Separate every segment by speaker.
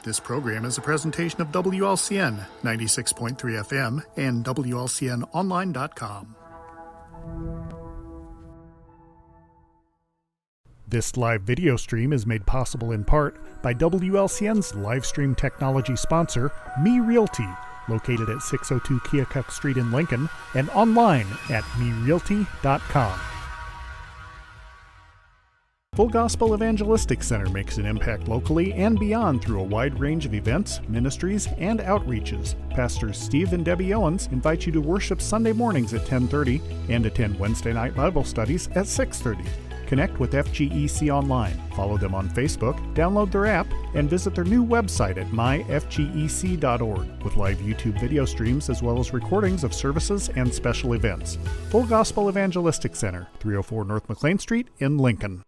Speaker 1: This program is a presentation of WLCN 96.3 FM and WLCNonline.com. This live video stream is made possible in part by WLCN's live stream technology sponsor, Me Realty, located at 602 Keokuk Street in Lincoln, and online at merealty.com. Full Gospel Evangelistic Center makes an impact locally and beyond through a wide range of events, ministries, and outreaches. Pastors Steve and Debbie Owens invite you to worship Sunday mornings at 10:30 and attend Wednesday night Bible studies at 6:30. Connect with FGEC online, follow them on Facebook, download their app, and visit their new website at myfgec.org with live YouTube video streams as well as recordings of services and special events. Full Gospel Evangelistic Center, 304 North McLean Street in Lincoln.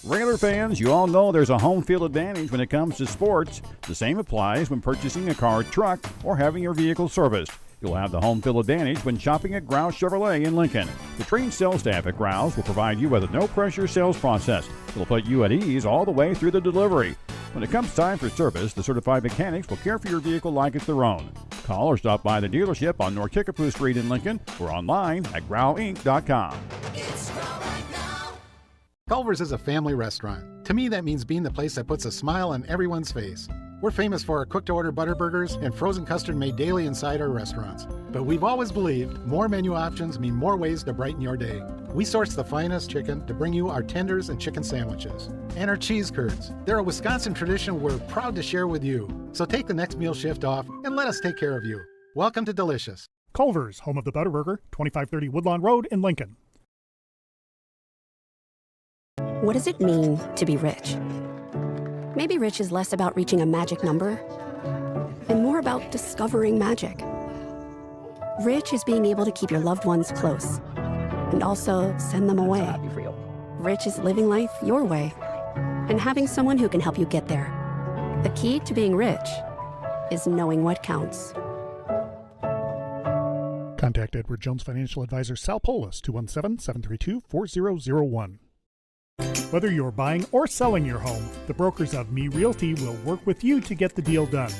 Speaker 2: Regular fans, you all know there's a home field advantage when it comes to sports. The same applies when purchasing a car, truck, or having your vehicle serviced. You'll have the home field advantage when shopping at Grouse Chevrolet in Lincoln. The trained sales staff at Grouse will provide you with a no-pressure sales process. It'll put you at ease all the way through the delivery. When it comes time for service, the certified mechanics will care for your vehicle like it's their own. Call or stop by the dealership on North Kickapoo Street in Lincoln or online at growinc.com.
Speaker 3: Culver's is a family restaurant. To me, that means being the place that puts a smile on everyone's face. We're famous for our cooked-to-order butter burgers and frozen custard made daily inside our restaurants. But we've always believed more menu options mean more ways to brighten your day. We source the finest chicken to bring you our tenders and chicken sandwiches. And our cheese curds. They're a Wisconsin tradition we're proud to share with you. So take the next meal shift off and let us take care of you. Welcome to Delicious.
Speaker 1: Culver's, home of the Butter Burger, 2530 Woodlawn Road in Lincoln.
Speaker 4: What does it mean to be rich? Maybe rich is less about reaching a magic number and more about discovering magic. Rich is being able to keep your loved ones close and also send them away. Rich is living life your way and having someone who can help you get there. The key to being rich is knowing what counts.
Speaker 1: Contact Edward Jones Financial Advisor Sal Polis, 217-732-4001. Whether you're buying or selling your home, the brokers of Me Realty will work with you to get the deal done.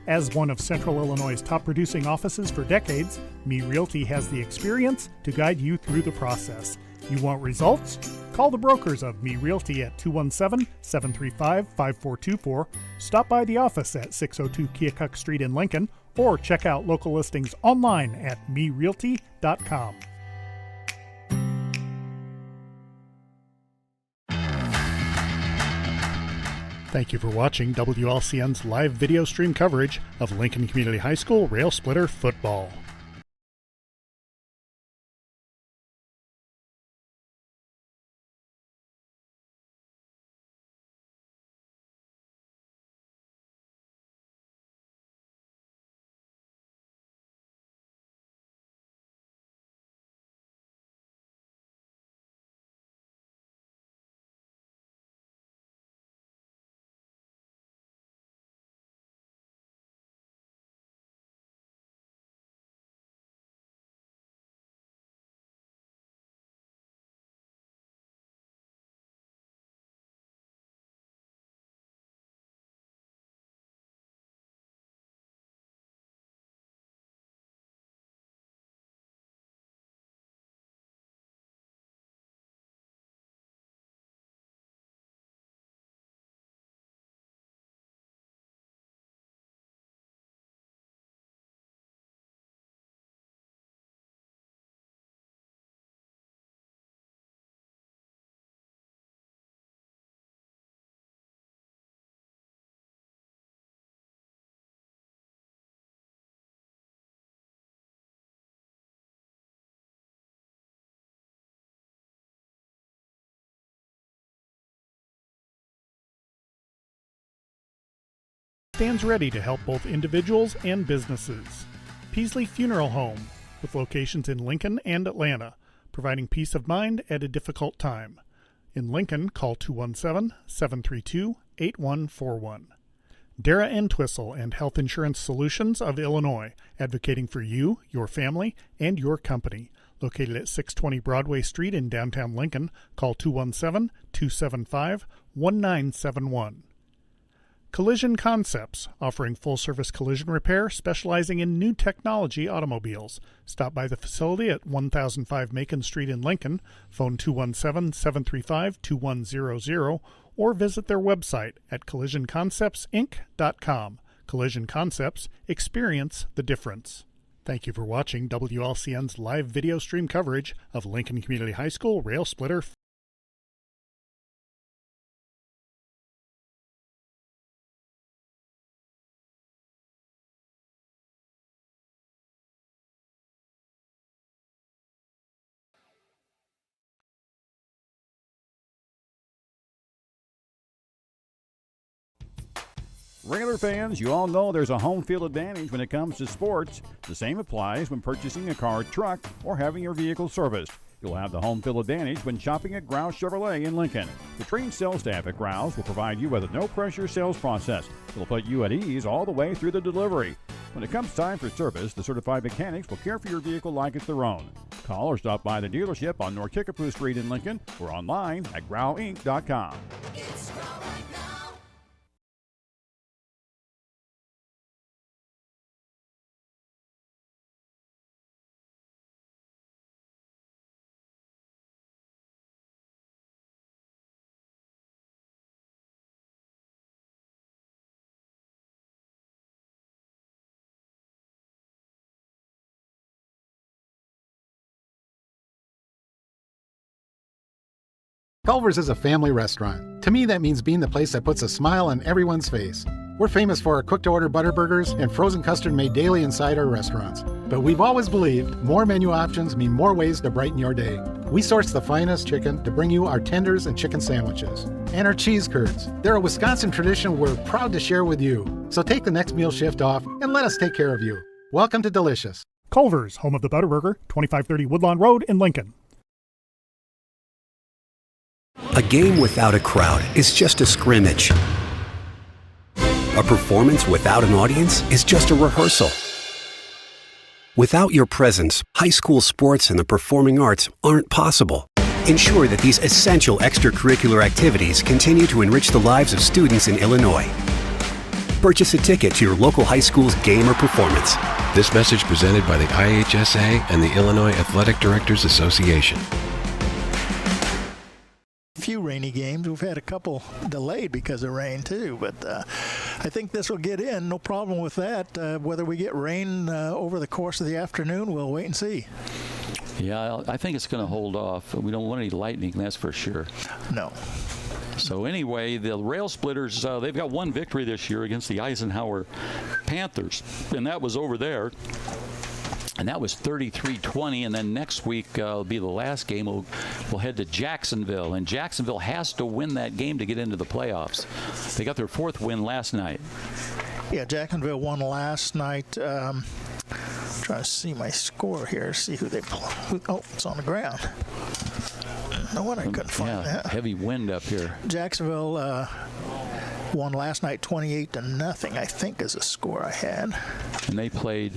Speaker 1: As one of Central Illinois' top producing offices for decades, Me Realty has the experience to guide you through the process. You want results? Call the brokers of Me Realty at 217-735-5424, stop by the office at 602 Keokuk Street in Lincoln, or check out local listings online at merealty.com. Thank you for watching WLCN's live video stream coverage of Lincoln Community High School Rail Splitter football. Stands ready to help both individuals and businesses. Peasley Funeral Home, with locations in Lincoln and Atlanta, providing peace of mind at a difficult time. In Lincoln, call 217-732-8141. Dara Entwistle and Health Insurance Solutions of Illinois, advocating for you, your family, and your company. Located at 620 Broadway Street in downtown Lincoln, call 217-275-1971. Collision Concepts, offering full-service collision repair, specializing in new technology automobiles. Stop by the facility at 1005 Macon Street in Lincoln, phone 217-735-2100, or visit their website at collisionconceptsinc.com. Collision Concepts, experience the difference. Thank you for watching WLCN's live video stream coverage of Lincoln Community High School Rail Splitter.
Speaker 2: Regular fans, you all know there's a home field advantage when it comes to sports. The same applies when purchasing a car, truck, or having your vehicle serviced. You'll have the home field advantage when shopping at Grouse Chevrolet in Lincoln. The trained sales staff at Grouse will provide you with a no-pressure sales process. It'll put you at ease all the way through the delivery. When it comes time for service, the certified mechanics will care for your vehicle like it's their own. Call or stop by the dealership on North Kickapoo Street in Lincoln or online at growinc.com.
Speaker 5: It's Grow right now.
Speaker 3: Culver's is a family restaurant. To me, that means being the place that puts a smile on everyone's face. We're famous for our cooked-to-order butter burgers and frozen custard made daily inside our restaurants. But we've always believed more menu options mean more ways to brighten your day. We source the finest chicken to bring you our tenders and chicken sandwiches. And our cheese curds. They're a Wisconsin tradition we're proud to share with you. So take the next meal shift off and let us take care of you. Welcome to Delicious.
Speaker 1: Culver's, home of the Butterburger, 2530 Woodlawn Road in Lincoln.
Speaker 6: A game without a crowd is just a scrimmage. A performance without an audience is just a rehearsal. Without your presence, high school sports and the performing arts aren't possible. Ensure that these essential extracurricular activities continue to enrich the lives of students in Illinois. Purchase a ticket to your local high school's game or performance.
Speaker 7: This message presented by the IHSA and the Illinois Athletic Directors Association.
Speaker 8: Few rainy games. We've had a couple delayed because of rain too, but I think this will get in. No problem with that. Whether we get rain over the course of the afternoon, we'll wait and see.
Speaker 9: Yeah, I think it's going to hold off. We don't want any lightning, that's for sure.
Speaker 8: No.
Speaker 9: So anyway, the Rail Splitters, they've got one victory this year against the Eisenhower Panthers, and that was over there. And that was 33-20, and then next week will be the last game. We'll head to Jacksonville, and Jacksonville has to win that game to get into the playoffs. They got their fourth win last night.
Speaker 8: Yeah, Jacksonville won last night. Trying to see my score here, see who they play. Oh, it's on the ground. No wonder I couldn't find that.
Speaker 9: Heavy wind up here.
Speaker 8: Jacksonville won last night 28-0, I think is the score I had.
Speaker 9: And they played...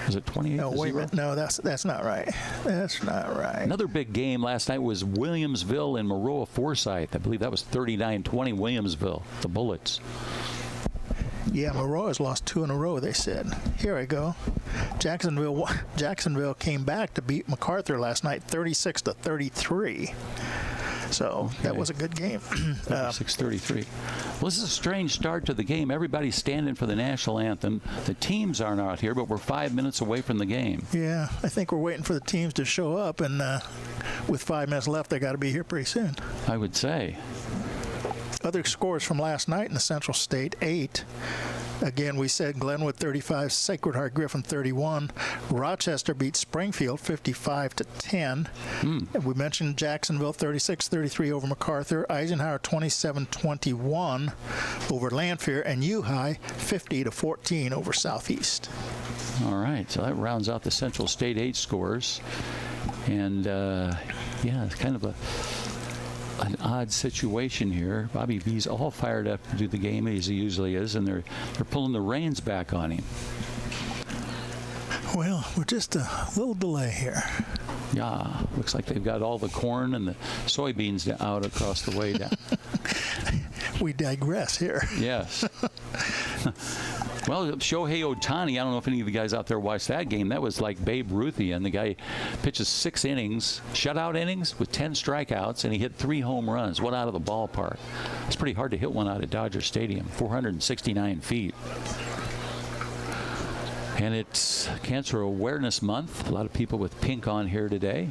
Speaker 9: Was it 28?
Speaker 8: No, wait a minute. No, that's not right. That's not right.
Speaker 9: Another big game last night was Williamsville and Maroa Forsyth. I believe that was 39-20 Williamsville, the Bullets.
Speaker 8: Yeah, Maroa's lost 2 in a row, they said. Here I go. Jacksonville came back to beat MacArthur last night 36-33. So that was a good game.
Speaker 9: 36-33. Well, this is a strange start to the game. Everybody's standing for the national anthem. The teams aren't out here, but we're 5 minutes away from the game.
Speaker 8: Yeah, I think we're waiting for the teams to show up, and with 5 minutes left, they got to be here pretty soon.
Speaker 9: I would say.
Speaker 8: Other scores from last night in the Central State, 8. Again, we said Glenwood 35, Sacred Heart Griffin 31. Rochester beat Springfield 55-10. We mentioned Jacksonville 36-33 over MacArthur. Eisenhower 27-21 over Lanphier, and U-High 50-14 over Southeast.
Speaker 9: All right, so that rounds out the Central State 8 scores. And, yeah, it's kind of an odd situation here. Bobby V's all fired up to do the game as he usually is, and they're pulling the reins back on him.
Speaker 8: Well, we're just a little delay here.
Speaker 9: Yeah, looks like they've got all the corn and the soybeans out across the way down.
Speaker 8: we digress here.
Speaker 9: Yes. Well, Shohei Ohtani, I don't know if any of you guys out there watched that game. That was like Babe Ruthian. The guy pitches 6 innings, shutout innings with 10 strikeouts, and he hit 3 home runs, one out of the ballpark. It's pretty hard to hit one out of Dodger Stadium, 469 feet. And it's Cancer Awareness Month. A lot of people with pink on here today.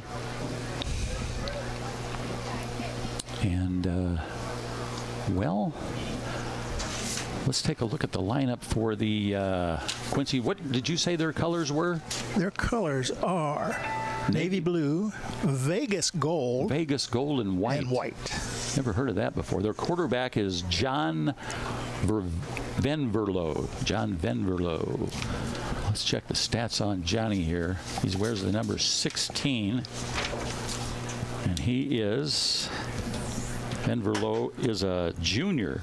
Speaker 9: And, well, let's take a look at the lineup for the Quincy. What did you say their colors were?
Speaker 8: Their colors are navy blue, Vegas gold.
Speaker 9: Vegas gold and white.
Speaker 8: And white.
Speaker 9: Never heard of that before. Their quarterback is John Venverlo. John Venverlo. Let's check the stats on Johnny here. He wears the number 16. And he is, Venverlo is a junior.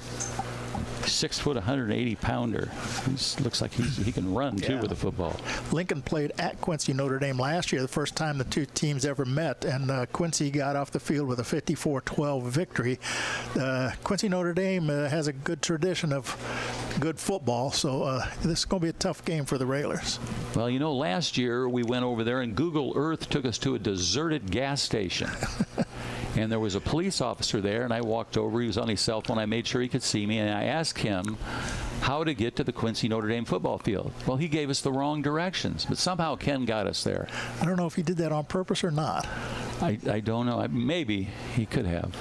Speaker 9: 6 foot, 180 pounder. Looks like he can run too with the football.
Speaker 8: Lincoln played at Quincy Notre Dame last year, the first time the two teams ever met, and Quincy got off the field with a 54-12 victory. Quincy Notre Dame has a good tradition of good football, so this is going to be a tough game for the Railers.
Speaker 9: Well, you know, last year we went over there and Google Earth took us to a deserted gas station. And there was a police officer there, and I walked over. He was on his cell phone. I made sure he could see me, and I asked him how to get to the Quincy Notre Dame football field. Well, he gave us the wrong directions, but somehow Ken got us there.
Speaker 8: I don't know if he did that on purpose or not.
Speaker 9: I don't know. Maybe he could have.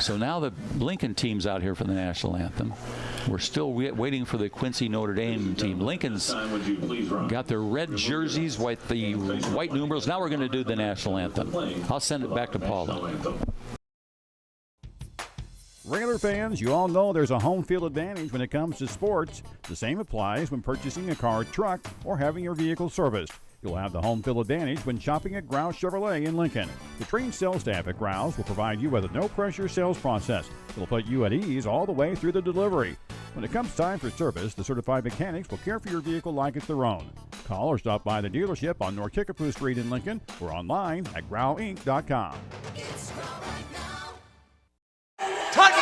Speaker 9: So now the Lincoln team's out here for the national anthem. We're still waiting for the Quincy Notre Dame team. Lincoln's got their red jerseys, the white numerals. Now we're going to do the national anthem. I'll send it back to Paula.
Speaker 2: Regular fans, you all know there's a home field advantage when it comes to sports. The same applies when purchasing a car, truck, or having your vehicle serviced. You'll have the home field advantage when shopping at Grouse Chevrolet in Lincoln. The trained sales staff at Grouse will provide you with a no-pressure sales process. It'll put you at ease all the way through the delivery. When it comes time for service, the certified mechanics will care for your vehicle like it's their own. Call or stop by the dealership on North Kickapoo Street in Lincoln or online at growinc.com.
Speaker 10: Touchdown!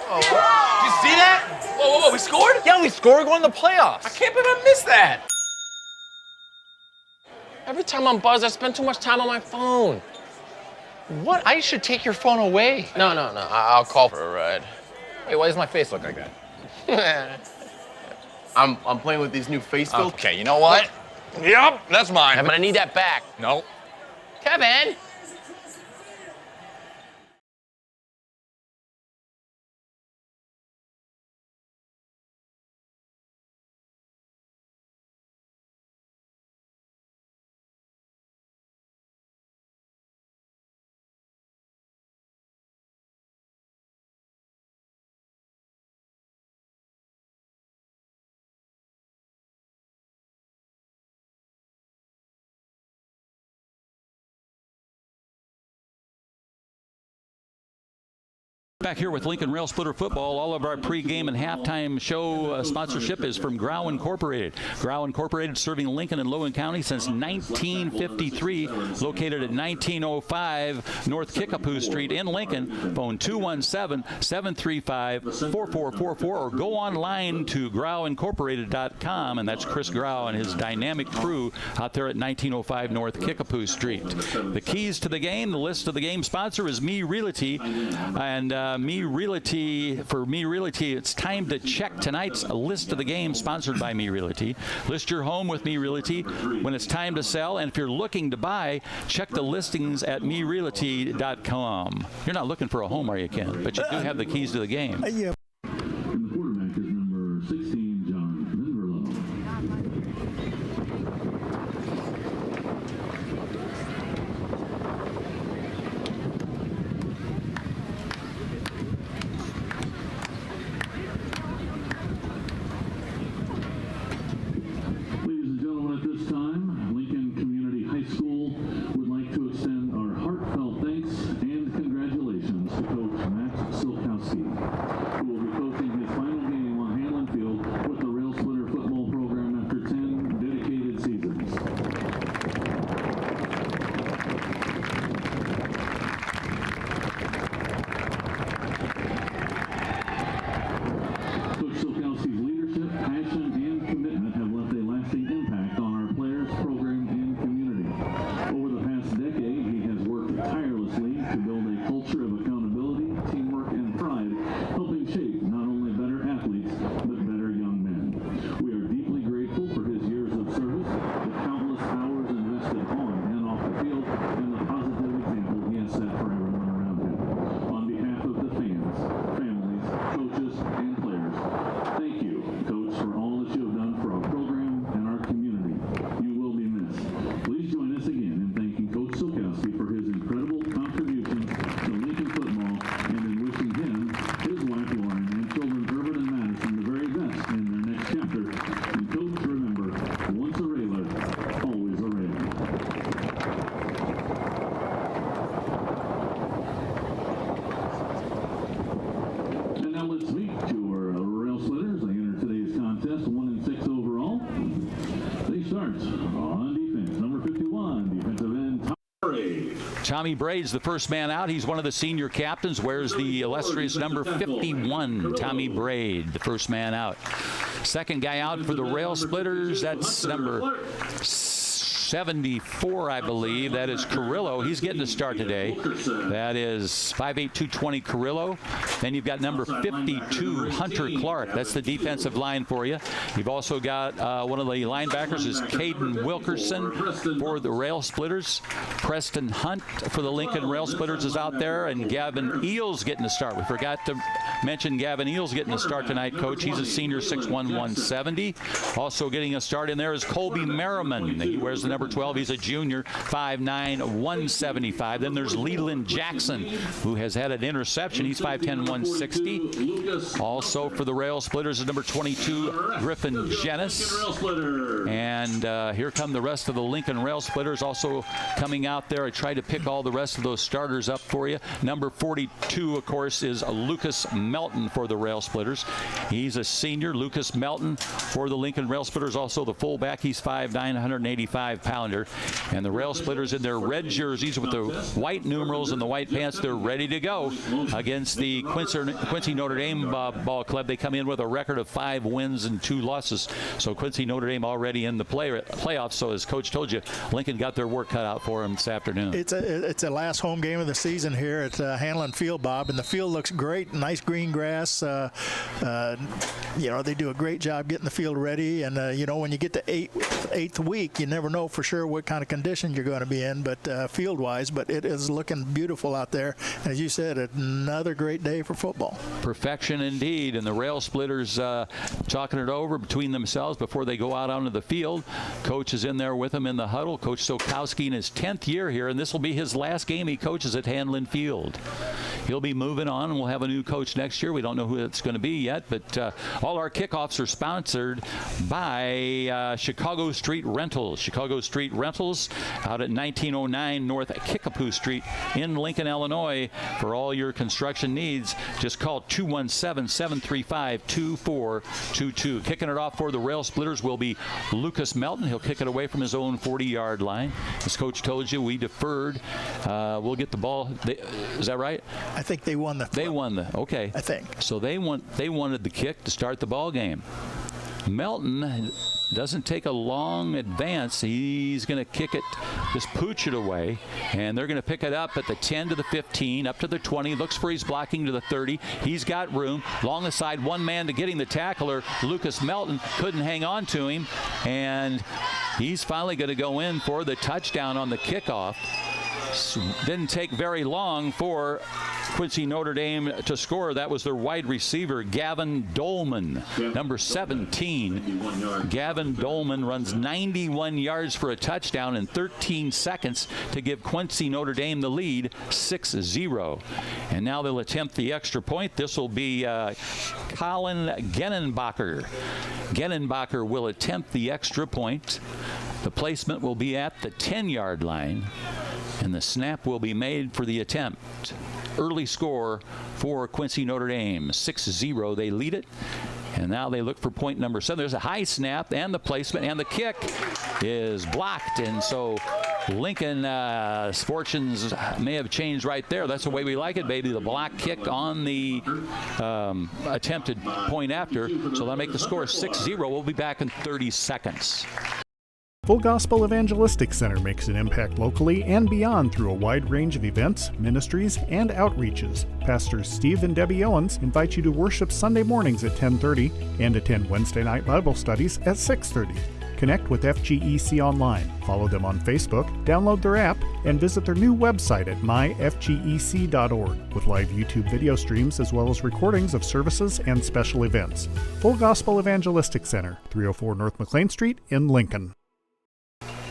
Speaker 10: Oh, did you see that? Whoa, we scored? Yeah, we scored. We're going to the playoffs. I can't believe I missed that. Every time I'm buzzed, I spend too much time on my phone. What? I should take your phone away. No. I'll call for a ride. Hey, why does my face look like that? I'm playing with these new face filters. Okay, you know what? Yep, that's mine. I'm gonna need that back. No. Kevin!
Speaker 9: Back here with Lincoln Rail Splitter Football, all of our pregame and halftime show sponsorship is from Grau Incorporated. Grau Incorporated serving Lincoln and Logan County since 1953, located at 1905 North Kickapoo Street in Lincoln. Phone 217-735-4444 or go online to grauincorporated.com, and that's Chris Grau and his dynamic crew out there at 1905 North Kickapoo Street. The keys to the game, the list of the game sponsor is Me Realty, and Me Realty, it's time to check tonight's list of the game sponsored by Me Realty. List your home with Me Realty when it's time to sell, and if you're looking to buy, check the listings at merealty.com. You're not looking for a home, are you, Ken? But you do have the keys to the game.
Speaker 8: Yeah.
Speaker 11: And the quarterback is number 16, John Venverlo. Ladies and gentlemen, at this time, Lincoln Community High School would like to extend our heartfelt thanks and congratulations to Coach Max Silkowski, who will be coaching his final game on Hanlon Field coaches, and players. Thank you, Coach, for all that you have done for our program and our community. You will be missed. Please join us again in thanking Coach Silkowski for his incredible contributions to Lincoln football and in wishing him, his wife Lauren, and children Herbert and Madison the very best in their next chapter. And Coach, remember, once a Railer, always a Railer. And now let's meet your Rail Splitters. They enter today's contest 1-6 overall. They start on defense. Number 51, defensive end,
Speaker 9: Tommy Braid's the first man out. He's one of the senior captains. Wears the illustrious number 51. Tommy Braid, the first man out. Second guy out for the Rail Splitters, that's number 74, I believe. That is Carrillo. He's getting a start today. That is 5'8", 220 Carrillo. Then you've got number 52, Hunter Clark. That's the defensive line for you. You've also got one of the linebackers is Caden Wilkerson for the Rail Splitters. Preston Hunt for the Lincoln Rail Splitters is out there, and Gavin Eels getting a start. We forgot to mention Gavin Eels getting a start tonight, Coach. He's a senior, 6'1", 170. Also getting a start in there is Colby Merriman. He wears the number 12. He's a junior, 5'9", 175. Then there's Leland Jackson, who has had an interception. He's 5'10", 160. Also for the Rail Splitters is number 22, Griffin Jenis. And here come the rest of the Lincoln Rail Splitters also coming out there. I tried to pick all the rest of those starters up for you. Number 42, of course, is Lucas Melton for the Rail Splitters. He's a senior. Lucas Melton for the Lincoln Rail Splitters, also the fullback. He's 5'9", 185-pounder. And the Rail Splitters in their red jerseys with the white numerals and the white pants, they're ready to go against the Quincy Notre Dame ball club. They come in with a record of 5 wins and 2 losses. So Quincy Notre Dame already in the playoffs. So as Coach told you, Lincoln got their work cut out for them this afternoon.
Speaker 8: It's a last home game of the season here at Hanlon Field, Bob, and the field looks great. Nice green grass. They do a great job getting the field ready. And when you get to eighth week, you never know for sure what kind of condition you're going to be in, but field-wise. But it is looking beautiful out there. And as you said, another great day for football.
Speaker 9: Perfection indeed. And the Rail Splitters talking it over between themselves before they go out onto the field. Coach is in there with them in the huddle. Coach Sokowski in his 10th year here, and this will be his last game he coaches at Hanlon Field. He'll be moving on, and we'll have a new coach next year. We don't know who it's going to be yet, but all our kickoffs are sponsored by Chicago Street Rentals. Chicago Street Rentals out at 1909 North Kickapoo Street in Lincoln, Illinois. For all your construction needs, just call 217-735-2422. Kicking it off for the Rail Splitters will be Lucas Melton. He'll kick it away from his own 40-yard line. As Coach told you, we deferred. We'll get the ball. Is that right?
Speaker 8: I think they won the.
Speaker 9: They won the. Okay.
Speaker 8: I think.
Speaker 9: So they wanted the kick to start the ball game. Melton doesn't take a long advance. He's going to kick it, just pooch it away, and they're going to pick it up at the 10 to the 15, up to the 20, looks for his blocking to the 30. He's got room. Long aside, one man to getting the tackler. Lucas Melton couldn't hang on to him, and he's finally going to go in for the touchdown on the kickoff. Didn't take very long for Quincy Notre Dame to score. That was their wide receiver, Gavin Dolman, number 17. Gavin Dolman runs 91 yards for a touchdown in 13 seconds to give Quincy Notre Dame the lead, 6-0. And now they'll attempt the extra point. This will be Colin Genenbacher. Genenbacher will attempt the extra point. The placement will be at the 10-yard line, and the snap will be made for the attempt. Early score for Quincy Notre Dame, 6-0. They lead it, and now they look for point number 7. There's a high snap, and the placement, and the kick is blocked, and so Lincoln's fortunes may have changed right there. That's the way we like it, baby. The block kick on the attempted point after, so that'll make the score 6-0. We'll be back in 30 seconds.
Speaker 1: Full Gospel Evangelistic Center makes an impact locally and beyond through a wide range of events, ministries, and outreaches. Pastors Steve and Debbie Owens invite you to worship Sunday mornings at 10:30 and attend Wednesday night Bible studies at 6:30. Connect with FGEC online, follow them on Facebook, download their app, and visit their new website at myfgec.org with live YouTube video streams as well as recordings of services and special events. Full Gospel Evangelistic Center, 304 North McLean Street in Lincoln.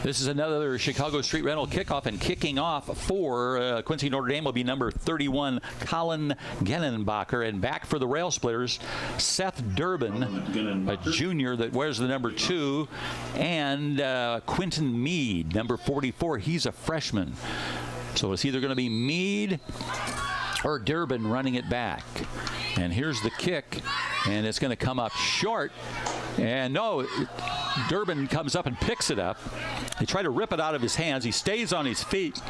Speaker 9: This is another Chicago Street Rental kickoff, and kicking off for Quincy Notre Dame will be number 31, Colin Genenbacher. And back for the Rail Splitters, Seth Durbin, a junior that wears the number 2, and Quinton Meade, number 44. He's a freshman. So it's either going to be Meade or Durbin running it back. And here's the kick, and it's going to come up short. And no, Durbin comes up and picks it up. They try to rip it out of his hands. He stays on his feet,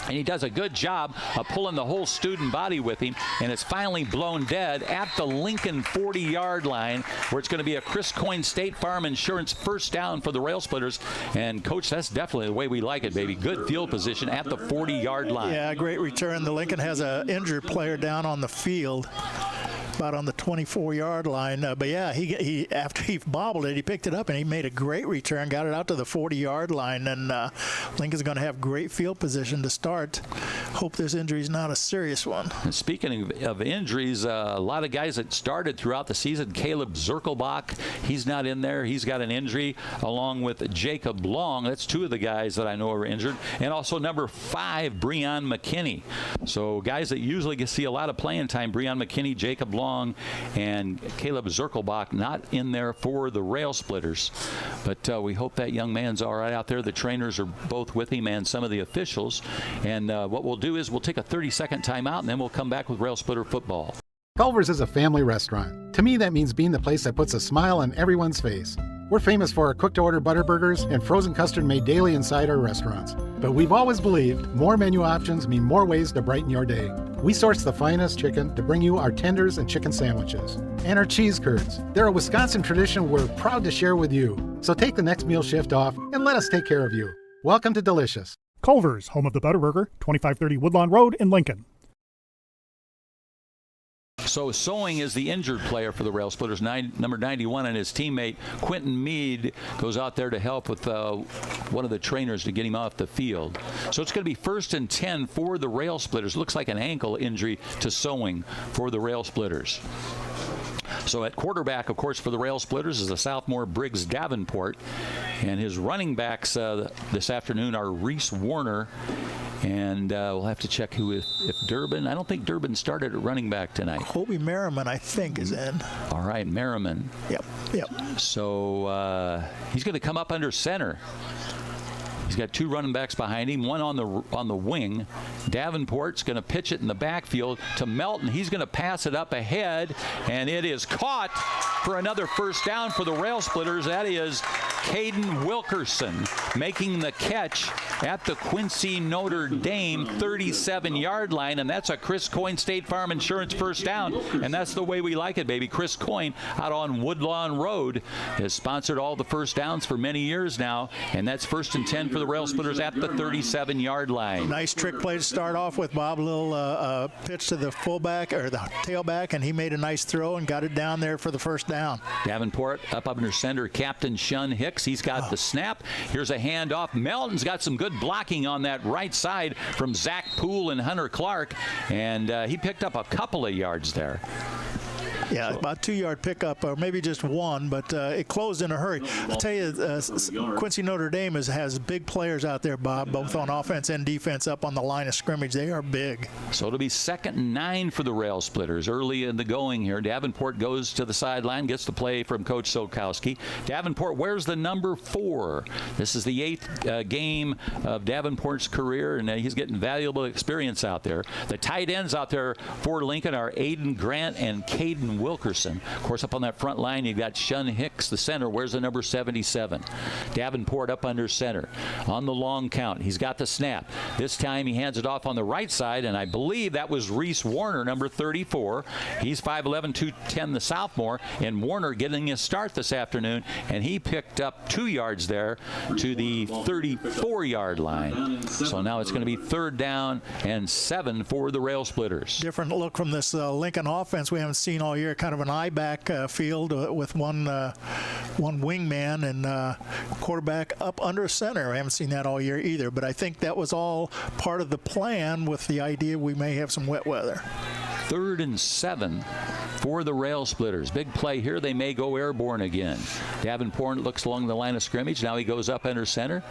Speaker 9: and he does a good job of pulling the whole student body with him, and it's finally blown dead at the Lincoln 40-yard line, where it's going to be a Chris Coyne State Farm Insurance first down for the Rail Splitters. And, Coach, that's definitely the way we like it, baby. Good field position at the 40-yard line.
Speaker 8: Yeah, great return. The Lincoln has an injured player down on the field, about on the 24-yard line. But yeah, he after he bobbled it, he picked it up and he made a great return, got it out to the 40-yard line, and Lincoln's going to have great field position to start. Hope this injury is not a serious one.
Speaker 9: And speaking of injuries, a lot of guys that started throughout the season. Caleb Zirkelbach, he's not in there. He's got an injury, along with Jacob Long. That's 2 of the guys that I know are injured. And also number 5, Breon McKinney. So guys that usually see a lot of playing time, Breon McKinney, Jacob Long, and Caleb Zirkelbach not in there for the Rail Splitters. But we hope that young man's all right out there. The trainers are both with him and some of the officials. And what we'll do is we'll take a 30-second timeout, and then we'll come back with Rail Splitter football.
Speaker 3: Culver's is a family restaurant. To me, that means being the place that puts a smile on everyone's face. We're famous for our cooked-to-order butter burgers and frozen custard made daily inside our restaurants. But we've always believed more menu options mean more ways to brighten your day. We source the finest chicken to bring you our tenders and chicken sandwiches. And our cheese curds. They're a Wisconsin tradition we're proud to share with you. So take the next meal shift off and let us take care of you. Welcome to Delicious.
Speaker 1: Culver's, home of the Butterburger, 2530 Woodlawn Road in Lincoln.
Speaker 9: So Sewing is the injured player for the Rail Splitters, number 91, and his teammate Quinton Meade goes out there to help with one of the trainers to get him off the field. So it's going to be 1st and 10 for the Rail Splitters. Looks like an ankle injury to Sewing for the Rail Splitters. So at quarterback, of course, for the Rail Splitters is a sophomore Briggs Davenport, and his running backs this afternoon are Reese Warner, and we'll have to check if Durbin. I don't think Durbin started at running back tonight.
Speaker 8: Colby Merriman, I think, is in.
Speaker 9: All right, Merriman.
Speaker 8: Yep.
Speaker 9: So he's going to come up under center. He's got 2 running backs behind him, one on the wing. Davenport's going to pitch it in the backfield to Melton. He's going to pass it up ahead, and it is caught for another first down for the Rail Splitters. That is Caden Wilkerson making the catch at the Quincy Notre Dame 37-yard line, and that's a Chris Coyne State Farm Insurance first down, and that's the way we like it, baby. Chris Coyne out on Woodlawn Road has sponsored all the first downs for many years now, and that's 1st and 10 for the Rail Splitters at the 37-yard line.
Speaker 8: Nice trick play to start off with. Bob, little pitch to the fullback or the tailback, and he made a nice throw and got it down there for the first down.
Speaker 9: Davenport up under center, Captain Shun Hicks. He's got the snap. Here's a handoff. Melton's got some good blocking on that right side from Zach Poole and Hunter Clark, and he picked up a couple of yards there.
Speaker 8: Yeah, about 2-yard pickup, or maybe just 1, but it closed in a hurry. I'll tell you, Quincy Notre Dame has big players out there, Bob, both on offense and defense up on the line of scrimmage. They are big.
Speaker 9: So it'll be 2nd and 9 for the Rail Splitters. Early in the going here, Davenport goes to the sideline, gets the play from Coach Solkowski. Davenport wears the number 4. This is the 8th game of Davenport's career, and he's getting valuable experience out there. The tight ends out there for Lincoln are Aiden Grant and Caden Wilkerson. Of course, up on that front line, you've got Shun Hicks, the center. Where's the number 77? Davenport up under center. On the long count, he's got the snap. This time he hands it off on the right side, and I believe that was Reese Warner, number 34. He's 5'11", 210, the sophomore, and Warner getting a start this afternoon, and he picked up 2 yards there to the 34-yard line. So now it's going to be 3rd down and 7 for the Rail Splitters.
Speaker 8: Different look from this Lincoln offense we haven't seen all year. Kind of an eye-back field with one one wingman and quarterback up under center. I haven't seen that all year either, but I think that was all part of the plan with the idea we may have some wet weather.
Speaker 9: 3rd and 7 for the Rail Splitters. Big play here. They may go airborne again. Davenport looks along the line of scrimmage. Now he goes up under center.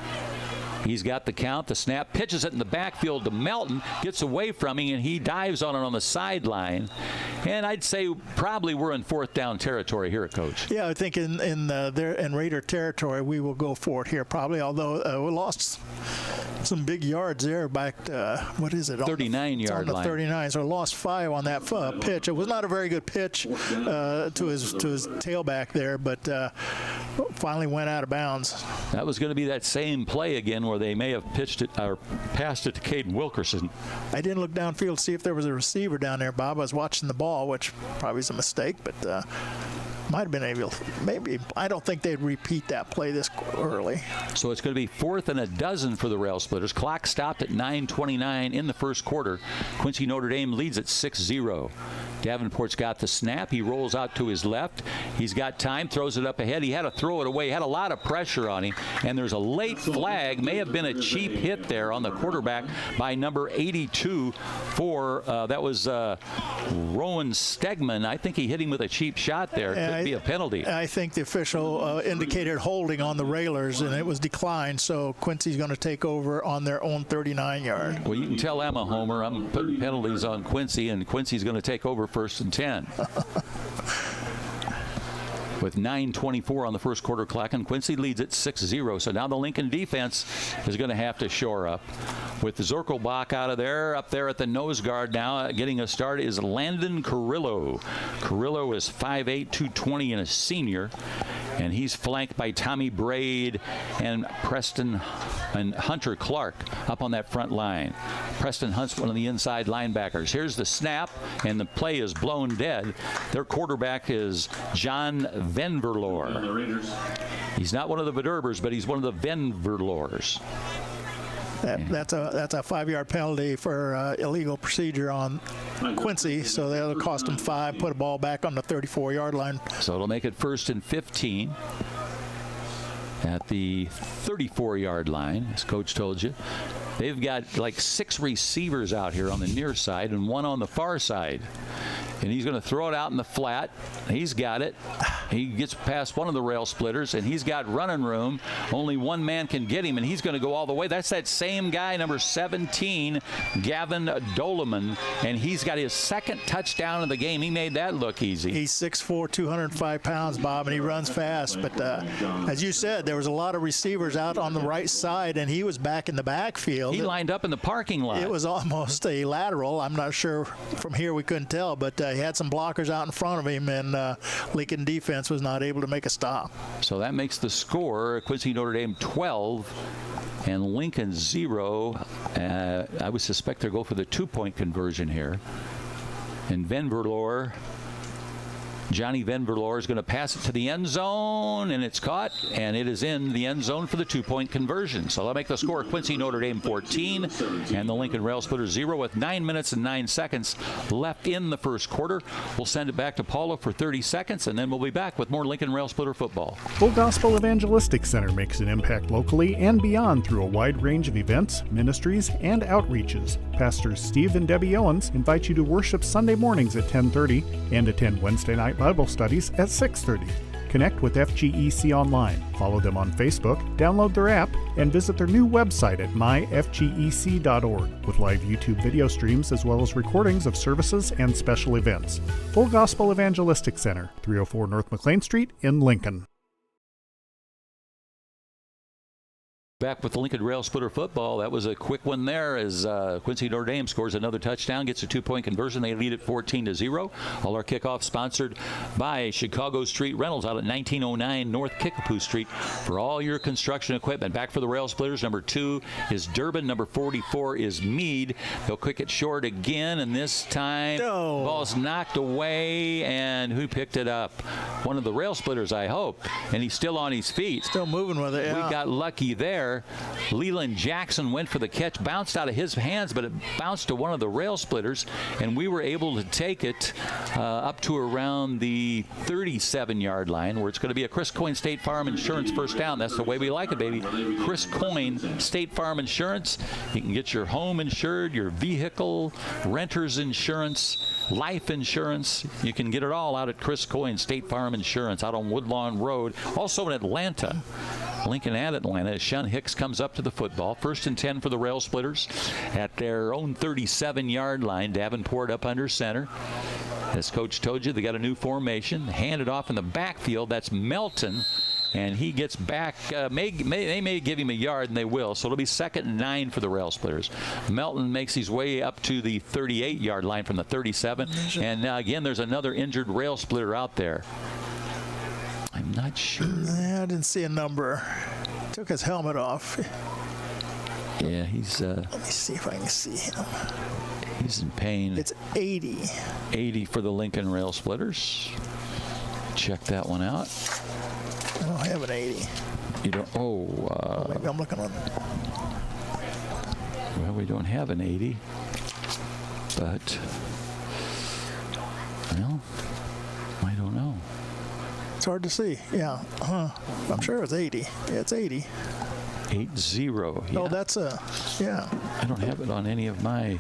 Speaker 9: He's got the count, the snap, pitches it in the backfield to Melton, gets away from him, and he dives on it on the sideline. And I'd say probably we're in 4th down territory here, Coach.
Speaker 8: Yeah, I think in Raider territory we will go for it here probably, although we lost some big yards there back to,
Speaker 9: 39-yard line.
Speaker 8: 39, so lost 5 on that pitch. It was not a very good pitch to his tailback there, but finally went out of bounds.
Speaker 9: That was going to be that same play again where they may have pitched it or passed it to Caden Wilkerson.
Speaker 8: I didn't look downfield to see if there was a receiver down there, Bob. I was watching the ball, which probably is a mistake, but might have been able, maybe. I don't think they'd repeat that play this early.
Speaker 9: So it's going to be 4th and a dozen for the Rail Splitters. Clock stopped at 9:29 in the first quarter. Quincy Notre Dame leads at 6-0. Davenport's got the snap. He rolls out to his left. He's got time, throws it up ahead. He had to throw it away. He had a lot of pressure on him. And there's a late flag. May have been a cheap hit there on the quarterback by number 82 for, that was Rowan Stegman. I think he hit him with a cheap shot there. Could be a penalty.
Speaker 8: I think the official indicated holding on the Railers, and it was declined. So Quincy's going to take over on their own 39-yard.
Speaker 9: Well, you can tell I'm a homer. I'm putting penalties on Quincy, and Quincy's going to take over 1st and 10. With 9:24 on the first quarter clock, and Quincy leads at 6-0. So now the Lincoln defense is going to have to shore up. With Zirkelbach out of there, up there at the nose guard now, getting a start is Landon Carrillo. Carrillo is 5'8", 220, and a senior. And he's flanked by Tommy Braid and Preston and Hunter Clark up on that front line. Preston Hunt's one of the inside linebackers. Here's the snap, and the play is blown dead. Their quarterback is John Venverloor. He's not one of the Verderbers, but he's one of the Venverloors.
Speaker 8: That's a 5-yard penalty for illegal procedure on Quincy, so that'll cost him 5. Put a ball back on the 34-yard line.
Speaker 9: So it'll make it 1st and 15 at the 34-yard line, as Coach told you. They've got like 6 receivers out here on the near side and 1 on the far side. And he's going to throw it out in the flat. He's got it. He gets past one of the Rail Splitters, and he's got running room. Only one man can get him, and he's going to go all the way. That's that same guy, number 17, Gavin Doleman, and he's got his 2nd touchdown of the game. He made that look easy.
Speaker 8: He's 6'4", 205 pounds, Bob, and he runs fast. But as you said, there was a lot of receivers out on the right side, and he was back in the backfield.
Speaker 9: He lined up in the parking lot.
Speaker 8: It was almost a lateral. I'm not sure from here, we couldn't tell, but he had some blockers out in front of him, and Lincoln defense was not able to make a stop.
Speaker 9: So that makes the score Quincy Notre Dame 12 and Lincoln 0. I would suspect they'll go for the 2-point conversion here. And Johnny Venverloor is going to pass it to the end zone, and it's caught, and it is in the end zone for the 2-point conversion. So that'll make the score Quincy Notre Dame 14 and the Lincoln Rail Splitters 0 with 9 minutes and 9 seconds left in the first quarter. We'll send it back to Paula for 30 seconds, and then we'll be back with more Lincoln Rail Splitter football.
Speaker 1: Full Gospel Evangelistic Center makes an impact locally and beyond through a wide range of events, ministries, and outreaches. Pastors Steve and Debbie Owens invite you to worship Sunday mornings at 10:30 and attend Wednesday night Bible studies at 6:30. Connect with FGEC online, follow them on Facebook, download their app, and visit their new website at myfgec.org with live YouTube video streams as well as recordings of services and special events. Full Gospel Evangelistic Center, 304 North McLean Street in Lincoln.
Speaker 9: Back with the Lincoln Rail Splitter football. That was a quick one there as Quincy Notre Dame scores another touchdown, gets a 2-point conversion. They lead it 14-0. All our kickoff sponsored by Chicago Street Rentals out at 1909 North Kickapoo Street for all your construction equipment. Back for the Rail Splitters. Number 2 is Durbin. Number 44 is Meade. They'll kick it short again, and this time ball's knocked away, and who picked it up? one of the rail splitters, I hope. And he's still on his feet.
Speaker 8: Still moving with it, yeah.
Speaker 9: We got lucky there. Leland Jackson went for the catch, bounced out of his hands, but it bounced to one of the rail splitters, and we were able to take it up to around the 37-yard line, where it's going to be a Chris Coyne State Farm Insurance first down. That's the way we like it, baby. Chris Coyne State Farm Insurance. You can get your home insured, your vehicle, renter's insurance, life insurance. You can get it all out at Chris Coyne State Farm Insurance out on Woodlawn Road. Also in Atlanta. Lincoln at Atlanta as Shun Hicks comes up to the football. 1st and 10 for the Rail Splitters at their own 37-yard line. Davenport up under center. As Coach told you, they got a new formation. Handed off in the backfield. That's Melton. And he gets back. They may give him a yard, and they will. So it'll be 2nd and 9 for the Rail Splitters. Melton makes his way up to the 38-yard line from the 37. And again, there's another injured Rail Splitter out there. I'm not sure.
Speaker 8: I didn't see a number. Took his helmet off.
Speaker 9: Yeah, he's.
Speaker 8: Let me see if I can see him.
Speaker 9: He's in pain.
Speaker 8: It's 80.
Speaker 9: 80 for the Lincoln Rail Splitters. Check that one out.
Speaker 8: I don't have an 80.
Speaker 9: You don't?
Speaker 8: Maybe I'm looking on.
Speaker 9: Well, we don't have an 80, but well, I don't know.
Speaker 8: It's hard to see. Yeah. I'm sure it's 80. Yeah, it's 80.
Speaker 9: 80. Yeah.
Speaker 8: Oh, that's yeah.
Speaker 9: I don't have it on any of my.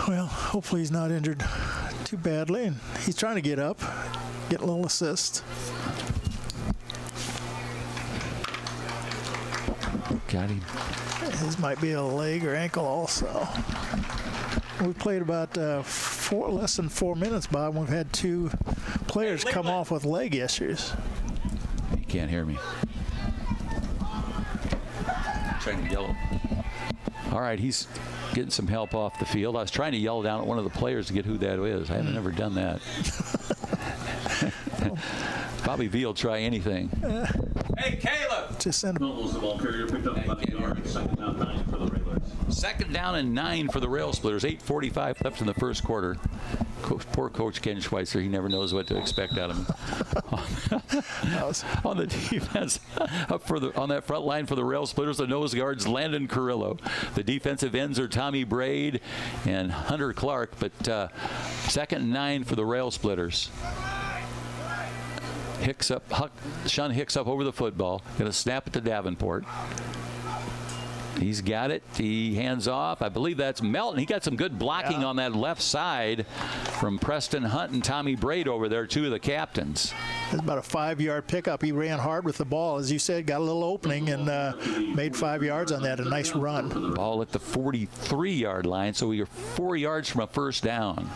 Speaker 8: Well, hopefully he's not injured too badly, and he's trying to get up, get a little assist.
Speaker 9: Got him.
Speaker 8: His might be a leg or ankle also. We played about less than 4 minutes, Bob. We've had 2 players come off with leg issues.
Speaker 9: You can't hear me. I'm trying to yell. All right, he's getting some help off the field. I was trying to yell down at one of the players to get who that is. I haven't ever done that. Bobby V will try anything. Hey, Caleb!
Speaker 8: Just send him.
Speaker 11: The ball carrier picked up 11 yards. 2nd down 9 for the Railers.
Speaker 9: 2nd down and 9 for the Rail Splitters. 8:45 left in the first quarter. Poor Coach Ken Schweitzer. He never knows what to expect out of him. On the defense, on that front line for the Rail Splitters, the nose guards Landon Carrillo. The defensive ends are Tommy Braid and Hunter Clark. But 2nd and 9 for the Rail Splitters. Shun Hicks up over the football. Going to snap it to Davenport. He's got it. He hands off. I believe that's Melton. He got some good blocking on that left side from Preston Hunt and Tommy Braid over there, 2 of the captains.
Speaker 8: It's about a 5-yard pickup. He ran hard with the ball, as you said, got a little opening and made 5 yards on that. A nice run.
Speaker 9: Ball at the 43-yard line, so we are 4 yards from a first down.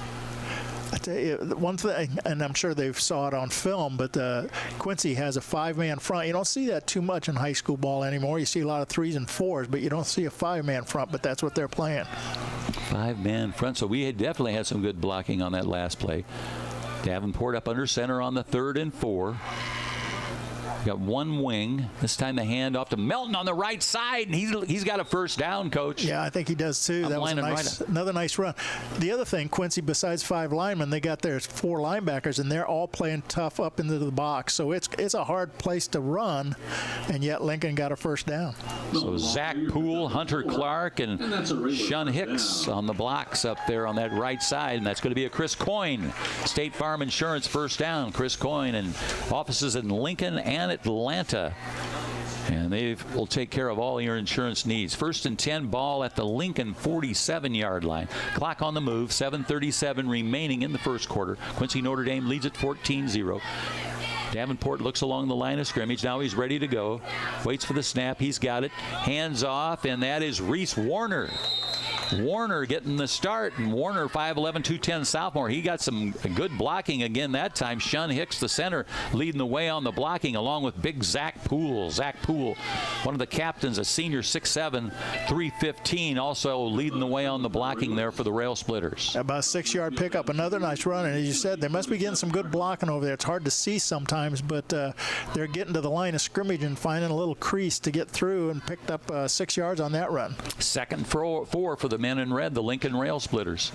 Speaker 8: I tell you, one thing, and I'm sure they saw it on film, but Quincy has a 5-man front. You don't see that too much in high school ball anymore. You see a lot of 3s and 4s, but you don't see a 5-man front, but that's what they're playing.
Speaker 9: 5-man front, so we definitely had some good blocking on that last play. Davenport up under center on the 3rd and 4. Got one wing. This time the hand off to Melton on the right side, and he's got a first down, Coach.
Speaker 8: Yeah, I think he does too. That was another nice run. The other thing, Quincy, besides 5 linemen, they got their 4 linebackers, and they're all playing tough up into the box. So it's a hard place to run, and yet Lincoln got a first down.
Speaker 9: So Zach Poole, Hunter Clark, and Shun Hicks on the blocks up there on that right side, and that's going to be a Chris Coyne State Farm Insurance first down. Chris Coyne and offices in Lincoln and Atlanta, and they will take care of all your insurance needs. 1st and 10, ball at the Lincoln 47-yard line. Clock on the move, 7:37 remaining in the first quarter. Quincy Notre Dame leads at 14-0. Davenport looks along the line of scrimmage. Now he's ready to go. Waits for the snap. He's got it. Hands off, and that is Reese Warner. Warner getting the start, and Warner, 5'11", 210 sophomore. He got some good blocking again that time. Shun Hicks, the center, leading the way on the blocking, along with big Zach Poole. Zach Poole, one of the captains, a senior, 6'7", 315, also leading the way on the blocking there for the Rail Splitters.
Speaker 8: About a 6-yard pickup, another nice run, and as you said, they must be getting some good blocking over there. It's hard to see sometimes, but they're getting to the line of scrimmage and finding a little crease to get through, and picked up 6 yards on that run.
Speaker 9: 2nd and 4 for the men in red, the Lincoln Rail Splitters.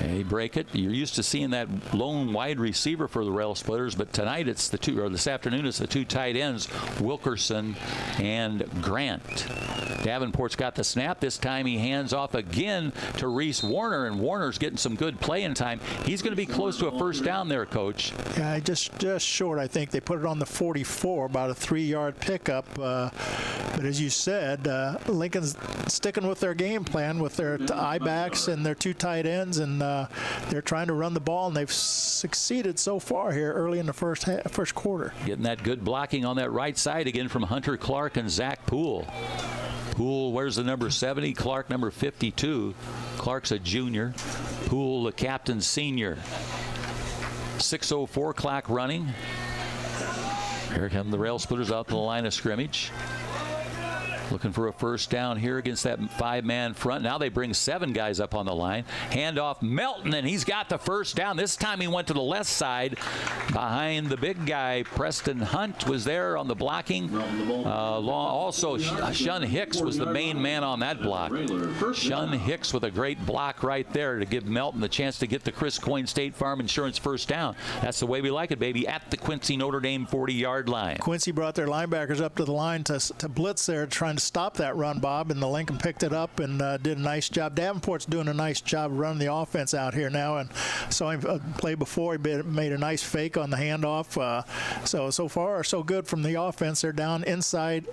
Speaker 9: They break it. You're used to seeing that lone wide receiver for the Rail Splitters, but tonight it's the two, or this afternoon it's the two tight ends, Wilkerson and Grant. Davenport's got the snap. This time he hands off again to Reese Warner, and Warner's getting some good playing time. He's going to be close to a first down there, Coach.
Speaker 8: Yeah, just short. I think they put it on the 44, about a 3-yard pickup. But as you said, Lincoln's sticking with their game plan with their I-backs and their two tight ends, and they're trying to run the ball, and they've succeeded so far here early in the first quarter.
Speaker 9: Getting that good blocking on that right side again from Hunter Clark and Zach Poole. Poole wears the number 70, Clark number 52. Clark's a junior. Poole, the captain, senior. 6:04 clock running. Here come the Rail Splitters out to the line of scrimmage. Looking for a first down here against that 5-man front. Now they bring 7 guys up on the line. Handoff Melton, and he's got the first down. This time he went to the left side behind the big guy. Preston Hunt was there on the blocking. Also, Shun Hicks was the main man on that block. Shun Hicks with a great block right there to give Melton the chance to get the Chris Coyne State Farm Insurance first down. That's the way we like it, baby, at the Quincy Notre Dame 40-yard line.
Speaker 8: Quincy brought their linebackers up to the line to blitz there, trying to stop that run, Bob, and the Lincoln picked it up and did a nice job. Davenport's doing a nice job running the offense out here now, and saw him play before. He made a nice fake on the handoff. So far, so good from the offense. They're down inside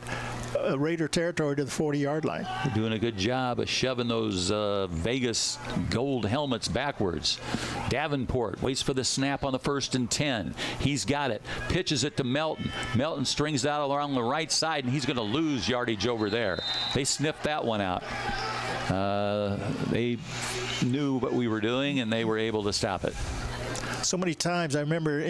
Speaker 8: Raider territory to the 40-yard line.
Speaker 9: They're doing a good job of shoving those Vegas gold helmets backwards. Davenport waits for the snap on the 1st and 10. He's got it. Pitches it to Melton. Melton strings out along the right side, and he's going to lose yardage over there. They sniffed that one out. They knew what we were doing, and they were able to stop it.
Speaker 8: So many times I remember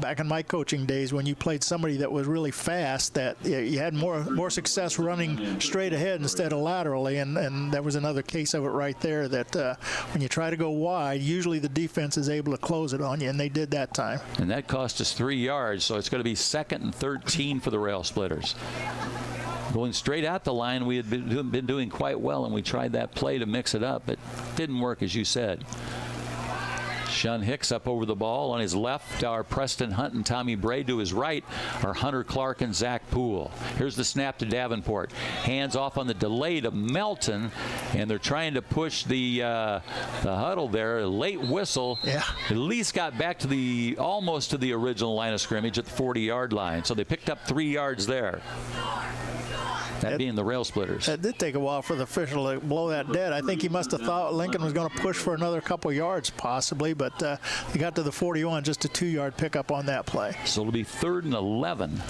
Speaker 8: back in my coaching days when you played somebody that was really fast, that you had more success running straight ahead instead of laterally, and that was another case of it right there, that when you try to go wide, usually the defense is able to close it on you, and they did that time.
Speaker 9: And that cost us 3 yards, so it's going to be 2nd and 13 for the Rail Splitters. Going straight at the line, we had been doing quite well, and we tried that play to mix it up, but didn't work, as you said. Shun Hicks up over the ball. On his left are Preston Hunt and Tommy Bray. To his right are Hunter Clark and Zach Poole. Here's the snap to Davenport. Hands off on the delay to Melton, and they're trying to push the huddle there. A late whistle.
Speaker 8: Yeah.
Speaker 9: At least got back to almost to the original line of scrimmage at the 40-yard line. So they picked up 3 yards there. That being the Rail Splitters.
Speaker 8: It did take a while for the official to blow that dead. I think he must have thought Lincoln was going to push for another couple yards possibly, but he got to the 41, just a 2-yard pickup on that play.
Speaker 9: So it'll be 3rd and 11.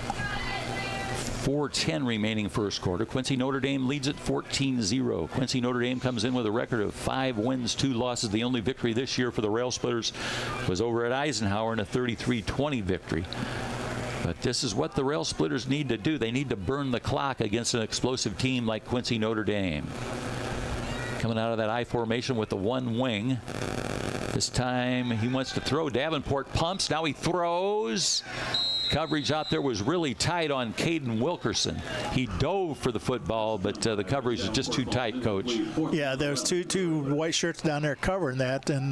Speaker 9: 4:10 remaining first quarter. Quincy Notre Dame leads at 14-0. Quincy Notre Dame comes in with a record of 5 wins, 2 losses. The only victory this year for the Rail Splitters was over at Eisenhower in a 33-20 victory. But this is what the Rail Splitters need to do. They need to burn the clock against an explosive team like Quincy Notre Dame. Coming out of that I formation with the one wing. This time he wants to throw. Davenport pumps. Now he throws. Coverage out there was really tight on Caden Wilkerson. He dove for the football, but the coverage is just too tight, Coach.
Speaker 8: Yeah, there's two white shirts down there covering that, and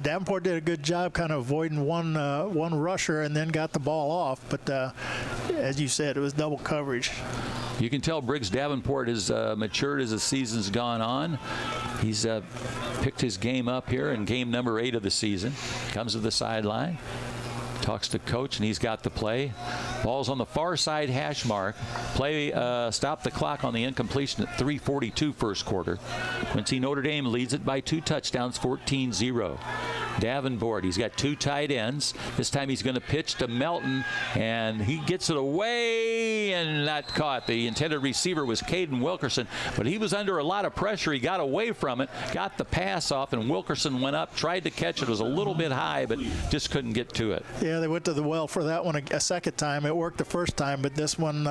Speaker 8: Davenport did a good job kind of avoiding one rusher and then got the ball off. But as you said, it was double coverage.
Speaker 9: You can tell Briggs Davenport has matured as the season's gone on. He's picked his game up here in game number 8 of the season. Comes to the sideline. Talks to coach, and he's got the play. Ball's on the far side hash mark. Play stopped the clock on the incompletion at 3:42 first quarter. Quincy Notre Dame leads it by 2 touchdowns, 14-0. Davenport, he's got 2 tight ends. This time he's going to pitch to Melton, and he gets it away and not caught. The intended receiver was Caden Wilkerson, but he was under a lot of pressure. He got away from it, got the pass off, and Wilkerson went up, tried to catch it. It was a little bit high, but just couldn't get to it.
Speaker 8: Yeah, they went to the well for that one a second time. It worked the first time, but this one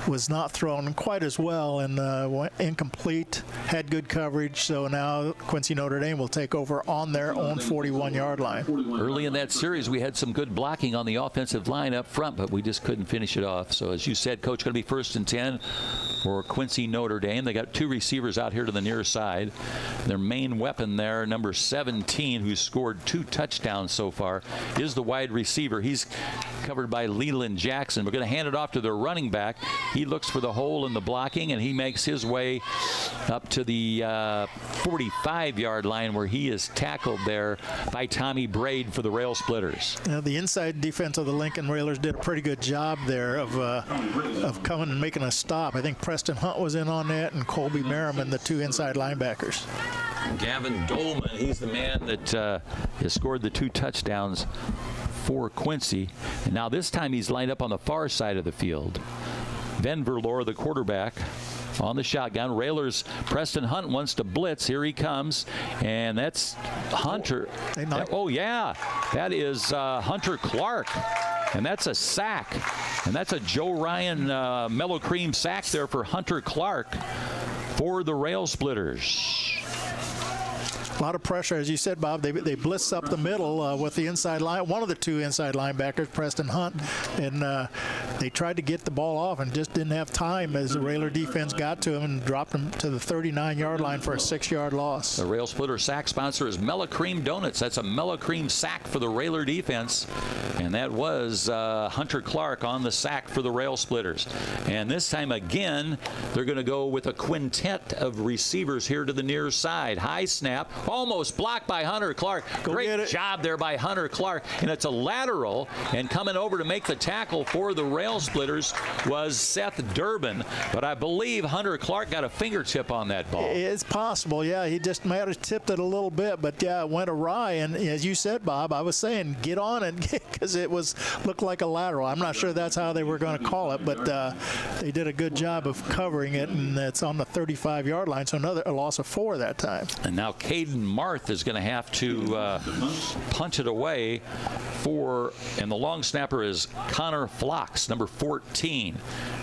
Speaker 8: was not thrown quite as well and went incomplete, had good coverage. So now Quincy Notre Dame will take over on their own 41. 31-yard line.
Speaker 9: Early in that series, we had some good blocking on the offensive line up front, but we just couldn't finish it off. So as you said, Coach, going to be 1st and 10 for Quincy Notre Dame. They got 2 receivers out here to the near side. Their main weapon there, number 17, who's scored 2 touchdowns so far, is the wide receiver. He's covered by Leland Jackson. We're going to hand it off to their running back. He looks for the hole in the blocking, and he makes his way up to the 45-yard line, where he is tackled there by Tommy Braid for the Rail Splitters.
Speaker 8: The inside defense of the Lincoln Railers did a pretty good job there of coming and making a stop. I think Preston Hunt was in on that, and Colby Merriman, the 2 inside linebackers.
Speaker 9: Gavin Dolman, he's the man that has scored the 2 touchdowns for Quincy. And now this time he's lined up on the far side of the field. Ben Verlor, the quarterback, on the shotgun. Railers, Preston Hunt wants to blitz. Here he comes, and that's Hunter. Oh, yeah, that is Hunter Clark, and that's a sack. And that's a Joe Ryan Mellow Cream sack there for Hunter Clark for the Rail Splitters.
Speaker 8: A lot of pressure, as you said, Bob. They blitzed up the middle with the inside line. One of the 2 inside linebackers, Preston Hunt, and they tried to get the ball off and just didn't have time as the Railer defense got to him and dropped him to the 39-yard line for a 6-yard loss.
Speaker 9: The Rail Splitter sack sponsor is Mellow Cream Donuts. That's a Mellow Cream sack for the Railer defense, and that was Hunter Clark on the sack for the Rail Splitters. And this time again, they're going to go with a quintet of receivers here to the near side. High snap. Almost blocked by Hunter Clark. Great job there by Hunter Clark. And it's a lateral. And coming over to make the tackle for the Rail Splitters was Seth Durbin. But I believe Hunter Clark got a fingertip on that ball.
Speaker 8: It's possible, yeah. He just might have tipped it a little bit. But, yeah, it went awry. And as you said, Bob, I was saying get on it because it looked like a lateral. I'm not sure that's how they were going to call it. But they did a good job of covering it. And it's on the 35-yard line. So a loss of 4 that time.
Speaker 9: And now Caden Marth is going to have to punch it away and the long snapper is Connor Phlox, number 14.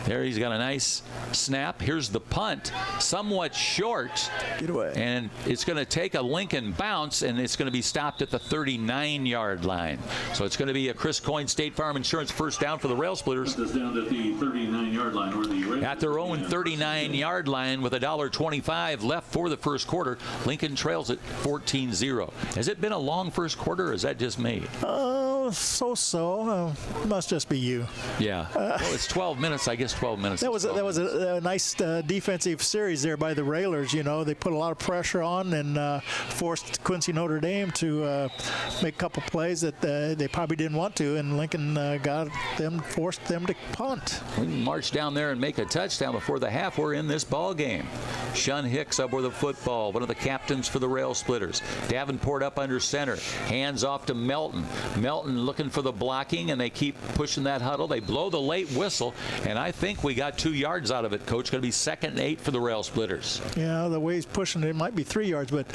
Speaker 9: There he's got a nice snap. Here's the punt, somewhat short.
Speaker 8: Get away.
Speaker 9: And it's going to take a Lincoln bounce, and it's going to be stopped at the 39-yard line. So it's going to be a Chris Coyne State Farm Insurance first down for the Rail Splitters.
Speaker 11: Down at the 39-yard line, or the
Speaker 9: at their own 39-yard line with $1.25 left for the first quarter. Lincoln trails at 14-0. Has it been a long first quarter, or is that just me?
Speaker 8: So. Must just be you.
Speaker 9: Yeah. Well, it's 12 minutes. I guess 12 minutes.
Speaker 8: That was a nice defensive series there by the Railers. You know, they put a lot of pressure on and forced Quincy Notre Dame to make a couple plays that they probably didn't want to, and Lincoln forced them to punt.
Speaker 9: We can march down there and make a touchdown before the half. We're in this ball game. Shun Hicks up with the football, one of the captains for the Rail Splitters. Davenport up under center. Hands off to Melton. Melton looking for the blocking, and they keep pushing that huddle. They blow the late whistle, and I think we got 2 yards out of it, Coach. Going to be 2nd and 8 for the Rail Splitters.
Speaker 8: Yeah, the way he's pushing it might be 3 yards, but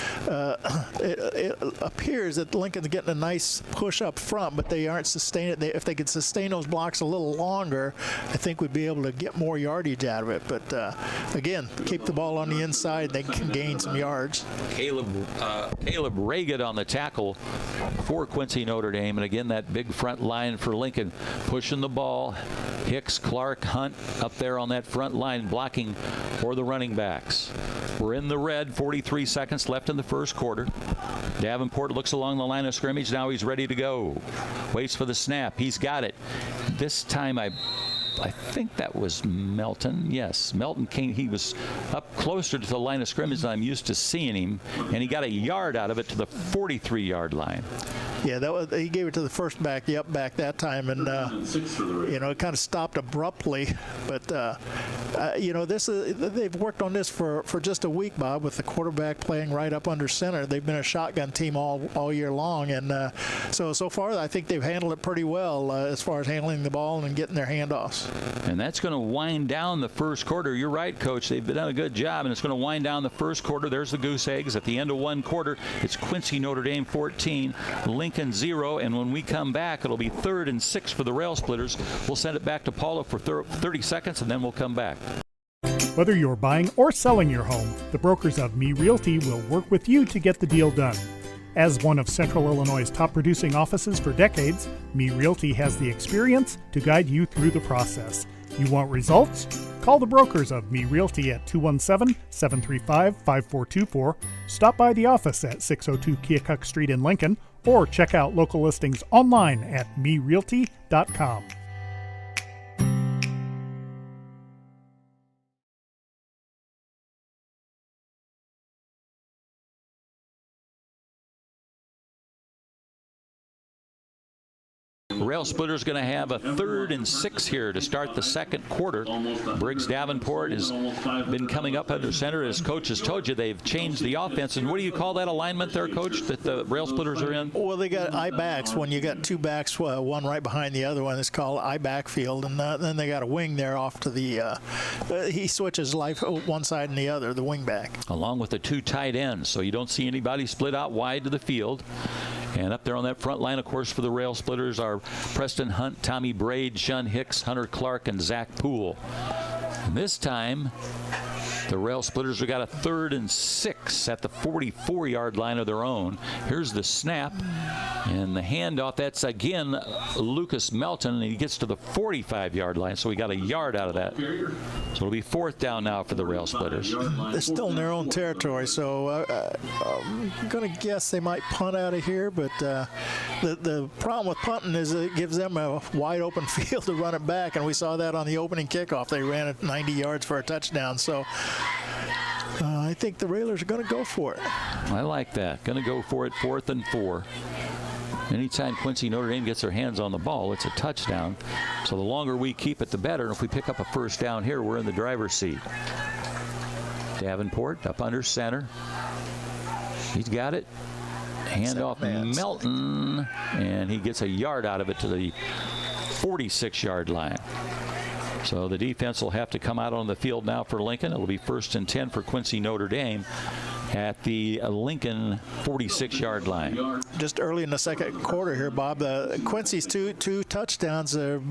Speaker 8: it appears that Lincoln's getting a nice push up front, but they aren't sustaining it. If they could sustain those blocks a little longer, I think we'd be able to get more yardage out of it. But again, keep the ball on the inside, they can gain some yards.
Speaker 9: Caleb Reagan on the tackle for Quincy Notre Dame, and again that big front line for Lincoln pushing the ball. Hicks, Clark, Hunt up there on that front line blocking for the running backs. We're in the red, 43 seconds left in the first quarter. Davenport looks along the line of scrimmage. Now he's ready to go. Waits for the snap. He's got it. This time I think that was Melton. Yes, Melton came. He was up closer to the line of scrimmage than I'm used to seeing him, and he got a yard out of it to the 43-yard line.
Speaker 8: Yeah, he gave it to the first back, the up back that time, and it kind of stopped abruptly. But they've worked on this for just a week, Bob, with the quarterback playing right up under center. They've been a shotgun team all year long, and so far I think they've handled it pretty well as far as handling the ball and getting their handoffs.
Speaker 9: And that's going to wind down the first quarter. You're right, Coach. They've done a good job, and it's going to wind down the first quarter. There's the goose eggs. At the end of one quarter, it's Quincy Notre Dame 14, Lincoln 0, and when we come back, it'll be 3rd and 6 for the Rail Splitters. We'll send it back to Paula for 30 seconds, and then we'll come back.
Speaker 1: Whether you're buying or selling your home, the brokers of Me Realty will work with you to get the deal done. As one of Central Illinois' top producing offices for decades, Me Realty has the experience to guide you through the process. You want results? Call the brokers of Me Realty at 217-735-5424, stop by the office at 602 Keokuk Street in Lincoln, or check out local listings online at merealty.com.
Speaker 9: Rail Splitter's going to have a 3rd and 6 here to start the second quarter. Briggs Davenport has been coming up under center. As Coach has told you, they've changed the offense. And what do you call that alignment there, Coach, that the Rail Splitters are in?
Speaker 8: Well, they got I-backs. When you got two backs, one right behind the other one, it's called I-back field. And then they got a wing there off to the he switches life one side and the other, the wing back.
Speaker 9: Along with the 2 tight ends, so you don't see anybody split out wide to the field. And up there on that front line, of course, for the Rail Splitters are Preston Hunt, Tommy Braid, Shun Hicks, Hunter Clark, and Zach Poole. And this time, the Rail Splitters have got a 3rd and 6 at the 44-yard line of their own. Here's the snap and the handoff. That's, again, Lucas Melton, and he gets to the 45-yard line, so we got a yard out of that. So it'll be 4th down now for the Rail Splitters.
Speaker 8: They're still in their own territory, so I'm going to guess they might punt out of here, but the problem with punting is it gives them a wide-open field to run it back, and we saw that on the opening kickoff. They ran it 90 yards for a touchdown, so I think the Railers are going to go for it.
Speaker 9: I like that. Going to go for it, 4th and 4. Anytime Quincy Notre Dame gets their hands on the ball, it's a touchdown. So the longer we keep it, the better. And if we pick up a first down here, we're in the driver's seat. Davenport up under center. He's got it. Handoff Melton, and he gets a yard out of it to the 46-yard line. So the defense will have to come out on the field now for Lincoln. It'll be 1st and 10 for Quincy Notre Dame at the Lincoln 46-yard line.
Speaker 8: Just early in the second quarter here, Bob, Quincy's two touchdowns are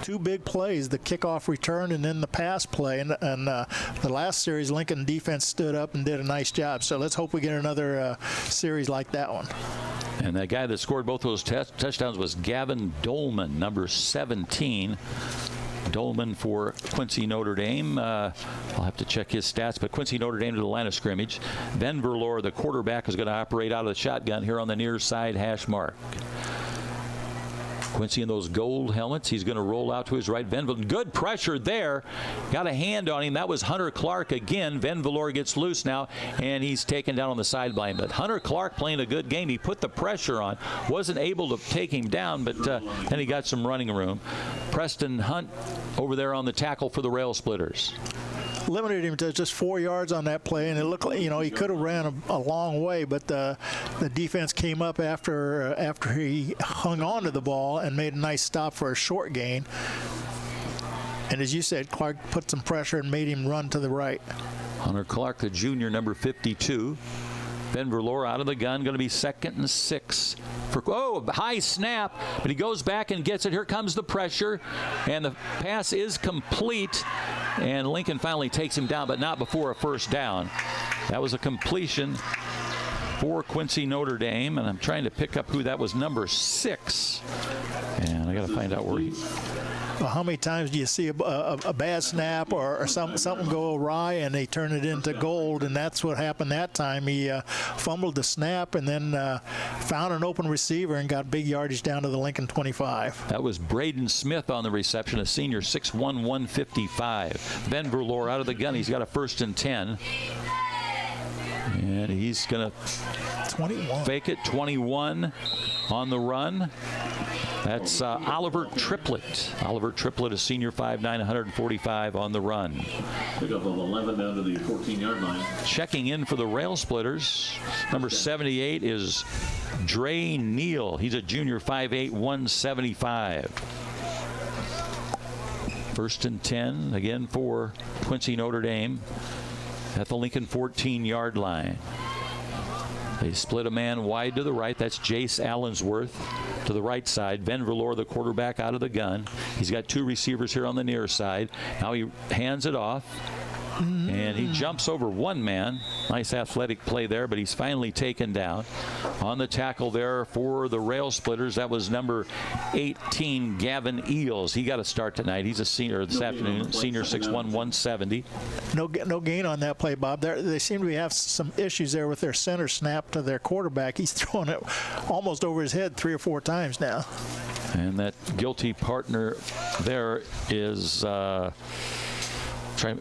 Speaker 8: 2 big plays, the kickoff return and then the pass play. And the last series, Lincoln defense stood up and did a nice job. So let's hope we get another series like that one.
Speaker 9: And that guy that scored both those touchdowns was Gavin Dolman, number 17. Dolman for Quincy Notre Dame. I'll have to check his stats, but Quincy Notre Dame to the line of scrimmage. Ben Verlore, the quarterback, is going to operate out of the shotgun here on the near side hash mark. Quincy in those gold helmets. He's going to roll out to his right. Good pressure there. Got a hand on him. That was Hunter Clark again. Van Valor gets loose now, and he's taken down on the sideline. But Hunter Clark playing a good game. He put the pressure on. Wasn't able to take him down, but then he got some running room. Preston Hunt over there on the tackle for the Rail Splitters.
Speaker 8: Limited him to just 4 yards on that play, and it looked like, he could have ran a long way, but the defense came up after he hung on to the ball and made a nice stop for a short gain. And as you said, Clark put some pressure and made him run to the right.
Speaker 9: Hunter Clark, the junior, number 52. Ben Verlore out of the gun, going to be 2nd and 6. High snap, but he goes back and gets it. Here comes the pressure, and the pass is complete, and Lincoln finally takes him down, but not before a first down. That was a completion for Quincy Notre Dame, and I'm trying to pick up who that was, number 6, and I got to find out where he...
Speaker 8: Well, how many times do you see a bad snap or something go awry and they turn it into gold? And that's what happened that time. He fumbled the snap and then found an open receiver and got big yardage down to the Lincoln 25.
Speaker 9: That was Braden Smith on the reception, a senior, 6'1", 155. Ben Verlore out of the gun. He's got a 1st and 10. And he's going to fake it, 21 on the run. That's Oliver Triplett. Oliver Triplett, a senior, 5'9", 145 on the run.
Speaker 11: Pickup of 11 down to the 14-yard line.
Speaker 9: Checking in for the Rail Splitters, number 78 is Dre Neal. He's a junior, 5'8", 175. 1st and 10, again for Quincy Notre Dame at the Lincoln 14-yard line. They split a man wide to the right. That's Jace Allensworth to the right side. Ben Verlore, the quarterback, out of the gun. He's got 2 receivers here on the near side. Now he hands it off. And he jumps over one man. Nice athletic play there, but he's finally taken down. On the tackle there for the Rail Splitters, that was number 18, Gavin Eels. He got a start tonight. He's a senior this afternoon, senior 6'1", 170.
Speaker 8: No gain on that play, Bob. They seem to have some issues there with their center snap to their quarterback. He's throwing it almost over his head 3 or 4 times now.
Speaker 9: And that guilty partner there is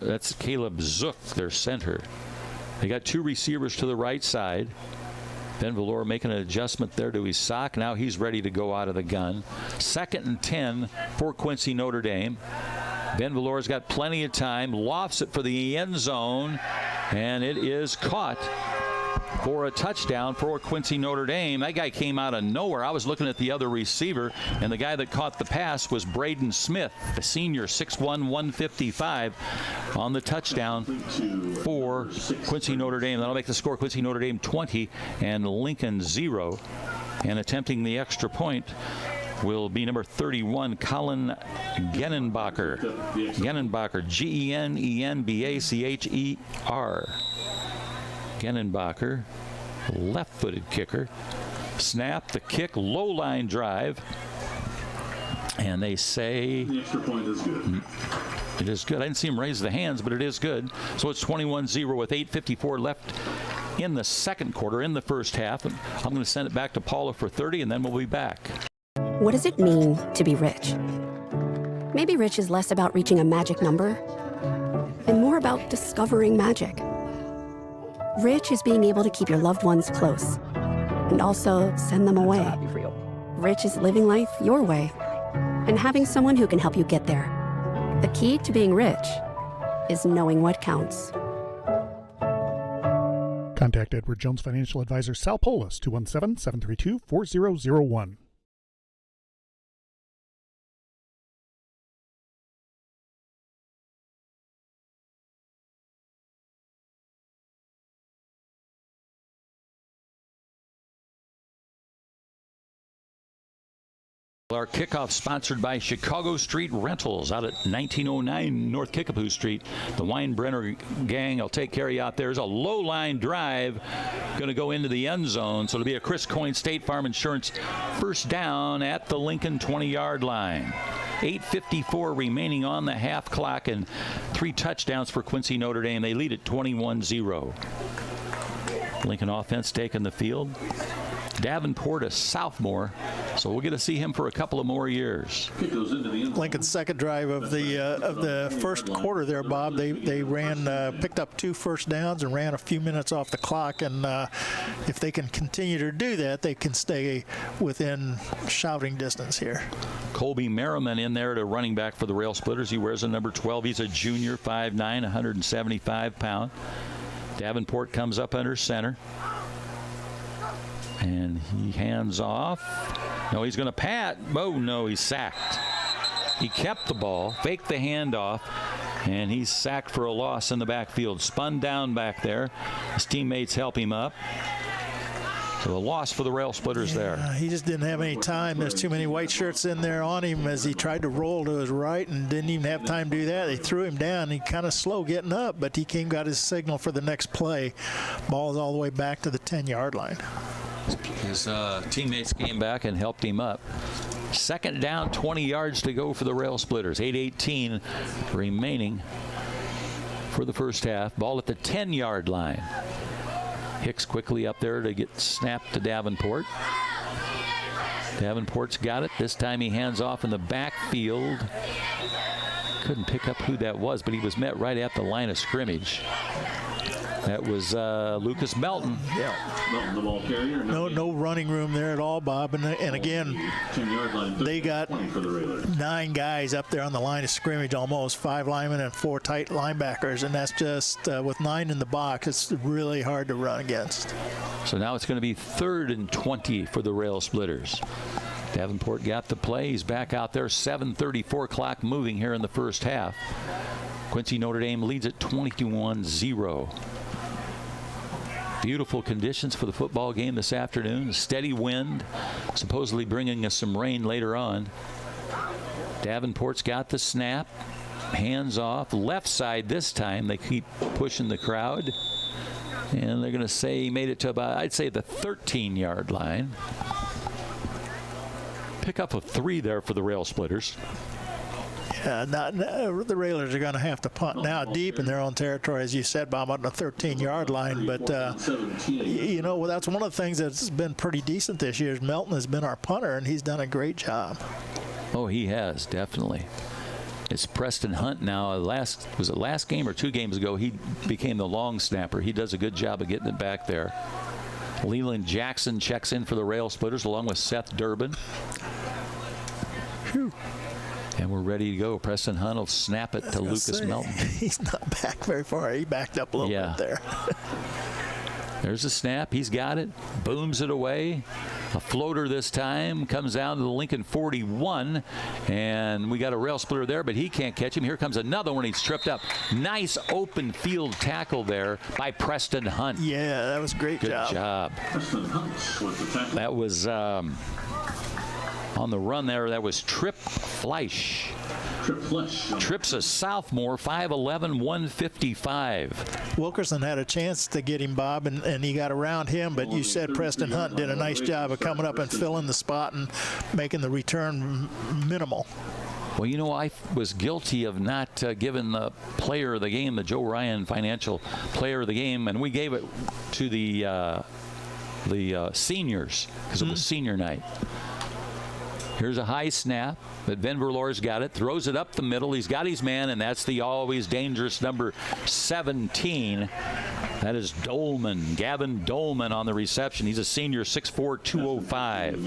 Speaker 9: that's Caleb Zook, their center. They got 2 receivers to the right side. Ben Valor making an adjustment there to his sock. Now he's ready to go out of the gun. 2nd and 10 for Quincy Notre Dame. Ben Valor's got plenty of time, lofts it for the end zone, and it is caught for a touchdown for Quincy Notre Dame. That guy came out of nowhere. I was looking at the other receiver, and the guy that caught the pass was Braden Smith, the senior, 6'1", 155, on the touchdown for Quincy Notre Dame. That'll make the score Quincy Notre Dame 20 and Lincoln 0. And attempting the extra point will be number 31, Colin Genenbacher. Genenbacher, Genenbacher. Genenbacher, left-footed kicker. Snap, the kick, low line drive. And they say
Speaker 11: The extra point is good.
Speaker 9: it is good. I didn't see him raise the hands, but it is good. So it's 21-0 with 8:54 left in the second quarter, in the first half. And I'm going to send it back to Paula for 30, and then we'll be back.
Speaker 4: What does it mean to be rich? Maybe rich is less about reaching a magic number and more about discovering magic. Rich is being able to keep your loved ones close and also send them away. Rich is living life your way and having someone who can help you get there. The key to being rich is knowing what counts.
Speaker 1: Contact Edward Jones Financial Advisor Sal Polis, 217-732-4001.
Speaker 9: Our kickoff sponsored by Chicago Street Rentals out at 1909 North Kickapoo Street. The Weinbrenner gang will take care of you out there. There's a low line drive going to go into the end zone. So it'll be a Chris Coyne State Farm Insurance first down at the Lincoln 20-yard line. 8:54 remaining on the half clock and 3 touchdowns for Quincy Notre Dame. They lead at 21-0. Lincoln offense taking the field. Davenport, a sophomore, so we'll get to see him for a couple of more years.
Speaker 8: Lincoln's second drive of the first quarter there, Bob, they ran, picked up 2 first downs and ran a few minutes off the clock, and if they can continue to do that, they can stay within shouting distance here.
Speaker 9: Colby Merriman in there to running back for the Rail Splitters. He wears a number 12. He's a junior, 5'9", 175 pound. Davenport comes up under center. And he hands off. No, he's going to pat. Oh, no, he's sacked. He kept the ball, faked the handoff, and he's sacked for a loss in the backfield. Spun down back there. His teammates help him up. So a loss for the Rail Splitters there.
Speaker 8: He just didn't have any time. There's too many white shirts in there on him as he tried to roll to his right and didn't even have time to do that. They threw him down. He kind of slow getting up, but he got his signal for the next play. Ball's all the way back to the 10-yard line.
Speaker 9: His teammates came back and helped him up. Second down, 20 yards to go for the Rail Splitters. 8:18 remaining for the first half. Ball at the 10-yard line. Hicks quickly up there to get snapped to Davenport. Davenport's got it. This time he hands off in the backfield. Couldn't pick up who that was, but he was met right at the line of scrimmage. That was Lucas Melton.
Speaker 8: Yeah.
Speaker 11: Melton, the ball carrier.
Speaker 8: No running room there at all, Bob. And again, they got 9 guys up there on the line of scrimmage, almost 5 linemen and 4 tight linebackers. And that's just, with 9 in the box, it's really hard to run against.
Speaker 9: So now it's going to be 3rd and 20 for the Rail Splitters. Davenport got the play. He's back out there. 7:34 clock moving here in the first half. Quincy Notre Dame leads at 21-0. Beautiful conditions for the football game this afternoon. Steady wind, supposedly bringing us some rain later on. Davenport's got the snap. Hands off. Left side this time. They keep pushing the crowd. And they're going to say he made it to about, I'd say, the 13-yard line. Pick up a 3 there for the Rail Splitters.
Speaker 8: Yeah, the Railers are going to have to punt now deep in their own territory, as you said, Bob, on the 13-yard line. But, you know, that's one of the things that's been pretty decent this year is Melton has been our punter, and he's done a great job.
Speaker 9: Oh, he has, definitely. It's Preston Hunt now. Was it last game or 2 games ago? He became the long snapper. He does a good job of getting it back there. Leland Jackson checks in for the Rail Splitters along with Seth Durbin.
Speaker 8: Whew.
Speaker 9: And we're ready to go. Preston Hunt will snap it to Lucas Melton.
Speaker 8: He's not back very far. He backed up a little bit there.
Speaker 9: There's a snap. He's got it. Booms it away. A floater this time. Comes down to the Lincoln 41. And we got a Rail Splitter there, but he can't catch him. Here comes another one. He's tripped up. Nice open field tackle there by Preston Hunt.
Speaker 8: Yeah, that was a great job.
Speaker 9: Good job. That was on the run there. That was Tripp Fleisch. Tripp's a sophomore, 5'11", 155.
Speaker 8: Wilkerson had a chance to get him, Bob, and he got around him, but you said Preston Hunt did a nice job of coming up and filling the spot and making the return minimal.
Speaker 9: Well, you know, I was guilty of not giving the player of the game, the Joe Ryan Financial Player of the Game, and we gave it to the seniors because it was senior night. Here's a high snap, but Van Verloor's got it, throws it up the middle. He's got his man, and that's the always dangerous number 17. That is Dolman, Gavin Dolman on the reception. He's a senior, 6'4", 205.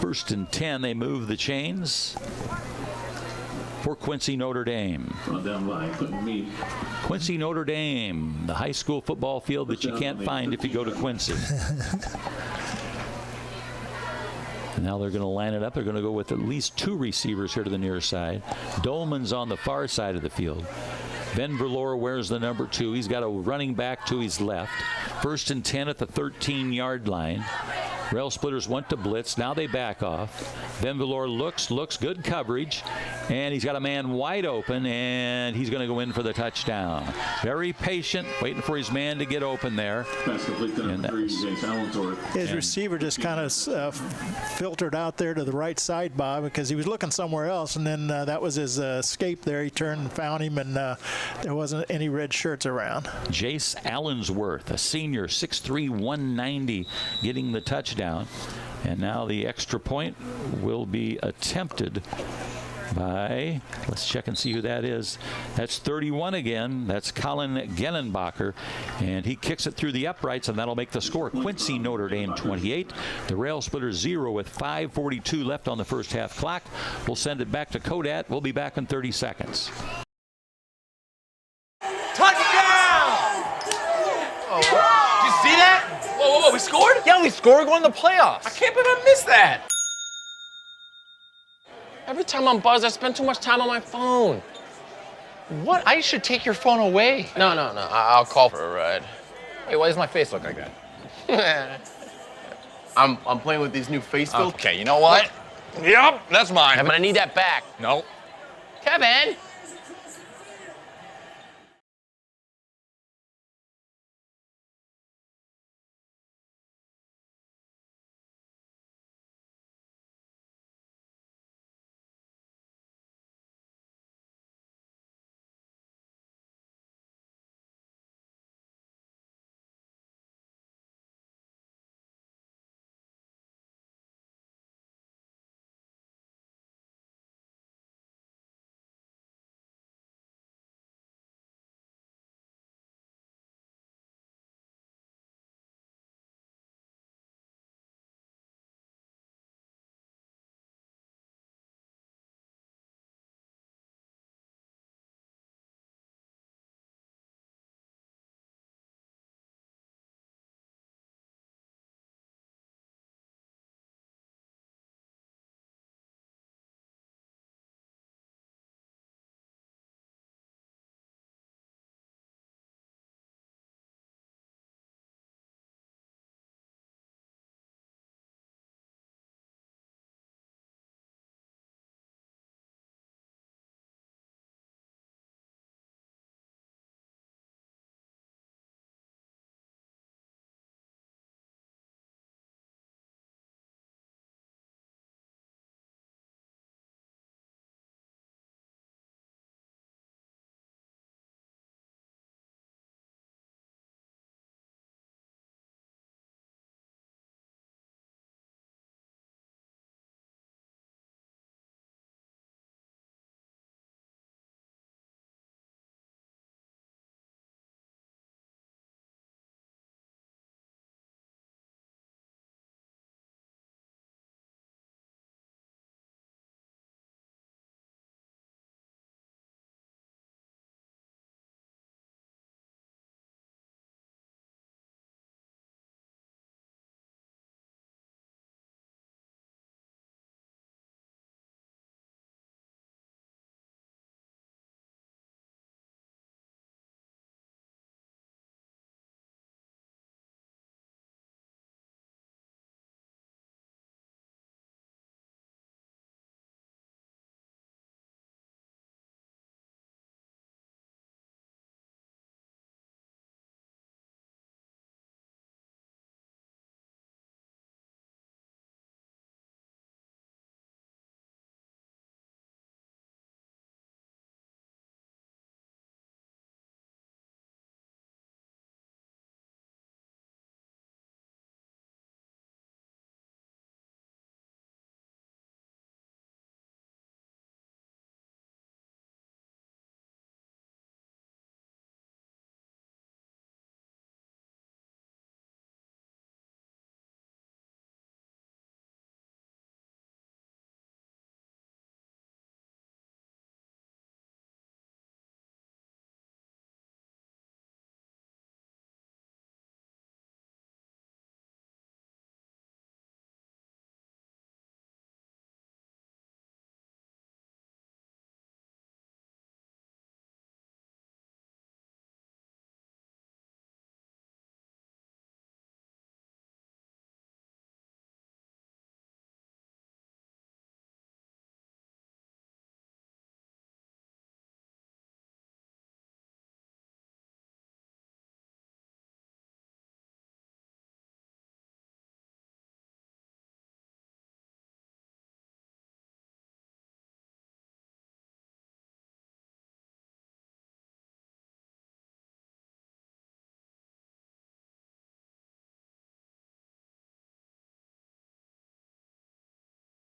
Speaker 9: First and 10, they move the chains for Quincy Notre Dame. Quincy Notre Dame, the high school football field that you can't find if you go to Quincy. Now they're going to line it up. They're going to go with at least 2 receivers here to the near side. Dolman's on the far side of the field. Van Verloor wears the number 2. He's got a running back to his left. First and 10 at the 13-yard line. Rail Splitters went to blitz. Now they back off. Van Verloor looks, good coverage. And he's got a man wide open, and he's going to go in for the touchdown. Very patient, waiting for his man to get open there.
Speaker 8: His receiver just kind of filtered out there to the right side, Bob, because he was looking somewhere else, and then that was his escape there. He turned and found him, and there wasn't any red shirts around.
Speaker 9: Jace Allensworth, a senior, 6'3", 190, getting the touchdown. And now the extra point will be attempted by, let's check and see who that is. That's 31 again. That's Colin Genenbacher, and he kicks it through the uprights, and that'll make the score. Quincy Notre Dame 28, the Rail Splitters 0 with 5:42 left on the first half clock. We'll send it back to Kodat. We'll be back in 30 seconds.
Speaker 10: Touchdown! Oh, did you see that? Whoa, we scored? Yeah, we scored. We're going to the playoffs. I can't believe I missed that. Every time I'm buzzed, I spend too much time on my phone. What? I should take your phone away. No. I'll call for a ride. Hey, why does my face look like that?
Speaker 5: I'm playing with these new face filters.
Speaker 10: Okay, you know what? Yep, that's mine.
Speaker 5: Kevin, I need that back.
Speaker 10: No.
Speaker 5: Kevin!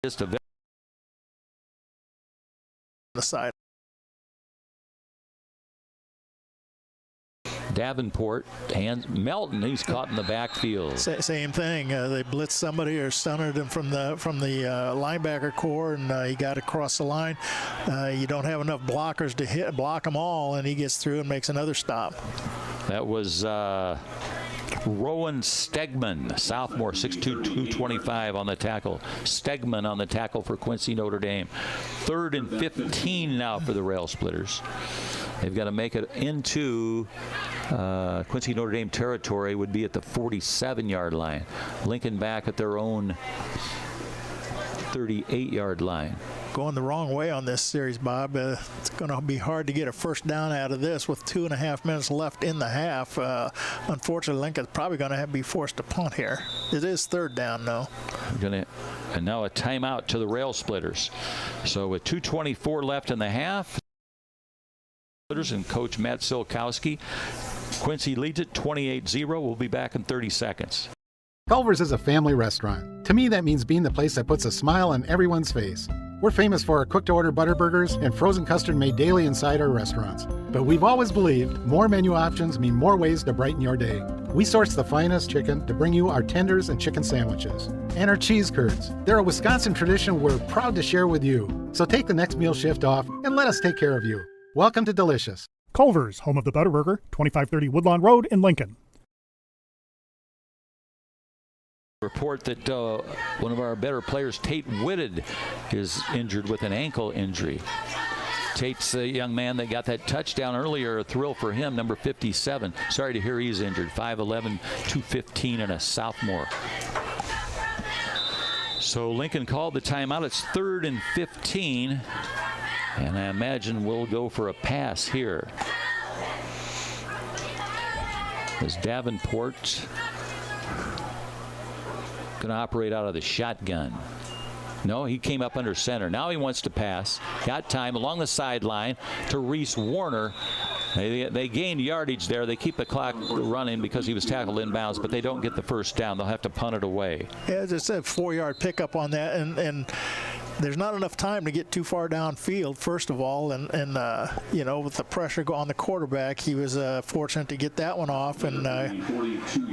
Speaker 9: Just a
Speaker 8: the side.
Speaker 9: Davenport and Melton, he's caught in the backfield.
Speaker 8: Same thing. They blitzed somebody or stunted him from the linebacker core, and he got across the line. You don't have enough blockers to block them all, and he gets through and makes another stop.
Speaker 9: That was Rowan Stegman, sophomore, 6'2", 225 on the tackle. Stegman on the tackle for Quincy Notre Dame. 3rd and 15 now for the Rail Splitters. They've got to make it into Quincy Notre Dame territory, would be at the 47-yard line. Lincoln back at their own 38-yard line.
Speaker 8: Going the wrong way on this series, Bob. It's going to be hard to get a first down out of this with 2.5 minutes left in the half. Unfortunately, Lincoln's probably going to be forced to punt here. It is 3rd down, though.
Speaker 9: And now a timeout to the Rail Splitters. So with 2:24 left in the half, and Coach Matt Silkowski, Quincy leads it 28-0. We'll be back in 30 seconds.
Speaker 3: Culver's is a family restaurant. To me, that means being the place that puts a smile on everyone's face. We're famous for our cooked-to-order butter burgers and frozen custard made daily inside our restaurants. But we've always believed more menu options mean more ways to brighten your day. We source the finest chicken to bring you our tenders and chicken sandwiches. And our cheese curds. They're a Wisconsin tradition we're proud to share with you. So take the next meal shift off and let us take care of you. Welcome to Delicious.
Speaker 1: Culver's, home of the Butterburger, 2530 Woodlawn Road in Lincoln.
Speaker 9: Report that one of our better players, Tate Whitted, is injured with an ankle injury. Tate's the young man that got that touchdown earlier. A thrill for him, number 57. Sorry to hear he's injured. 5'11", 215, and a sophomore. So Lincoln called the timeout. It's 3rd and 15. And I imagine we'll go for a pass here. As Davenport going to operate out of the shotgun. No, he came up under center. Now he wants to pass. Got time along the sideline to Reese Warner. They gained yardage there. They keep the clock running because he was tackled inbounds, but they don't get the first down. They'll have to punt it away.
Speaker 8: Yeah, just a 4-yard pickup on that, and there's not enough time to get too far downfield, first of all, and you know, with the pressure on the quarterback, he was fortunate to get that one off and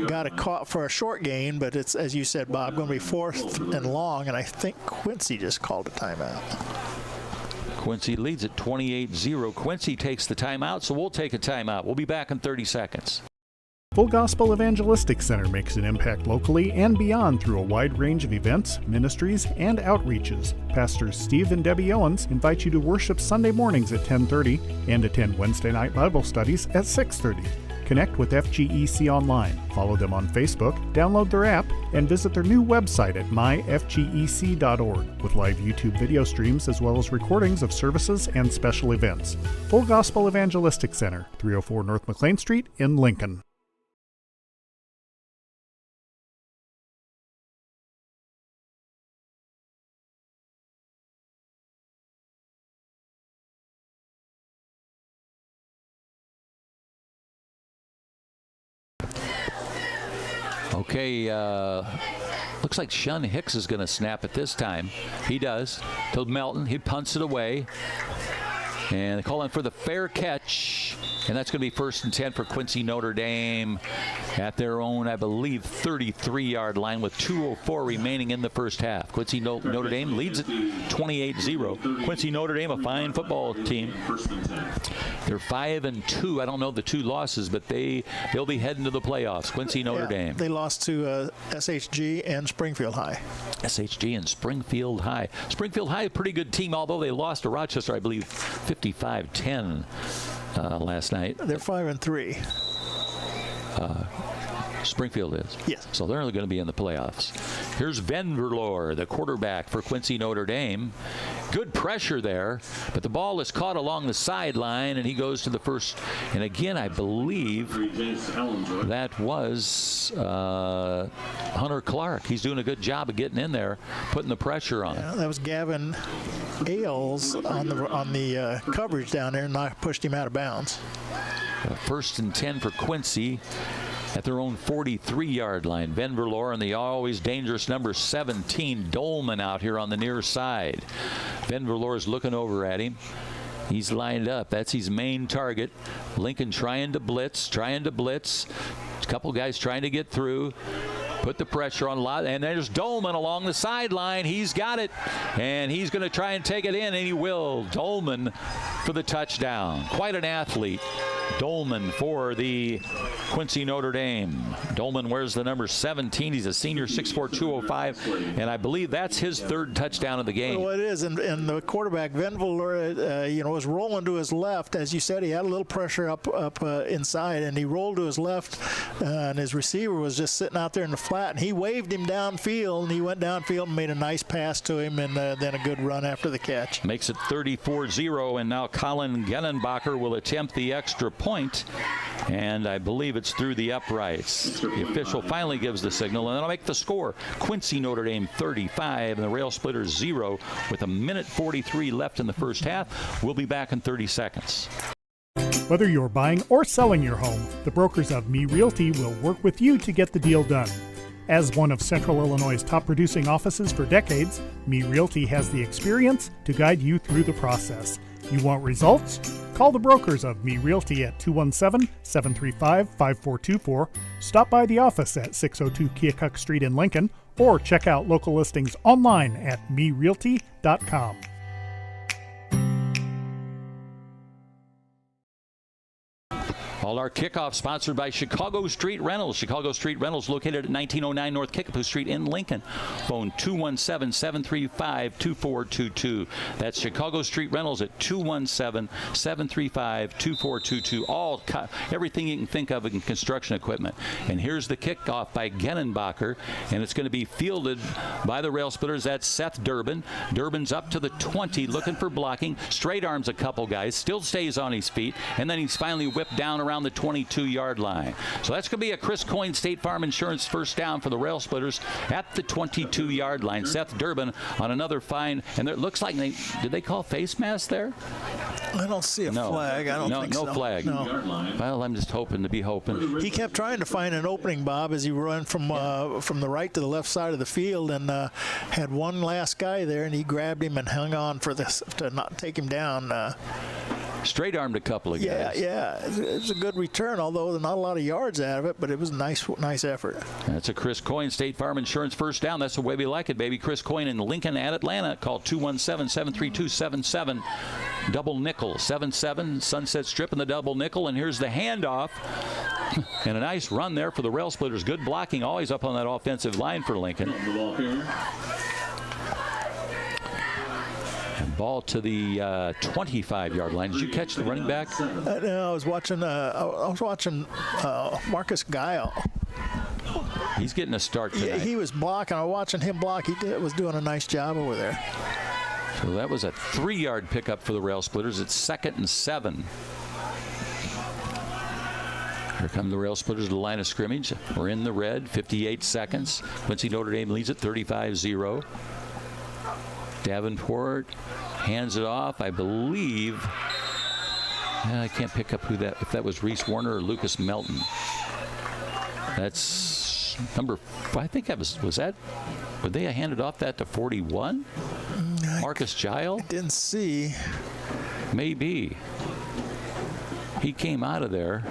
Speaker 8: got it caught for a short gain, but it's, as you said, Bob, going to be 4th and long, and I think Quincy just called a timeout.
Speaker 9: Quincy leads at 28-0. Quincy takes the timeout, so we'll take a timeout. We'll be back in 30 seconds.
Speaker 1: Full Gospel Evangelistic Center makes an impact locally and beyond through a wide range of events, ministries, and outreaches. Pastors Steve and Debbie Owens invite you to worship Sunday mornings at 10:30 and attend Wednesday night Bible studies at 6:30. Connect with FGEC online, follow them on Facebook, download their app, and visit their new website at myfgec.org with live YouTube video streams as well as recordings of services and special events. Full Gospel Evangelistic Center, 304 North McLean Street in Lincoln.
Speaker 9: Okay, looks like Shun Hicks is going to snap it this time. He does. To Melton. He punts it away. And they call in for the fair catch. And that's going to be 1st and 10 for Quincy Notre Dame at their own, I believe, 33-yard line with 2:04 remaining in the first half. Quincy Notre Dame leads it 28-0. Quincy Notre Dame, a fine football team. They're 5-2. I don't know the 2 losses, but they'll be heading to the playoffs. Quincy Notre Dame.
Speaker 8: They lost to SHG and Springfield High.
Speaker 9: SHG and Springfield High. Springfield High, a pretty good team, although they lost to Rochester, I believe, 55-10 last night.
Speaker 8: They're 5-3.
Speaker 9: Springfield is.
Speaker 8: Yes.
Speaker 9: So they're only going to be in the playoffs. Here's Venverloor, the quarterback for Quincy Notre Dame. Good pressure there, but the ball is caught along the sideline, and he goes to the first. And again, I believe that was Hunter Clark. He's doing a good job of getting in there, putting the pressure on.
Speaker 8: Yeah, that was Gavin Ailes on the coverage down there, and pushed him out of bounds.
Speaker 9: 1st and 10 for Quincy. at their own 43-yard line. Ben Verloor and the always dangerous number 17, Dolman, out here on the near side. Ben Verloor is looking over at him. He's lined up. That's his main target. Lincoln trying to blitz. A couple guys trying to get through. Put the pressure on a lot. And there's Dolman along the sideline. He's got it. And he's going to try and take it in, and he will. Dolman for the touchdown. Quite an athlete. Dolman for the Quincy Notre Dame. Dolman wears the number 17. He's a senior, 6'4", 205, and I believe that's his third touchdown of the game.
Speaker 8: Well, it is, and the quarterback, Venville, was rolling to his left. As you said, he had a little pressure up inside, and he rolled to his left, and his receiver was just sitting out there in the flat, and he waved him downfield, and he went downfield and made a nice pass to him, and then a good run after the catch.
Speaker 9: Makes it 34-0, and now Colin Genenbacher will attempt the extra point, and I believe it's through the uprights. The official finally gives the signal, and that'll make the score. Quincy Notre Dame 35, and the Rail Splitters 0 with a minute 43 left in the first half. We'll be back in 30 seconds.
Speaker 1: Whether you're buying or selling your home, the brokers of Me Realty will work with you to get the deal done. As one of Central Illinois' top producing offices for decades, Me Realty has the experience to guide you through the process. You want results? Call the brokers of Me Realty at 217-735-5424, stop by the office at 602 Keokuk Street in Lincoln, or check out local listings online at merealty.com.
Speaker 9: All our kickoff sponsored by Chicago Street Rentals. Chicago Street Rentals located at 1909 North Kickapoo Street in Lincoln. Phone 217-735-2422. That's Chicago Street Rentals at 217-735-2422. Everything you can think of in construction equipment. And here's the kickoff by Genenbacher, and it's going to be fielded by the Rail Splitters. That's Seth Durbin. Durbin's up to the 20, looking for blocking. Straight arms a couple guys, still stays on his feet, and then he's finally whipped down around the 22-yard line. So that's going to be a Chris Coyne State Farm Insurance first down for the Rail Splitters at the 22-yard line. Seth Durbin on another fine, and it looks like did they call face mask there?
Speaker 8: I don't see a flag. I don't think so.
Speaker 9: No flag. No. Well, I'm just hoping.
Speaker 8: He kept trying to find an opening, Bob, as he ran from the right to the left side of the field, and had one last guy there, and he grabbed him and hung on for this to not take him down.
Speaker 9: Straight armed a couple of guys.
Speaker 8: Yeah. It was a good return, although not a lot of yards out of it, but it was a nice effort.
Speaker 9: That's a Chris Coyne State Farm Insurance first down. That's the way we like it, baby. Chris Coyne in Lincoln at Atlanta. Call 217-732-77. Double nickel. 77 Sunset Strip in the double nickel. And here's the handoff. And a nice run there for the Rail Splitters. Good blocking always up on that offensive line for Lincoln. Ball to the 25-yard line. Did you catch the running back?
Speaker 8: No, I was watching Marcus Guile.
Speaker 9: He's getting a start tonight.
Speaker 8: Yeah, he was blocking. I was watching him block. He was doing a nice job over there.
Speaker 9: So that was a 3-yard pickup for the Rail Splitters. It's 2nd and 7. Here come the Rail Splitters to the line of scrimmage. We're in the red. 58 seconds. Quincy Notre Dame leads at 35-0. Davenport hands it off. I believe I can't pick up if that was Reese Warner or Lucas Melton. That's number. I think that was that. Would they have handed off that to 41? Marcus Gile?
Speaker 8: I didn't see.
Speaker 9: Maybe. He came out of there.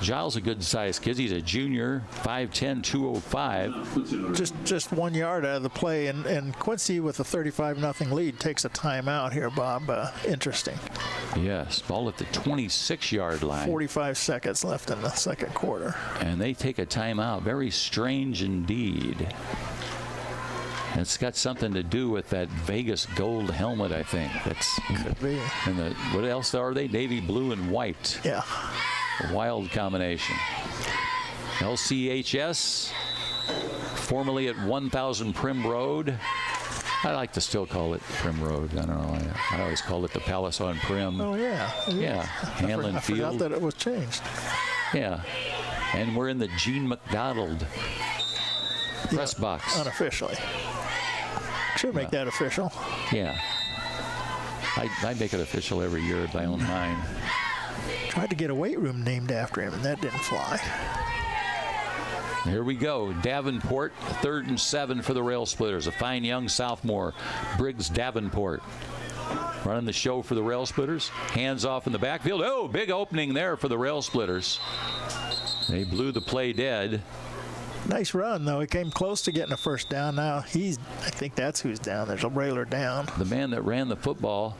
Speaker 9: Giles a good-sized kid. He's a junior, 5'10", 205.
Speaker 8: Just 1 yard out of the play, and Quincy with a 35-0 lead takes a timeout here, Bob. Interesting.
Speaker 9: Yes, ball at the 26-yard line.
Speaker 8: 45 seconds left in the second quarter.
Speaker 9: And they take a timeout. Very strange indeed. And it's got something to do with that Vegas gold helmet, I think.
Speaker 8: Could be.
Speaker 9: And what else are they? Navy blue and white.
Speaker 8: Yeah.
Speaker 9: A wild combination. LCHS, formerly at 1000 Prim Road. I like to still call it Prim Road. I don't know. I always call it the Palace on Prim.
Speaker 8: Oh, yeah.
Speaker 9: Yeah. Hanlon Field.
Speaker 8: I forgot that it was changed.
Speaker 9: Yeah. And we're in the Gene McDonald press box.
Speaker 8: Unofficially. Should make that official.
Speaker 9: Yeah. I make it official every year of my own mind.
Speaker 8: Tried to get a weight room named after him, and that didn't fly.
Speaker 9: Here we go. Davenport, 3rd and 7 for the Rail Splitters. A fine young sophomore, Briggs Davenport. Running the show for the Rail Splitters. Hands off in the backfield. Oh, big opening there for the Rail Splitters. They blew the play dead.
Speaker 8: Nice run, though. He came close to getting a first down. Now I think that's who's down. There's a Railer down.
Speaker 9: The man that ran the football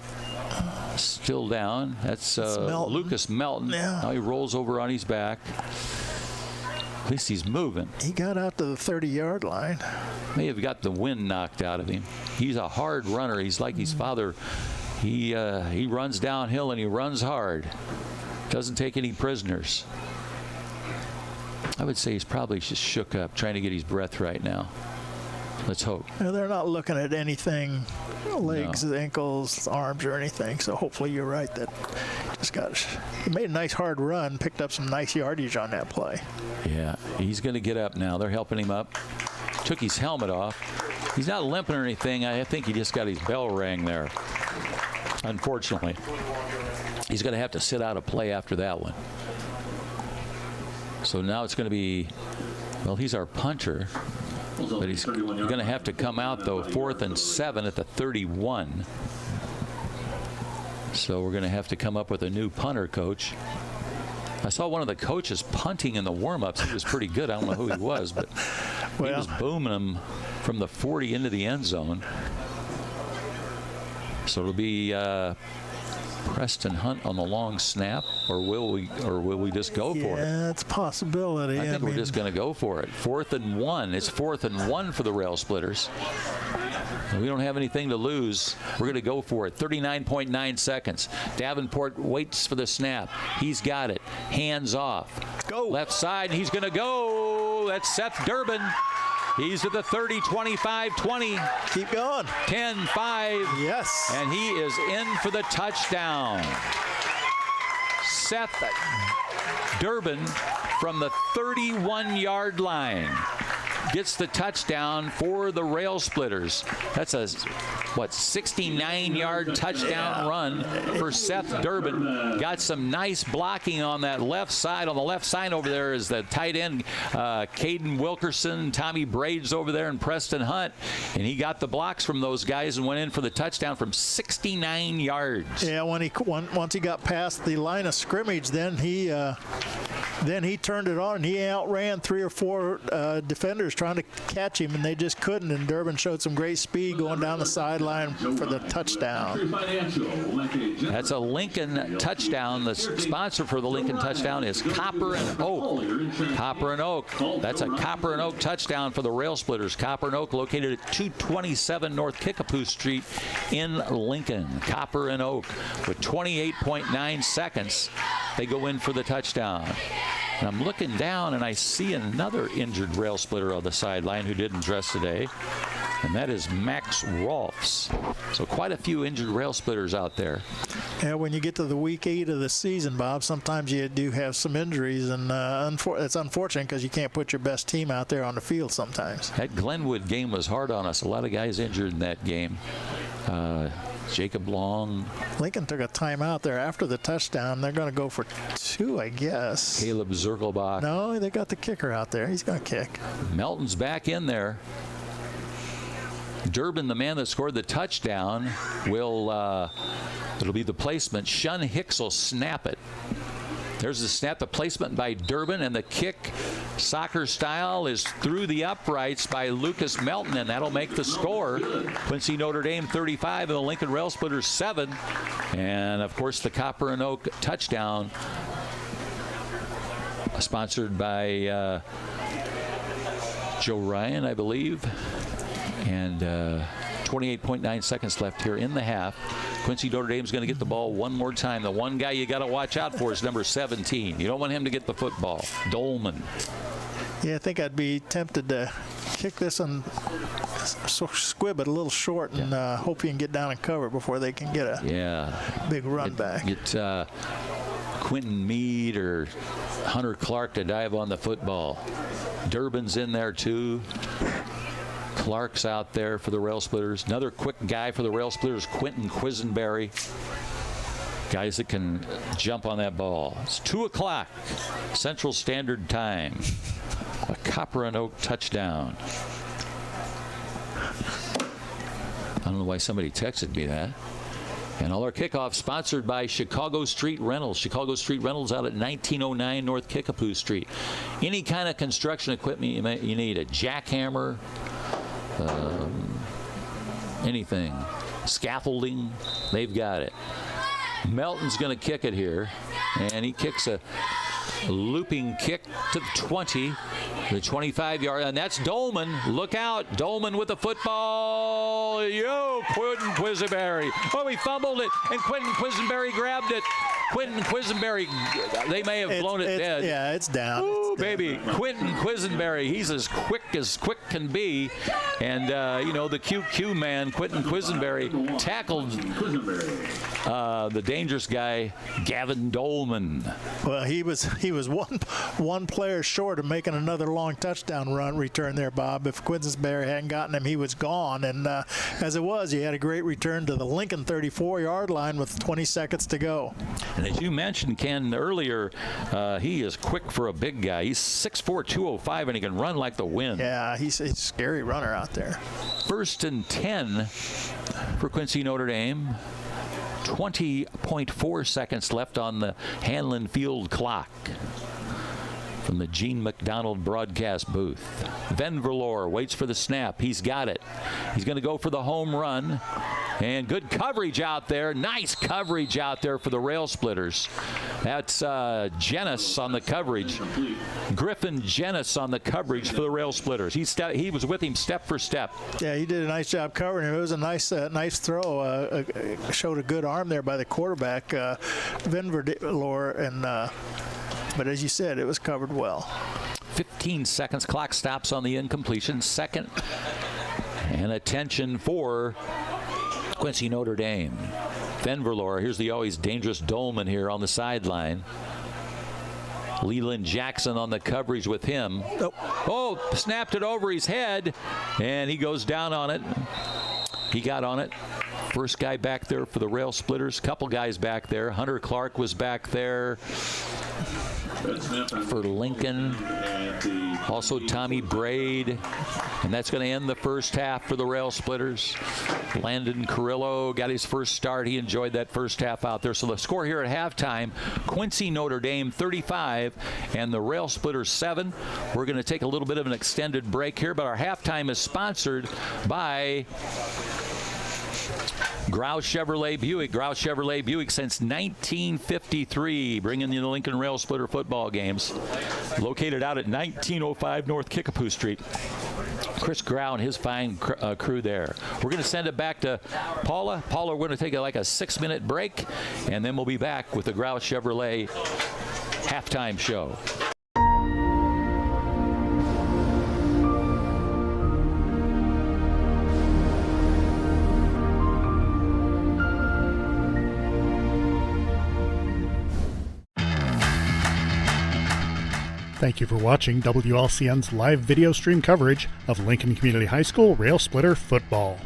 Speaker 9: still down. That's
Speaker 8: Melton.
Speaker 9: Lucas Melton.
Speaker 8: Yeah.
Speaker 9: Now he rolls over on his back. At least he's moving.
Speaker 8: He got out to the 30-yard line.
Speaker 9: May have got the wind knocked out of him. He's a hard runner. He's like his father. He runs downhill and he runs hard. Doesn't take any prisoners. I would say he's probably just shook up, trying to get his breath right now. Let's hope.
Speaker 8: They're not looking at anything, legs, ankles, arms, or anything. So hopefully you're right. That he made a nice hard run, picked up some nice yardage on that play.
Speaker 9: Yeah, he's going to get up now. They're helping him up. Took his helmet off. He's not limping or anything. I think he just got his bell rang there. Unfortunately, he's going to have to sit out a play after that one. So now it's going to be, well, he's our punter, but he's going to have to come out, though, 4th and 7 at the 31. So we're going to have to come up with a new punter coach. I saw one of the coaches punting in the warm-ups. He was pretty good. I don't know who he was, but he was booming them from the 40 into the end zone. So it'll be Preston Hunt on the long snap, or will we just go for it?
Speaker 8: Yeah, it's a possibility.
Speaker 9: I think we're just going to go for it. 4th and 1. It's 4th and 1 for the Rail Splitters. And we don't have anything to lose. We're going to go for it. 39.9 seconds. Davenport waits for the snap. He's got it. Hands off.
Speaker 8: Go.
Speaker 9: Left side. He's going to go. That's Seth Durbin. He's at the 30, 25, 20.
Speaker 8: Keep going.
Speaker 9: 10, 5.
Speaker 8: Yes.
Speaker 9: And he is in for the touchdown. Seth Durbin from the 31-yard line gets the touchdown for the Rail Splitters. That's a, 69-yard touchdown run for Seth Durbin. Got some nice blocking on that left side. On the left side over there is the tight end, Caden Wilkerson, Tommy Braids over there, and Preston Hunt. And he got the blocks from those guys and went in for the touchdown from 69 yards.
Speaker 8: Yeah, once he got past the line of scrimmage, then he turned it on and he outran 3 or 4 defenders trying to catch him, and they just couldn't. And Durbin showed some great speed going down the sideline for the touchdown.
Speaker 9: That's a Lincoln touchdown. The sponsor for the Lincoln touchdown is Copper and Oak. Copper and Oak. That's a Copper and Oak touchdown for the Rail Splitters. Copper and Oak located at 227 North Kickapoo Street in Lincoln. Copper and Oak with 28.9 seconds. They go in for the touchdown. And I'm looking down and I see another injured Rail Splitter on the sideline who didn't dress today, and that is Max Rolfs. So quite a few injured Rail Splitters out there.
Speaker 8: Yeah, when you get to the week 8 of the season, Bob, sometimes you do have some injuries, and it's unfortunate because you can't put your best team out there on the field sometimes.
Speaker 9: That Glenwood game was hard on us. A lot of guys injured in that game. Jacob Long.
Speaker 8: Lincoln took a timeout there after the touchdown. They're going to go for 2, I guess.
Speaker 9: Caleb Zirkelbach.
Speaker 8: No, they got the kicker out there. He's going to kick.
Speaker 9: Melton's back in there. Durbin, the man that scored the touchdown, it'll be the placement. Shun Hicks will snap it. There's the snap, the placement by Durbin, and the kick, soccer style, is through the uprights by Lucas Melton, and that'll make the score. Quincy Notre Dame 35 and the Lincoln Rail Splitters 7. And, of course, the Copper and Oak touchdown, sponsored by Joe Ryan, I believe. And 28.9 seconds left here in the half. Quincy Notre Dame's going to get the ball one more time. The one guy you got to watch out for is number 17. You don't want him to get the football. Dolman.
Speaker 8: Yeah, I think I'd be tempted to kick this and squib it a little short and hope you can get down and cover before they can get a big run back.
Speaker 9: Get Quentin Meade or Hunter Clark to dive on the football. Durbin's in there too. Clark's out there for the Rail Splitters. Another quick guy for the Rail Splitters, Quentin Quisenberry. Guys that can jump on that ball. It's 2 o'clock Central Standard Time. A Copper and Oak touchdown. I don't know why somebody texted me that. And all our kickoffs sponsored by Chicago Street Rentals. Chicago Street Rentals out at 1909 North Kickapoo Street. Any kind of construction equipment you need, a jackhammer, anything, scaffolding, they've got it. Melton's going to kick it here, and he kicks a looping kick to the 20, the 25-yard, and that's Dolman. Look out, Dolman with the football. Yo, Quentin Quisenberry. Oh, he fumbled it, and Quentin Quisenberry grabbed it. Quentin Quisenberry, they may have blown it dead.
Speaker 8: Yeah, it's down.
Speaker 9: Ooh, baby. Quentin Quisenberry, he's as quick can be. And, the QQ man, Quentin Quisenberry, tackled the dangerous guy, Gavin Dolman.
Speaker 8: Well, he was one player short of making another long touchdown return there, Bob. If Quisenberry hadn't gotten him, he was gone. And as it was, he had a great return to the Lincoln 34-yard line with 20 seconds to go.
Speaker 9: And as you mentioned, Ken, earlier, he is quick for a big guy. He's 6'4", 205, and he can run like the wind.
Speaker 8: Yeah, he's a scary runner out there.
Speaker 9: 1st and 10 for Quincy Notre Dame. 20.4 seconds left on the Hanlon Field clock. From the Gene McDonald broadcast booth. Van Verloor waits for the snap. He's got it. He's going to go for the home run. And good coverage out there. Nice coverage out there for the Rail Splitters. That's Jenis on the coverage. Griffin Jenis on the coverage for the Rail Splitters. He was with him step for step.
Speaker 8: Yeah, he did a nice job covering him. It was a nice throw. Showed a good arm there by the quarterback, Van Verloor, but as you said, it was covered well.
Speaker 9: 15 seconds. Clock stops on the incompletion. 2nd and attention for Quincy Notre Dame. Van Verloor, here's the always dangerous Dolman here on the sideline. Leland Jackson on the coverage with him. Oh, snapped it over his head, and he goes down on it. He got on it. First guy back there for the Rail Splitters. Couple guys back there. Hunter Clark was back there for Lincoln. Also Tommy Braid. And that's going to end the first half for the Rail Splitters. Landon Carrillo got his first start. He enjoyed that first half out there. So the score here at halftime, Quincy Notre Dame 35 and the Rail Splitters 7. We're going to take a little bit of an extended break here, but our halftime is sponsored by Grouse Chevrolet Buick. Grouse Chevrolet Buick since 1953, bringing you the Lincoln Rail Splitter football games. Located out at 1905 North Kickapoo Street. Chris Grau and his fine crew there. We're going to send it back to Paula. Paula, we're going to take like a 6-minute break, and then we'll be back with the Grouse Chevrolet halftime show.
Speaker 1: Thank you for watching WLCN's live video stream coverage of Lincoln Community High School Rail Splitter football.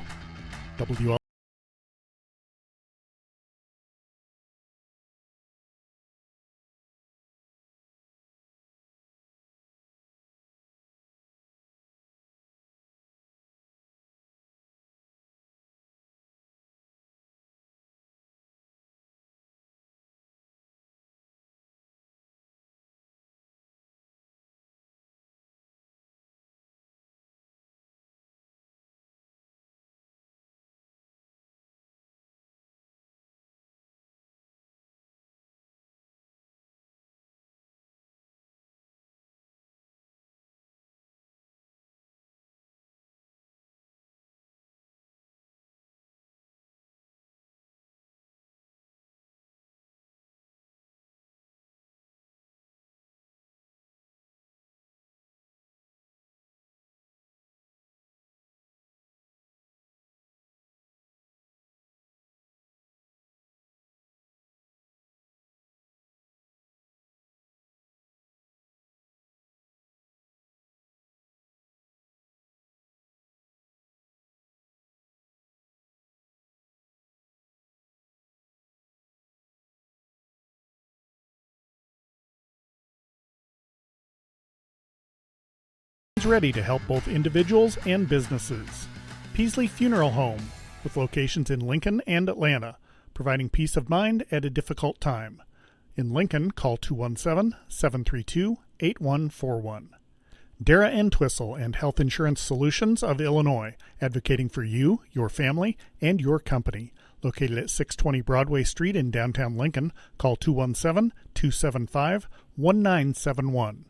Speaker 1: ready to help both individuals and businesses. Peasley Funeral Home, with locations in Lincoln and Atlanta, providing peace of mind at a difficult time. In Lincoln, call 217-732-8141. Dara Entwistle and Health Insurance Solutions of Illinois, advocating for you, your family, and your company. Located at 620 Broadway Street in downtown Lincoln, call 217-275-1971.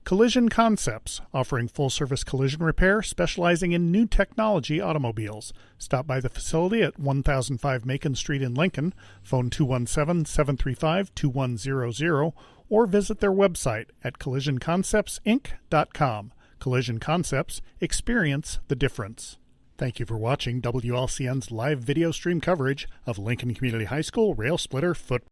Speaker 1: Collision Concepts, offering full-service collision repair, specializing in new technology automobiles. Stop by the facility at 1005 Macon Street in Lincoln, phone 217-735-2100, or visit their website at collisionconceptsinc.com. Collision Concepts, experience the difference. Thank you for watching WLCN's live video stream coverage of Lincoln Community High School Rail Splitter football.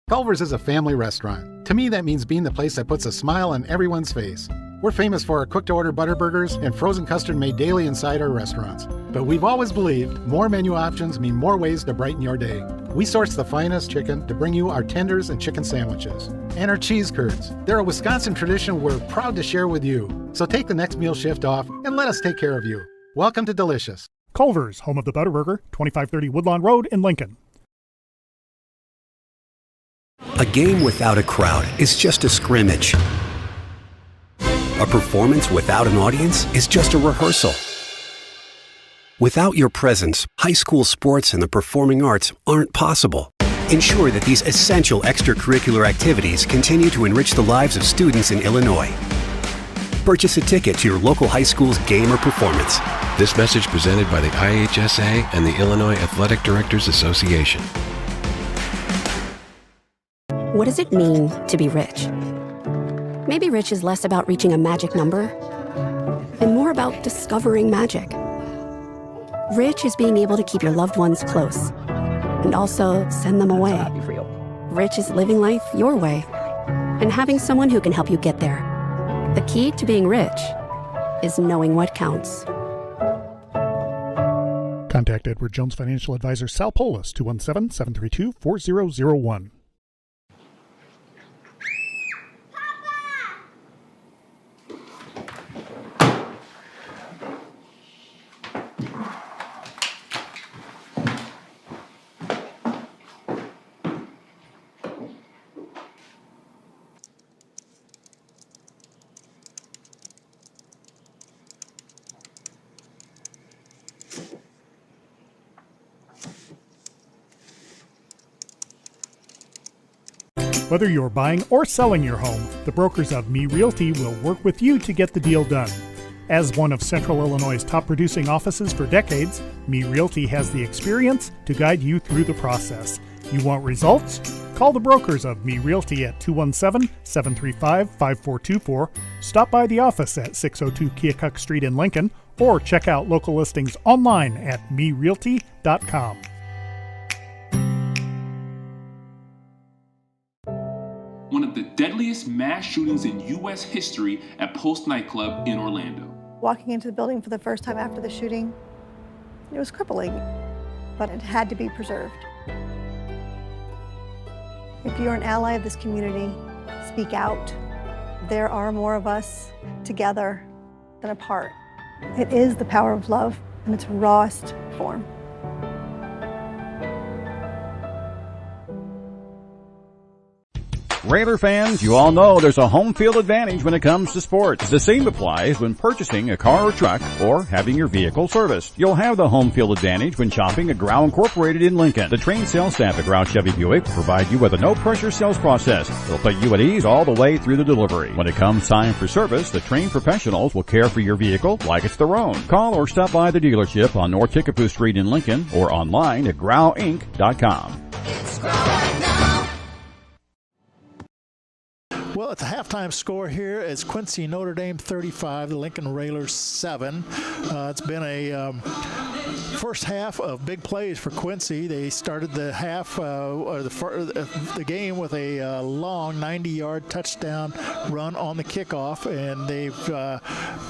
Speaker 3: Culver's is a family restaurant. To me, that means being the place that puts a smile on everyone's face. We're famous for our cooked-to-order butter burgers and frozen custard made daily inside our restaurants. But we've always believed more menu options mean more ways to brighten your day. We source the finest chicken to bring you our tenders and chicken sandwiches. And our cheese curds. They're a Wisconsin tradition we're proud to share with you. So take the next meal shift off and let us take care of you. Welcome to Delicious.
Speaker 1: Culver's, home of the Butterburger, 2530 Woodlawn Road in Lincoln.
Speaker 6: A game without a crowd is just a scrimmage. A performance without an audience is just a rehearsal. Without your presence, high school sports and the performing arts aren't possible. Ensure that these essential extracurricular activities continue to enrich the lives of students in Illinois. Purchase a ticket to your local high school's game or performance.
Speaker 7: This message presented by the IHSA and the Illinois Athletic Directors Association.
Speaker 4: What does it mean to be rich? Maybe rich is less about reaching a magic number and more about discovering magic. Rich is being able to keep your loved ones close and also send them away. Rich is living life your way and having someone who can help you get there. The key to being rich is knowing what counts.
Speaker 1: Contact Edward Jones Financial Advisor Sal Polis, 217-732-4001. Whether you're buying or selling your home, the brokers of Me Realty will work with you to get the deal done. As one of Central Illinois' top producing offices for decades, Me Realty has the experience to guide you through the process. You want results? Call the brokers of Me Realty at 217-735-5424, stop by the office at 602 Keokuk Street in Lincoln, or check out local listings online at merealty.com.
Speaker 12: One of the deadliest mass shootings in U.S. history at Post nightclub in Orlando.
Speaker 13: Walking into the building for the first time after the shooting, it was crippling, but it had to be preserved. If you're an ally of this community, speak out. There are more of us together than apart. It is the power of love in its rawest form.
Speaker 2: Raider fans, you all know there's a home field advantage when it comes to sports. The same applies when purchasing a car or truck or having your vehicle serviced. You'll have the home field advantage when shopping at Grau Incorporated in Lincoln. The trained sales staff at Grau Chevy Buick will provide you with a no-pressure sales process. They'll put you at ease all the way through the delivery. When it comes time for service, the trained professionals will care for your vehicle like it's their own. Call or stop by the dealership on North Kickapoo Street in Lincoln or online at grauinc.com.
Speaker 8: It's Grau right now. Well, at the halftime score here is Quincy Notre Dame 35, the Lincoln Railers 7. It's been a First half of big plays for Quincy. They started the half or the game with a long 90-yard touchdown run on the kickoff, and they've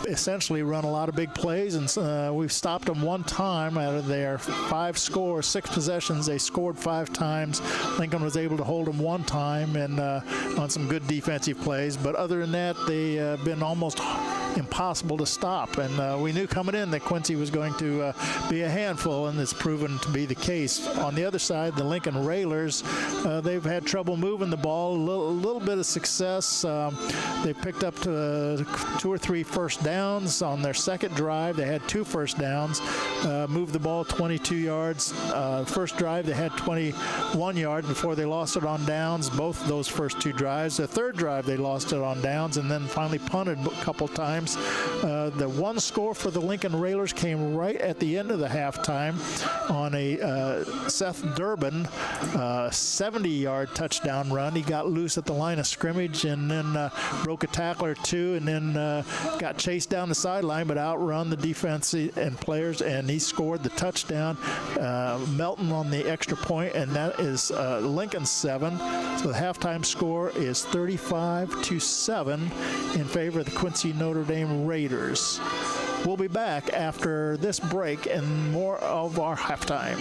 Speaker 8: essentially run a lot of big plays, and we've stopped them one time out of their 6 possessions. They scored 5 times. Lincoln was able to hold them one time and on some good defensive plays, but other than that, they've been almost impossible to stop, and we knew coming in that Quincy was going to be a handful, and it's proven to be the case. On the other side, the Lincoln Railers, they've had trouble moving the ball, a little bit of success. They picked up 2 or 3 first downs on their second drive. They had 2 first downs, moved the ball 22 yards. First drive, they had 21 yards before they lost it on downs, both of those first 2 drives. The third drive, they lost it on downs, and then finally punted a couple times. The one score for the Lincoln Railers came right at the end of the halftime on a Seth Durbin 70-yard touchdown run. He got loose at the line of scrimmage and then broke a tackle or 2, and then got chased down the sideline, but outrun the defense and players, and he scored the touchdown. Melton on the extra point, and that is Lincoln 7. So the halftime score is 35-7 in favor of the Quincy Notre Dame Raiders. We'll be back after this break and more of our halftime.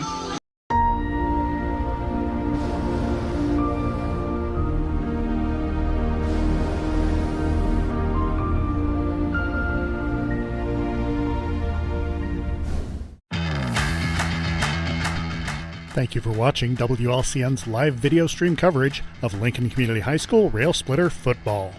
Speaker 1: Thank you for watching WLCN's live video stream coverage of Lincoln Community High School Rail Splitter football.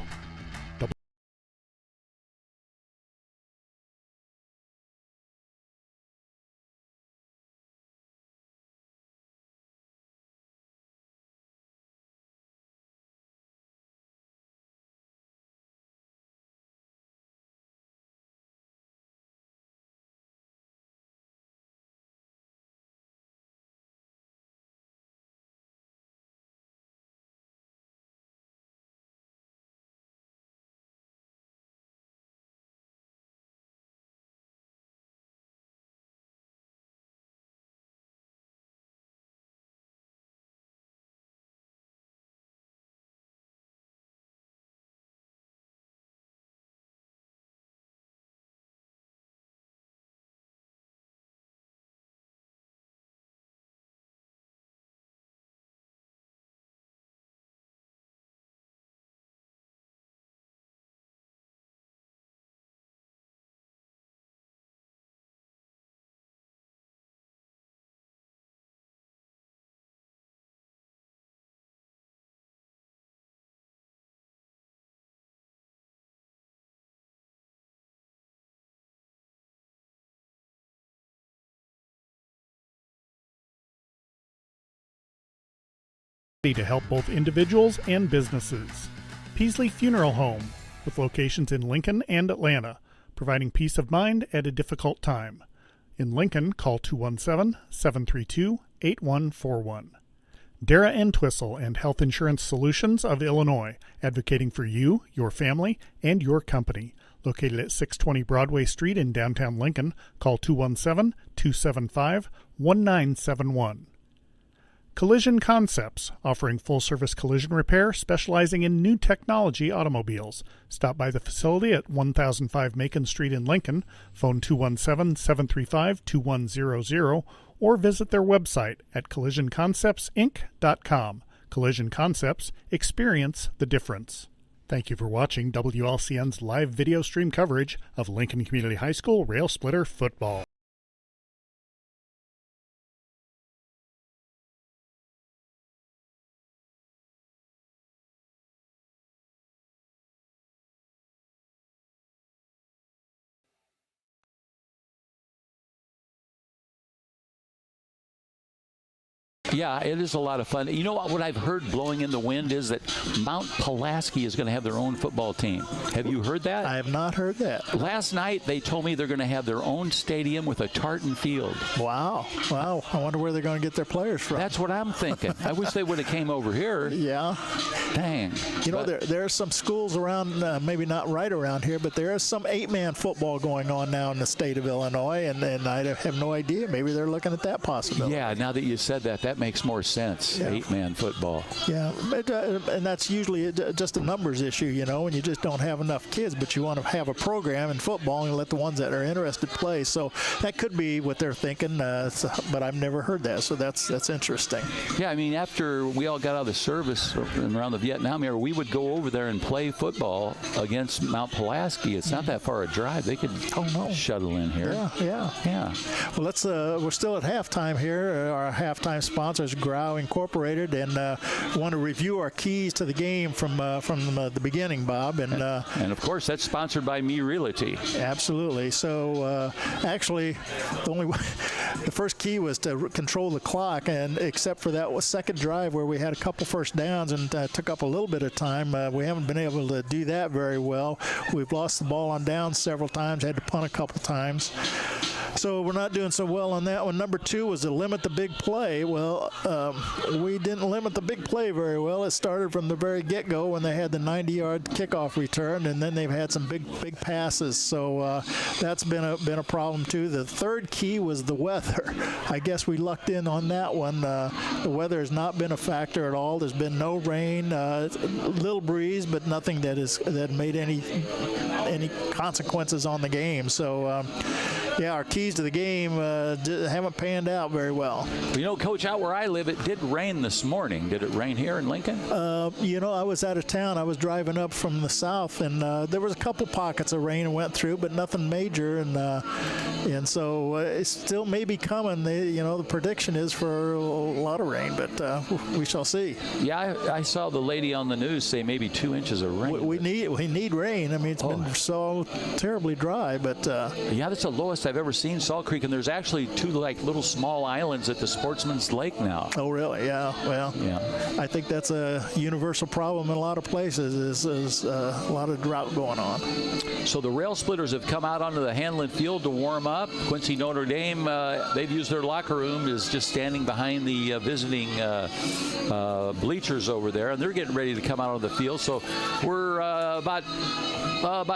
Speaker 1: To help both individuals and businesses. Peasley Funeral Home, with locations in Lincoln and Atlanta, providing peace of mind at a difficult time. In Lincoln, call 217-732-8141. Dara Entwistle and Health Insurance Solutions of Illinois, advocating for you, your family, and your company. Located at 620 Broadway Street in downtown Lincoln, call 217-275-1971. Collision Concepts, offering full-service collision repair, specializing in new technology automobiles. Stop by the facility at 1005 Macon Street in Lincoln, phone 217-735-2100, or visit their website at collisionconceptsinc.com. Collision Concepts, experience the difference. Thank you for watching WLCN's live video stream coverage of Lincoln Community High School Rail Splitter football.
Speaker 9: Yeah, it is a lot of fun. You know what I've heard blowing in the wind is that Mount Pulaski is going to have their own football team. Have you heard that?
Speaker 8: I have not heard that.
Speaker 9: Last night they told me they're going to have their own stadium with a tartan field.
Speaker 8: Wow. I wonder where they're going to get their players from.
Speaker 9: That's what I'm thinking. I wish they would have came over here.
Speaker 8: Yeah.
Speaker 9: Dang.
Speaker 8: You know, there are some schools around, maybe not right around here, but there is some 8-man football going on now in the state of Illinois, and I have no idea. Maybe they're looking at that possibility.
Speaker 9: Yeah, now that you said that makes more sense.
Speaker 8: Yeah.
Speaker 9: 8-man football.
Speaker 8: Yeah, and that's usually just a numbers issue, you know, and you just don't have enough kids, but you want to have a program in football and let the ones that are interested play. So that could be what they're thinking, but I've never heard that, so that's interesting.
Speaker 9: Yeah, I mean, after we all got out of the service around the Vietnam era, we would go over there and play football against Mount Pulaski. It's not that far a drive. They could shuttle in here.
Speaker 8: Yeah. Well, we're still at halftime here. Our halftime sponsors, Grau Incorporated, and want to review our keys to the game from the beginning, Bob. And
Speaker 9: of course, that's sponsored by Me Realty.
Speaker 8: Absolutely. So actually, the first key was to control the clock, and except for that second drive where we had a couple first downs and took up a little bit of time, we haven't been able to do that very well. We've lost the ball on downs several times, had to punt a couple times. So we're not doing so well on that one. Number 2 was to limit the big play. Well, we didn't limit the big play very well. It started from the very get-go when they had the 90-yard kickoff return, and then they've had some big passes. So that's been a problem too. The third key was the weather. I guess we lucked in on that one. The weather has not been a factor at all. There's been no rain, little breeze, but nothing that made any consequences on the game. So. Yeah, our keys to the game haven't panned out very well.
Speaker 9: You know, Coach, out where I live, it did rain this morning. Did it rain here in Lincoln?
Speaker 8: You know, I was out of town. I was driving up from the south, and there was a couple pockets of rain that went through, but nothing major. And so it still may be coming. The prediction is for a lot of rain, but we shall see.
Speaker 9: Yeah, I saw the lady on the news say maybe 2 inches of rain.
Speaker 8: We need rain. I mean, it's been so terribly dry, but
Speaker 9: yeah, that's the lowest I've ever seen Salt Creek, and there's actually 2 little small islands at the Sportsman's Lake now.
Speaker 8: Oh, really? Yeah. Well, yeah. I think that's a universal problem in a lot of places. Is a lot of drought going on.
Speaker 9: So the Rail Splitters have come out onto the Hanlon Field to warm up. Quincy Notre Dame, they've used their locker room, is just standing behind the visiting bleachers over there, and they're getting ready to come out on the field. So we're about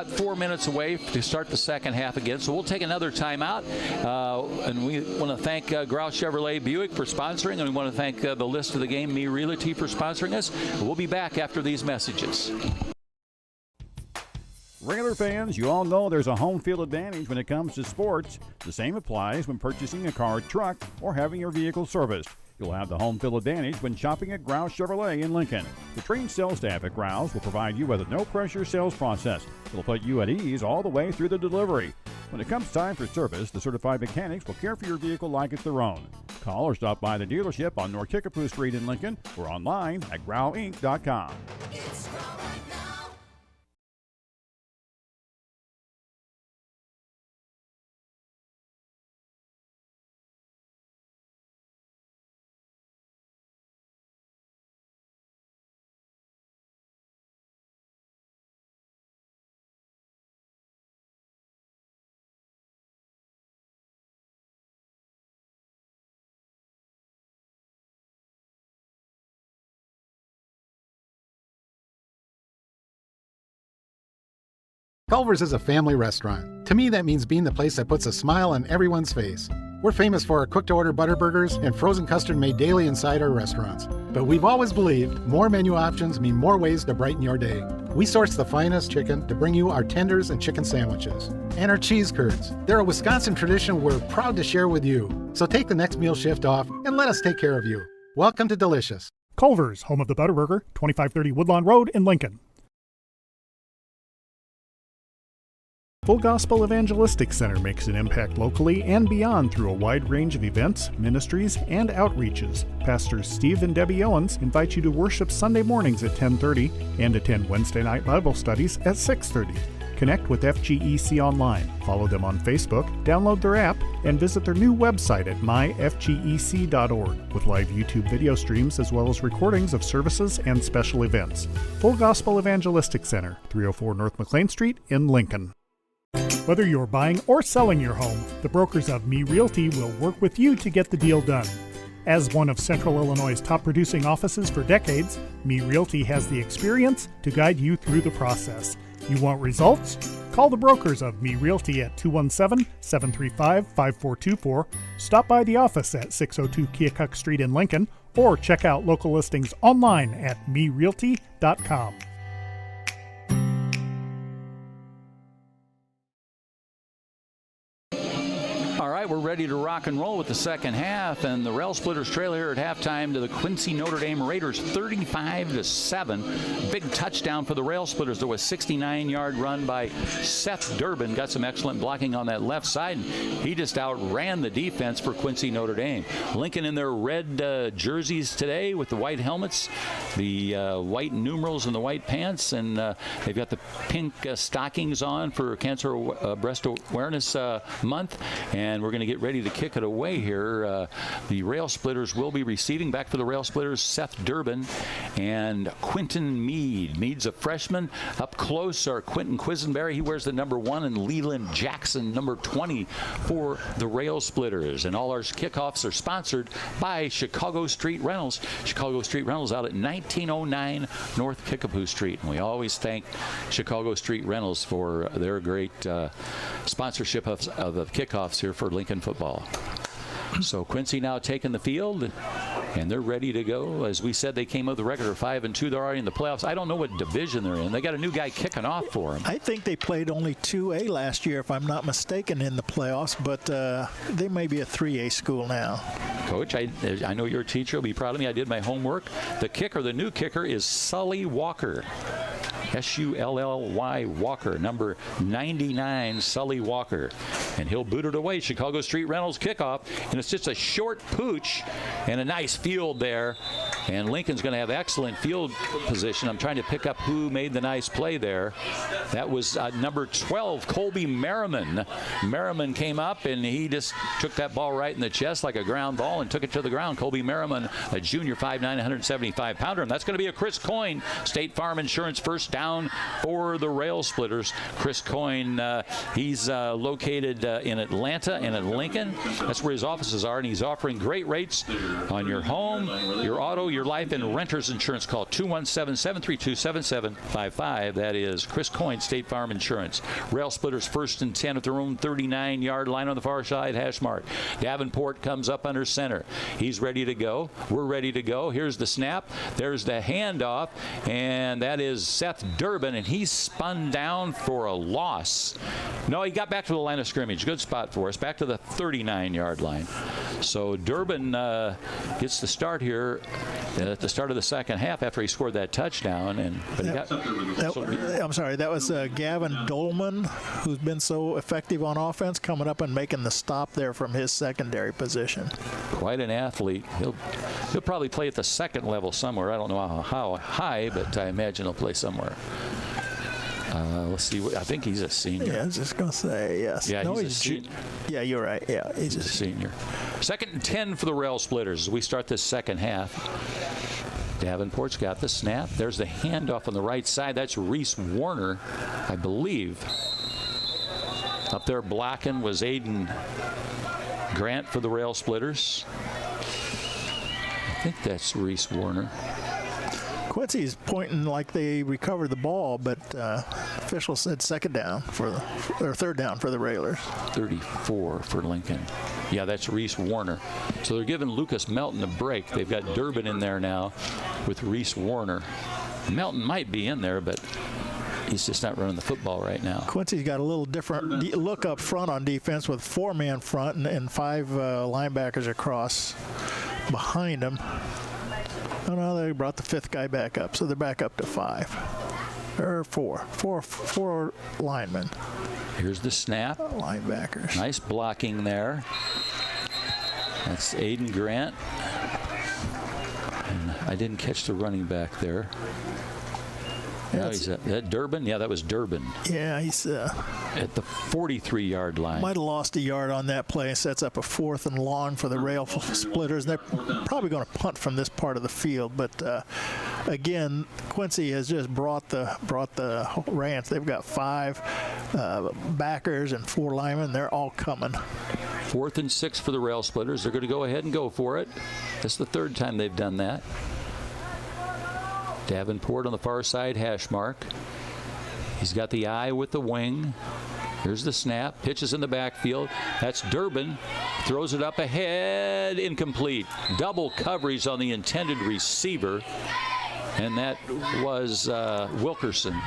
Speaker 9: 4 minutes away to start the second half again. So we'll take another timeout, and we want to thank Grau Chevrolet Buick for sponsoring, and we want to thank the list of the game, Me Realty, for sponsoring us. We'll be back after these messages.
Speaker 2: Regular fans, you all know there's a home field advantage when it comes to sports. The same applies when purchasing a car, truck, or having your vehicle serviced. You'll have the home field advantage when shopping at Grau Chevrolet in Lincoln. The trained sales staff at Grau's will provide you with a no-pressure sales process. It'll put you at ease all the way through the delivery. When it comes time for service, the certified mechanics will care for your vehicle like it's their own. Call or stop by the dealership on North Kickapoo Street in Lincoln or online at grauinc.com.
Speaker 3: Culver's is a family restaurant. To me, that means being the place that puts a smile on everyone's face. We're famous for our cooked-to-order butter burgers and frozen custard made daily inside our restaurants. But we've always believed more menu options mean more ways to brighten your day. We source the finest chicken to bring you our tenders and chicken sandwiches. And our cheese curds. They're a Wisconsin tradition we're proud to share with you. So take the next meal shift off and let us take care of you. Welcome to Delicious.
Speaker 1: Culver's, home of the Butter Burger, 2530 Woodlawn Road in Lincoln. Full Gospel Evangelistic Center makes an impact locally and beyond through a wide range of events, ministries, and outreaches. Pastors Steve and Debbie Owens invite you to worship Sunday mornings at 10:30 and attend Wednesday night Bible studies at 6:30. Connect with FGEC online, follow them on Facebook, download their app, and visit their new website at myfgec.org with live YouTube video streams as well as recordings of services and special events. Full Gospel Evangelistic Center, 304 North McLean Street in Lincoln. Whether you're buying or selling your home, the brokers of Me Realty will work with you to get the deal done. As one of Central Illinois' top producing offices for decades, Me Realty has the experience to guide you through the process. You want results? Call the brokers of Me Realty at 217-735-5424, stop by the office at 602 Keokuk Street in Lincoln, or check out local listings online at merealty.com.
Speaker 9: All right, we're ready to rock and roll with the second half, and the Rail Splitters trail here at halftime to the Quincy Notre Dame Raiders 35-7. Big touchdown for the Rail Splitters. There was a 69-yard run by Seth Durbin. Got some excellent blocking on that left side. He just outran the defense for Quincy Notre Dame. Lincoln in their red jerseys today with the white helmets, the white numerals and the white pants, and they've got the pink stockings on for Cancer Breast Awareness Month. And we're going to get ready to kick it away here. The Rail Splitters will be receiving. Back for the Rail Splitters, Seth Durbin and Quinton Meade. Meade's a freshman. Up close are Quentin Quisenberry. He wears the number 1, and Leland Jackson, number 20 for the Rail Splitters. And all our kickoffs are sponsored by Chicago Street Rentals. Chicago Street Rentals out at 1909 North Kickapoo Street. And we always thank Chicago Street Rentals for their great sponsorship of the kickoffs here for Lincoln football. So Quincy now taking the field, and they're ready to go. As we said, they came up with the record of 5-2. They're already in the playoffs. I don't know what division they're in. They got a new guy kicking off for them.
Speaker 8: I think they played only 2A last year, if I'm not mistaken, in the playoffs, but they may be a 3A school now.
Speaker 9: Coach, I know your teacher will be proud of me. I did my homework. The kicker, the new kicker, is Sully Walker. S-U-L-L-Y Walker, number 99, Sully Walker. And he'll boot it away. Chicago Street Rentals kickoff. And it's just a short pooch and a nice field there. And Lincoln's going to have excellent field position. I'm trying to pick up who made the nice play there. That was number 12, Colby Merriman. Merriman came up, and he just took that ball right in the chest like a ground ball and took it to the ground. Colby Merriman, a junior, 5'9", 175-pounder. And that's going to be a Chris Coyne, State Farm Insurance first down for the Rail Splitters. Chris Coyne, he's located in Atlanta and at Lincoln. That's where his offices are, and he's offering great rates on your home, your auto, your life, and renter's insurance. Call 217-732-7755. That is Chris Coyne, State Farm Insurance. Rail Splitters 1st and 10 at their own 39-yard line on the far side, hash mark. Davenport comes up under center. He's ready to go. We're ready to go. Here's the snap. There's the handoff, and that is Seth Durbin, and he's spun down for a loss. No, he got back to the line of scrimmage. Good spot for us. Back to the 39-yard line. So Durbin gets the start here at the start of the second half after he scored that touchdown.
Speaker 8: I'm sorry, that was Gavin Dolman, who's been so effective on offense, coming up and making the stop there from his secondary position.
Speaker 9: Quite an athlete. He'll probably play at the second level somewhere. I don't know how high, but I imagine he'll play somewhere. Let's see. I think he's a senior.
Speaker 8: Yeah, I was just going to say, yes.
Speaker 9: Yeah, he's a senior.
Speaker 8: Yeah, you're right. Yeah, he's a
Speaker 9: senior. 2nd and 10 for the Rail Splitters as we start this second half. Davenport's got the snap. There's the handoff on the right side. That's Reese Warner, I believe. Up there blocking was Aiden Grant for the Rail Splitters. I think that's Reese Warner.
Speaker 8: Quincy's pointing like they recovered the ball, but officials said third down for the Railers.
Speaker 9: 34 for Lincoln. Yeah, that's Reese Warner. So they're giving Lucas Melton a break. They've got Durbin in there now with Reese Warner. Melton might be in there, but he's just not running the football right now.
Speaker 8: Quincy's got a little different look up front on defense with 4-man front and 5 linebackers across behind him. Oh, no, they brought the 5th guy back up, so they're back up to 5. Or 4 linemen.
Speaker 9: Here's the snap.
Speaker 8: Linebackers.
Speaker 9: Nice blocking there. That's Aiden Grant. And I didn't catch the running back there. Now he's at Durbin. Yeah, that was Durbin.
Speaker 8: Yeah, he's
Speaker 9: at the 43-yard line.
Speaker 8: Might have lost a yard on that play. Sets up a 4th and long for the rail splitters. They're probably going to punt from this part of the field, but again, Quincy has just brought the ranch. They've got 5 backers and 4 linemen. They're all coming.
Speaker 9: 4th and 6 for the rail splitters. They're going to go ahead and go for it. That's the 3rd time they've done that. Davenport on the far side, hash mark. He's got the eye with the wing. Here's the snap. Pitches in the backfield. That's Durbin. Throws it up ahead. Incomplete. Double coverage on the intended receiver. And that was Wilkerson.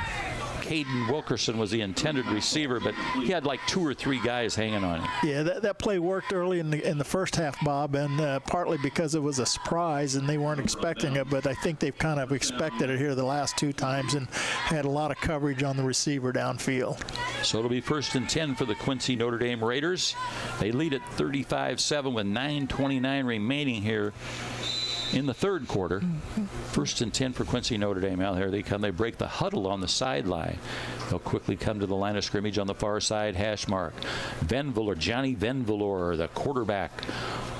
Speaker 9: Caden Wilkerson was the intended receiver, but he had like 2 or 3 guys hanging on him.
Speaker 8: Yeah, that play worked early in the first half, Bob, and partly because it was a surprise and they weren't expecting it, but I think they've kind of expected it here the last 2 times and had a lot of coverage on the receiver downfield.
Speaker 9: So it'll be 1st and 10 for the Quincy Notre Dame Raiders. They lead at 35-7 with 9:29 remaining here in the 3rd quarter. 1st and 10 for Quincy Notre Dame. Now here they come. They break the huddle on the sideline. They'll quickly come to the line of scrimmage on the far side. Hash mark. Johnny Venvalor, the quarterback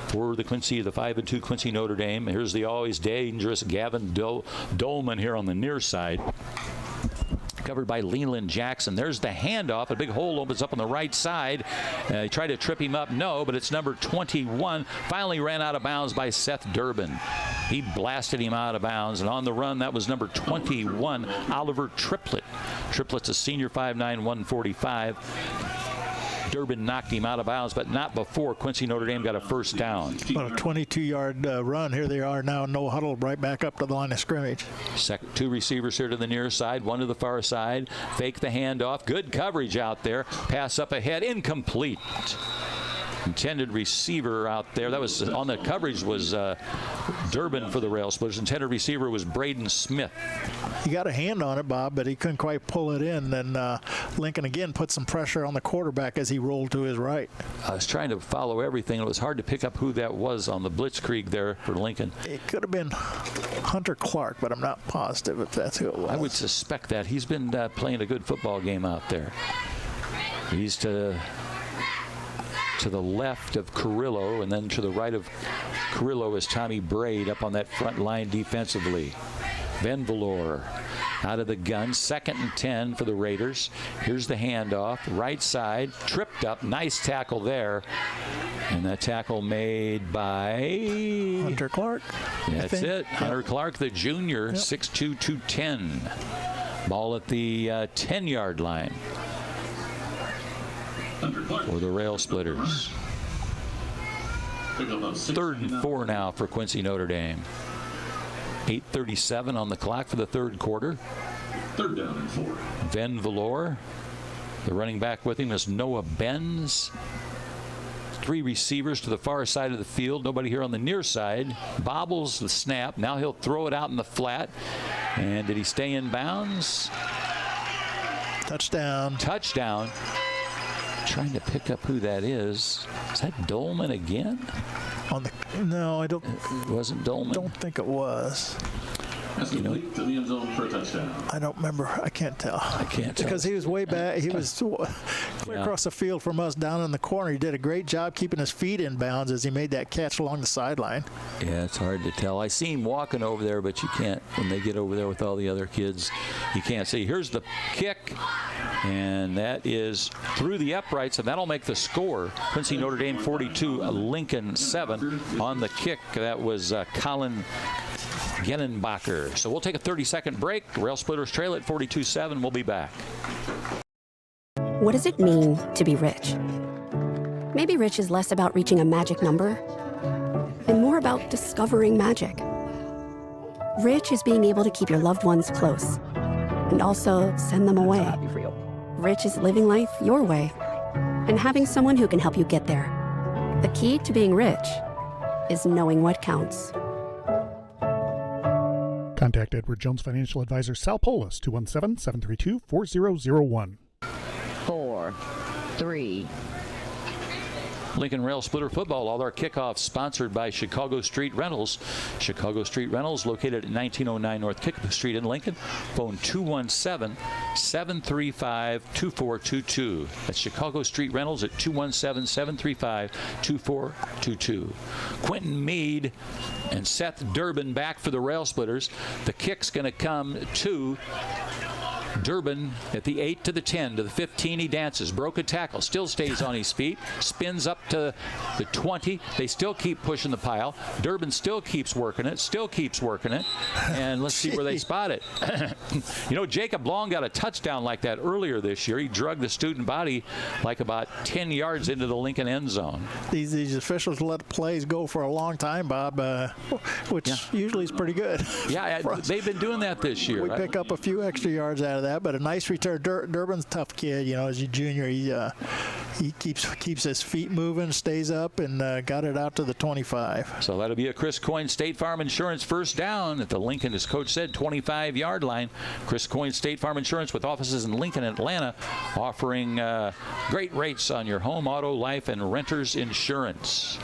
Speaker 9: for the 5-2 Quincy Notre Dame. Here's the always dangerous Gavin Dolman here on the near side. Covered by Leland Jackson. There's the handoff. A big hole opens up on the right side. They try to trip him up. No, but it's number 21. Finally ran out of bounds by Seth Durbin. He blasted him out of bounds. And on the run, that was number 21, Oliver Triplett. Triplett's a senior, 5'9", 145. Durbin knocked him out of bounds, but not before Quincy Notre Dame got a 1st down.
Speaker 8: About a 22-yard run. Here they are now, no huddle, right back up to the line of scrimmage.
Speaker 9: 2 receivers here to the near side, 1 to the far side. Fake the handoff. Good coverage out there. Pass up ahead. Incomplete. Intended receiver out there. That was on the coverage was Durbin for the rail splitters. Intended receiver was Braden Smith.
Speaker 8: He got a hand on it, Bob, but he couldn't quite pull it in. Then Lincoln again put some pressure on the quarterback as he rolled to his right.
Speaker 9: I was trying to follow everything. It was hard to pick up who that was on the blitzkrieg there for Lincoln.
Speaker 8: It could have been Hunter Clark, but I'm not positive if that's who it was.
Speaker 9: I would suspect that. He's been playing a good football game out there. He's to the left of Carrillo, and then to the right of Carrillo is Tommy Braid up on that front line defensively. Venvalor out of the gun. 2nd and 10 for the Raiders. Here's the handoff. Right side. Tripped up. Nice tackle there. And that tackle made by
Speaker 8: Hunter Clark.
Speaker 9: That's it. Hunter Clark, the junior, 6'2", 210. Ball at the 10-yard line for the rail splitters. 3rd and 4 now for Quincy Notre Dame. 8:37 on the clock for the 3rd quarter.
Speaker 11: 3rd down and 4.
Speaker 9: Venvalor, the running back with him is Noah Benz. 3 receivers to the far side of the field. Nobody here on the near side. Bobbles the snap. Now he'll throw it out in the flat. And did he stay in bounds?
Speaker 8: Touchdown.
Speaker 9: Touchdown. Trying to pick up who that is. Is that Dolman again?
Speaker 8: No, I don't.
Speaker 9: It wasn't Dolman.
Speaker 8: Don't think it was.
Speaker 11: That's complete to the end zone for a touchdown.
Speaker 8: I don't remember. I can't tell.
Speaker 9: I can't tell.
Speaker 8: Because he was way back. He was clear across the field from us down in the corner. He did a great job keeping his feet in bounds as he made that catch along the sideline.
Speaker 9: Yeah, it's hard to tell. I see him walking over there, but you can't. When they get over there with all the other kids, you can't see. Here's the kick. And that is through the uprights, and that'll make the score. Quincy Notre Dame 42, Lincoln 7. On the kick, that was Colin Genenbacher. So we'll take a 30-second break. Rail Splitters trail at 42-7. We'll be back.
Speaker 4: What does it mean to be rich? Maybe rich is less about reaching a magic number and more about discovering magic. Rich is being able to keep your loved ones close and also send them away. Rich is living life your way and having someone who can help you get there. The key to being rich is knowing what counts.
Speaker 1: Contact Edward Jones Financial Advisor Sal Polis, 217-732-4001.
Speaker 14: 4, 3,
Speaker 9: Lincoln Rail Splitter football. All our kickoffs sponsored by Chicago Street Rentals. Chicago Street Rentals located at 1909 North Kickapoo Street in Lincoln. Phone 217-735-2422. That's Chicago Street Reynolds at 217-735-2422. Quentin Meade and Seth Durbin back for the Rail Splitters. The kick's going to come to Durbin at the 8 to the 10 to the 15. He dances, broke a tackle, still stays on his feet, spins up to the 20. They still keep pushing the pile. Durbin still keeps working it, and let's see where they spot it. You know, Jacob Long got a touchdown like that earlier this year. He drugged the student body like about 10 yards into the Lincoln end zone.
Speaker 8: These officials let plays go for a long time, Bob, which usually is pretty good.
Speaker 9: Yeah, they've been doing that this year.
Speaker 8: We pick up a few extra yards out of that, but a nice return. Durbin's a tough kid, you know, as a junior. He keeps his feet moving, stays up, and got it out to the 25.
Speaker 9: So that'll be a Chris Coyne State Farm Insurance first down at the Lincoln, as Coach said, 25-yard line. Chris Coyne State Farm Insurance with offices in Lincoln and Atlanta, offering great rates on your home, auto, life, and renter's insurance.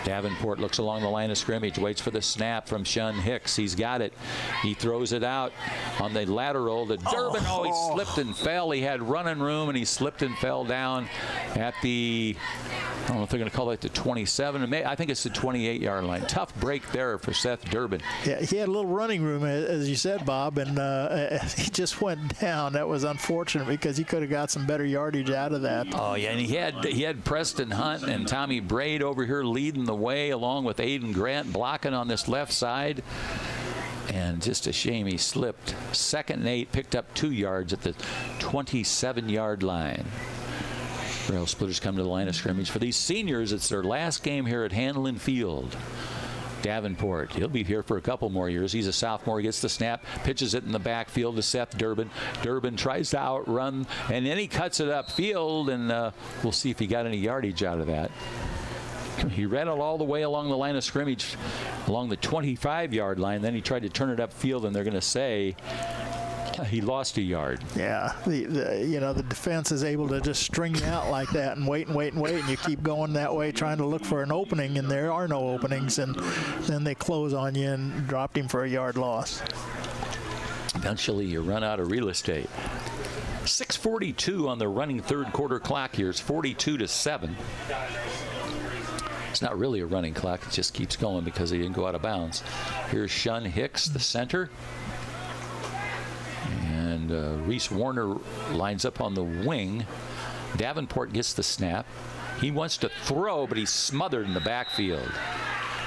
Speaker 9: Davenport looks along the line of scrimmage, waits for the snap from Shun Hicks. He's got it. He throws it out on the lateral to Durbin. Oh, he slipped and fell. He had running room, and he slipped and fell down at the, I don't know if they're going to call it the 27. I think it's the 28-yard line. Tough break there for Seth Durbin.
Speaker 8: Yeah, he had a little running room, as you said, Bob, and he just went down. That was unfortunate because he could have got some better yardage out of that.
Speaker 9: Oh, yeah, and he had Preston Hunt and Tommy Braid over here leading the way, along with Aiden Grant blocking on this left side. And just a shame he slipped. 2nd and 8, picked up 2 yards at the 27-yard line. Rail Splitters come to the line of scrimmage. For these seniors, it's their last game here at Hanlon Field. Davenport, he'll be here for a couple more years. He's a sophomore, gets the snap, pitches it in the backfield to Seth Durbin. Durbin tries to outrun, and then he cuts it upfield, and we'll see if he got any yardage out of that. He ran it all the way along the line of scrimmage, along the 25-yard line. Then he tried to turn it upfield, and they're going to say he lost a yard.
Speaker 8: Yeah, the defense is able to just string you out like that and wait, and you keep going that way trying to look for an opening, and there are no openings, and then they close on you and dropped him for a yard loss.
Speaker 9: Eventually, you run out of real estate. 6:42 on the running third quarter clock here. It's 42-7. It's not really a running clock. It just keeps going because he didn't go out of bounds. Here's Shun Hicks, the center. And Reese Warner lines up on the wing. Davenport gets the snap. He wants to throw, but he's smothered in the backfield.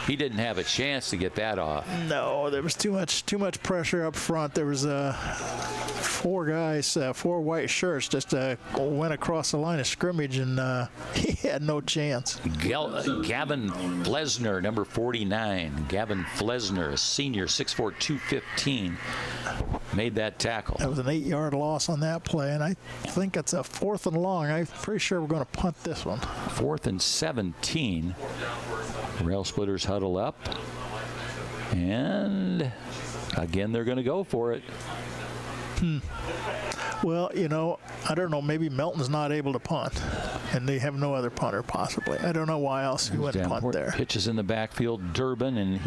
Speaker 9: He didn't have a chance to get that off.
Speaker 8: No, there was too much pressure up front. There was 4 guys, 4 white shirts just went across the line of scrimmage, and he had no chance.
Speaker 9: Gavin Flesner, number 49. Gavin Flesner, a senior, 6'4", 215, made that tackle.
Speaker 8: That was an 8-yard loss on that play, and I think it's a 4th and long. I'm pretty sure we're going to punt this one.
Speaker 9: 4th and 17. Rail Splitters huddle up, and again they're going to go for it.
Speaker 8: Well, I don't know. Maybe Melton's not able to punt, and they have no other punter possibly. I don't know why else he wouldn't punt there.
Speaker 9: Pitches in the backfield, Durbin, and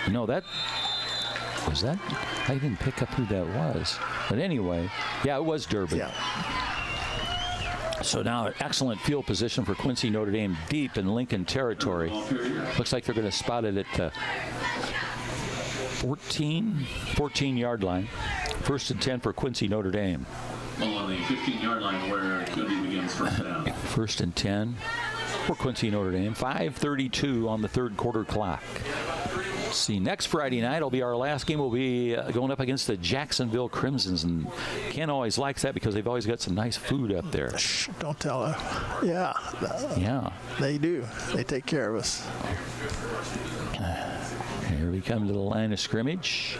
Speaker 9: that was that. I didn't pick up who that was, but anyway, yeah, it was Durbin.
Speaker 8: Yeah.
Speaker 9: So now an excellent field position for Quincy Notre Dame deep in Lincoln territory. Looks like they're going to spot it at the 14-yard line. 1st and 10 for Quincy Notre Dame.
Speaker 11: Well, on the 15-yard line where it could be begins first down.
Speaker 9: 1st and 10 for Quincy Notre Dame. 5:32 on the third quarter clock. See, next Friday night will be our last game. We'll be going up against the Jacksonville Crimsons, and Ken always likes that because they've always got some nice food up there.
Speaker 8: Shh, don't tell her. Yeah.
Speaker 9: Yeah.
Speaker 8: They do. They take care of us.
Speaker 9: Here we come to the line of scrimmage.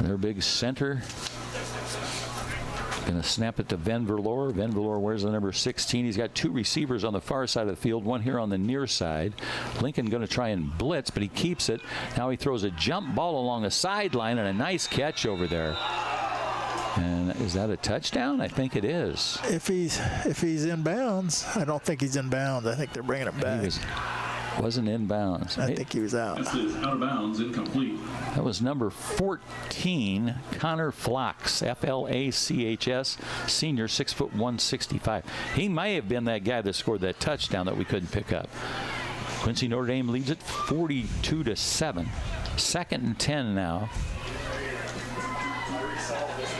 Speaker 9: Their big center. Going to snap it to Van Verloor. Van Verloor wears the number 16. He's got 2 receivers on the far side of the field, one here on the near side. Lincoln going to try and blitz, but he keeps it. Now he throws a jump ball along the sideline, and a nice catch over there. And is that a touchdown? I think it is.
Speaker 8: If he's in bounds, I don't think he's in bounds. I think they're bringing it back.
Speaker 9: Wasn't in bounds.
Speaker 8: I think he was out.
Speaker 11: This is out of bounds, incomplete.
Speaker 9: That was number 14, Connor Flachs, F-L-A-C-H-S, senior, 6'1", 165. He may have been that guy that scored that touchdown that we couldn't pick up. Quincy Notre Dame leads it 42-7. 2nd and 10 now.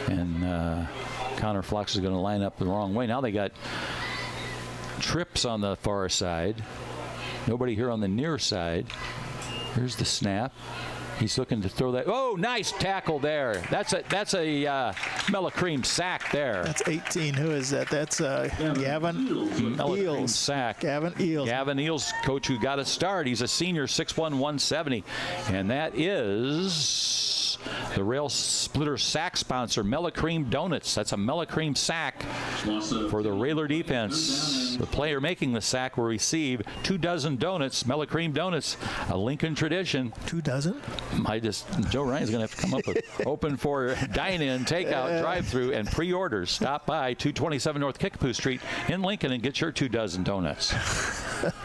Speaker 9: And Connor Flachs is going to line up the wrong way. Now they got trips on the far side. Nobody here on the near side. Here's the snap. He's looking to throw that. Oh, nice tackle there. That's a Mellacream sack there.
Speaker 8: That's 18. Who is that? That's Gavin Eels.
Speaker 9: Sack.
Speaker 8: Gavin Eels.
Speaker 9: Gavin Eels, coach who got a start. He's a senior, 6'1", 170. And that is the Rail Splitter sack sponsor, Mellacream Donuts. That's a Mellacream sack for the Railer defense. The player making the sack will receive 2 dozen donuts, Mellacream Donuts, a Lincoln tradition.
Speaker 8: 2 dozen?
Speaker 9: Joe Ryan's going to have to come up with open for dine-in, takeout, drive-through, and pre-orders. Stop by 227 North Kickapoo Street in Lincoln and get your 2 dozen donuts.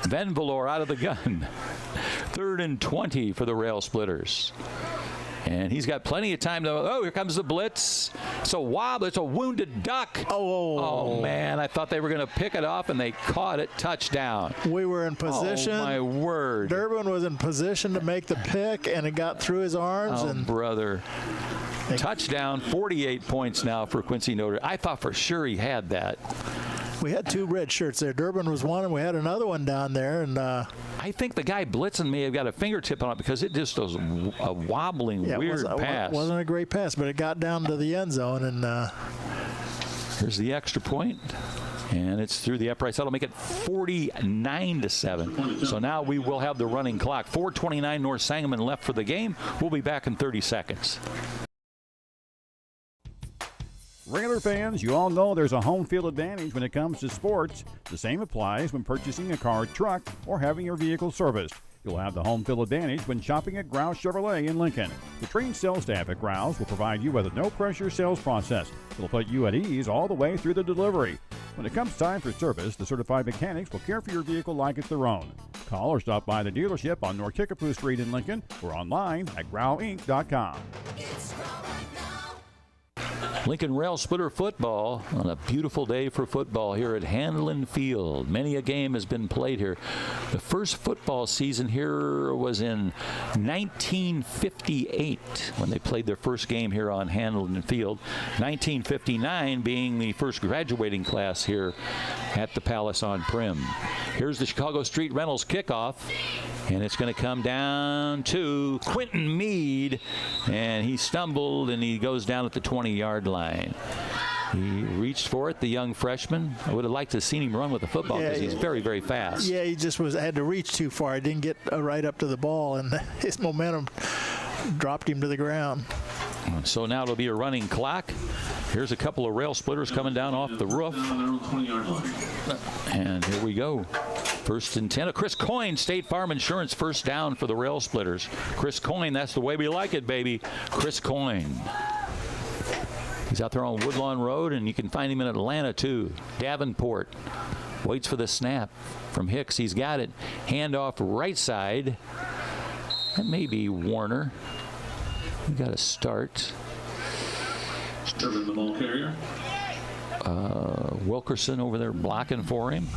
Speaker 9: Van Velour out of the gun. 3rd and 20 for the Rail Splitters. And he's got plenty of time to. Oh, here comes the blitz. It's a wobble. It's a wounded duck. Oh, man. I thought they were going to pick it off, and they caught it. Touchdown.
Speaker 8: We were in position.
Speaker 9: Oh, my word.
Speaker 8: Durbin was in position to make the pick, and it got through his arms.
Speaker 9: Oh, brother. Touchdown, 48 points now for Quincy Notre. I thought for sure he had that.
Speaker 8: We had 2 red shirts there. Durbin was one, and we had another one down there. And
Speaker 9: I think the guy blitzing may have got a fingertip on it because it just was a wobbling, weird pass.
Speaker 8: It wasn't a great pass, but it got down to the end zone. And
Speaker 9: here's the extra point. And it's through the upright. That'll make it 49-7. So now we will have the running clock. 4:29 North Sangamon left for the game. We'll be back in 30 seconds.
Speaker 2: Railer fans, you all know there's a home field advantage when it comes to sports. The same applies when purchasing a car, truck, or having your vehicle serviced. You'll have the home field advantage when shopping at Grouse Chevrolet in Lincoln. The trained sales staff at Grouse will provide you with a no-pressure sales process. It'll put you at ease all the way through the delivery. When it comes time for service, the certified mechanics will care for your vehicle like it's their own. Call or stop by the dealership on North Kickapoo Street in Lincoln or online at growinc.com.
Speaker 9: Lincoln Rail Splitter football on a beautiful day for football here at Hanlon Field. Many a game has been played here. The first football season here was in 1958 when they played their first game here on Hanlon Field. 1959 being the first graduating class here at the Palace on Prim. Here's the Chicago Street Rentals kickoff, and it's going to come down to Quentin Meade, and he stumbled and he goes down at the 20-yard line. He reached for it, the young freshman. I would have liked to have seen him run with the football because he's very, very fast.
Speaker 8: Yeah, he just had to reach too far. He didn't get right up to the ball, and his momentum dropped him to the ground.
Speaker 9: So now it'll be a running clock. Here's a couple of rail splitters coming down off the roof. And here we go. 1st and 10. Chris Coyne, State Farm Insurance, first down for the rail splitters. Chris Coyne, that's the way we like it, baby. Chris Coyne. He's out there on Woodlawn Road, and you can find him in Atlanta, too. Davenport waits for the snap from Hicks. He's got it. Handoff right side. That may be Warner. We got to start.
Speaker 11: The ball carrier.
Speaker 9: Wilkerson over there blocking for him.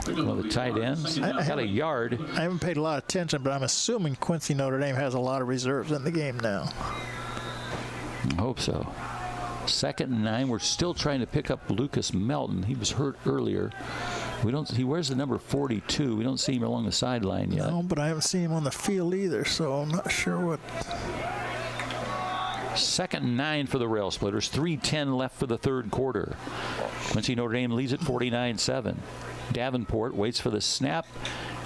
Speaker 9: One of the tight ends. Got a yard.
Speaker 8: I haven't paid a lot of attention, but I'm assuming Quincy Notre Dame has a lot of reserves in the game now.
Speaker 9: I hope so. 2nd and 9. We're still trying to pick up Lucas Melton. He was hurt earlier. He wears the number 42. We don't see him along the sideline yet.
Speaker 8: No, but I haven't seen him on the field either, so I'm not sure what.
Speaker 9: 2nd and 9 for the Rail Splitters. 3:10 left for the 3rd quarter. Quincy Notre Dame leads at 49-7. Davenport waits for the snap.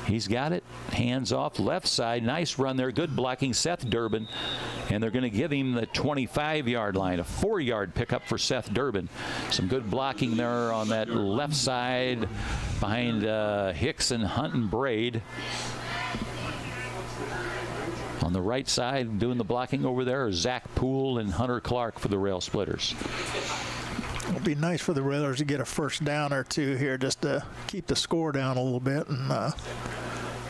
Speaker 9: He's got it. Hands off left side. Nice run there. Good blocking. Seth Durbin. And they're going to give him the 25-yard line. A 4-yard pickup for Seth Durbin. Some good blocking there on that left side behind Hicks and Hunt and Braid. On the right side, doing the blocking over there, are Zach Poole and Hunter Clark for the Rail Splitters.
Speaker 8: It'll be nice for the Railers to get a first down or two here just to keep the score down a little bit and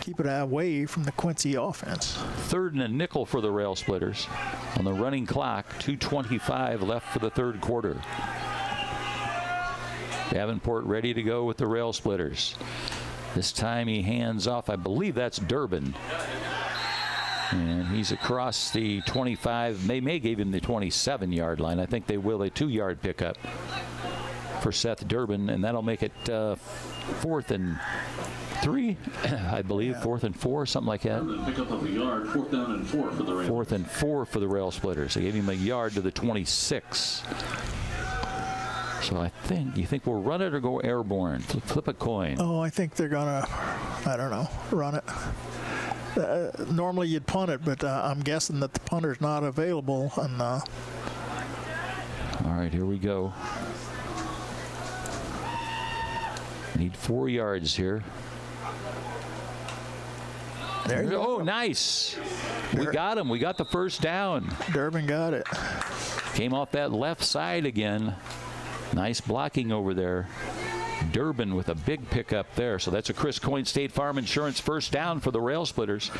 Speaker 8: keep it away from the Quincy offense.
Speaker 9: 3rd and a nickel for the Rail Splitters. On the running clock, 2:25 left for the 3rd quarter. Davenport ready to go with the Rail Splitters. This time he hands off, I believe that's Durbin. And he's across the 25. They may give him the 27-yard line. I think they will. A 2-yard pickup for Seth Durbin, and that'll make it 4th and 3, I believe. 4th and 4, something like that.
Speaker 11: Pick up a yard, 4th down and 4 for the Rail.
Speaker 9: 4th and 4 for the Rail Splitters. They gave him a yard to the 26. So you think we'll run it or go airborne? Flip a coin.
Speaker 8: Oh, I think they're gonna, I don't know, run it. Normally you'd punt it, but I'm guessing that the punter's not available. And
Speaker 9: all right, here we go. Need 4 yards here.
Speaker 8: There you go.
Speaker 9: Oh, nice. We got him. We got the first down.
Speaker 8: Durbin got it.
Speaker 9: Came off that left side again. Nice blocking over there. Durbin with a big pickup there. So that's a Chris Coyne State Farm Insurance first down for the Rail Splitters.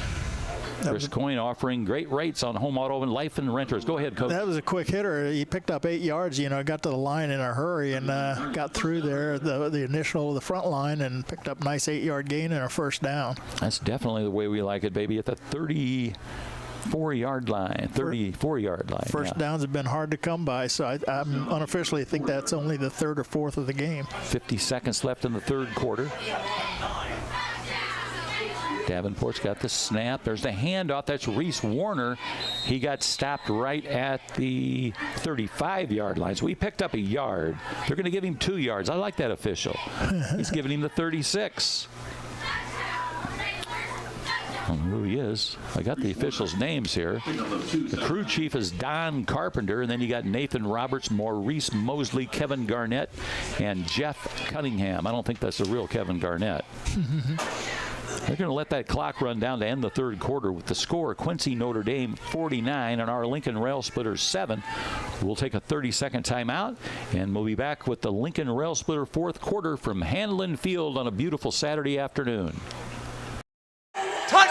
Speaker 9: Chris Coyne offering great rates on home auto and life and renters. Go ahead, Coach.
Speaker 8: That was a quick hitter. He picked up 8 yards, got to the line in a hurry and got through there, the front line, and picked up a nice 8-yard gain and a first down.
Speaker 9: That's definitely the way we like it, baby, at the 34-yard line.
Speaker 8: First downs have been hard to come by, so I unofficially think that's only the 3rd or 4th of the game.
Speaker 9: 50 seconds left in the 3rd quarter. Davenport's got the snap. There's the handoff. That's Reese Warner. He got stopped right at the 35-yard line. So he picked up a yard. They're going to give him 2 yards. I like that official. He's giving him the 36. I don't know who he is. I got the officials' names here. The crew chief is Don Carpenter, and then you got Nathan Roberts, Maurice Mosley, Kevin Garnett, and Jeff Cunningham. I don't think that's the real Kevin Garnett. They're going to let that clock run down to end the 3rd quarter with the score Quincy Notre Dame 49 and our Lincoln Rail Splitters 7. We'll take a 30-second timeout, and we'll be back with the Lincoln Rail Splitter 4th quarter from Hanlon Field on a beautiful Saturday afternoon.
Speaker 5: Touchdown!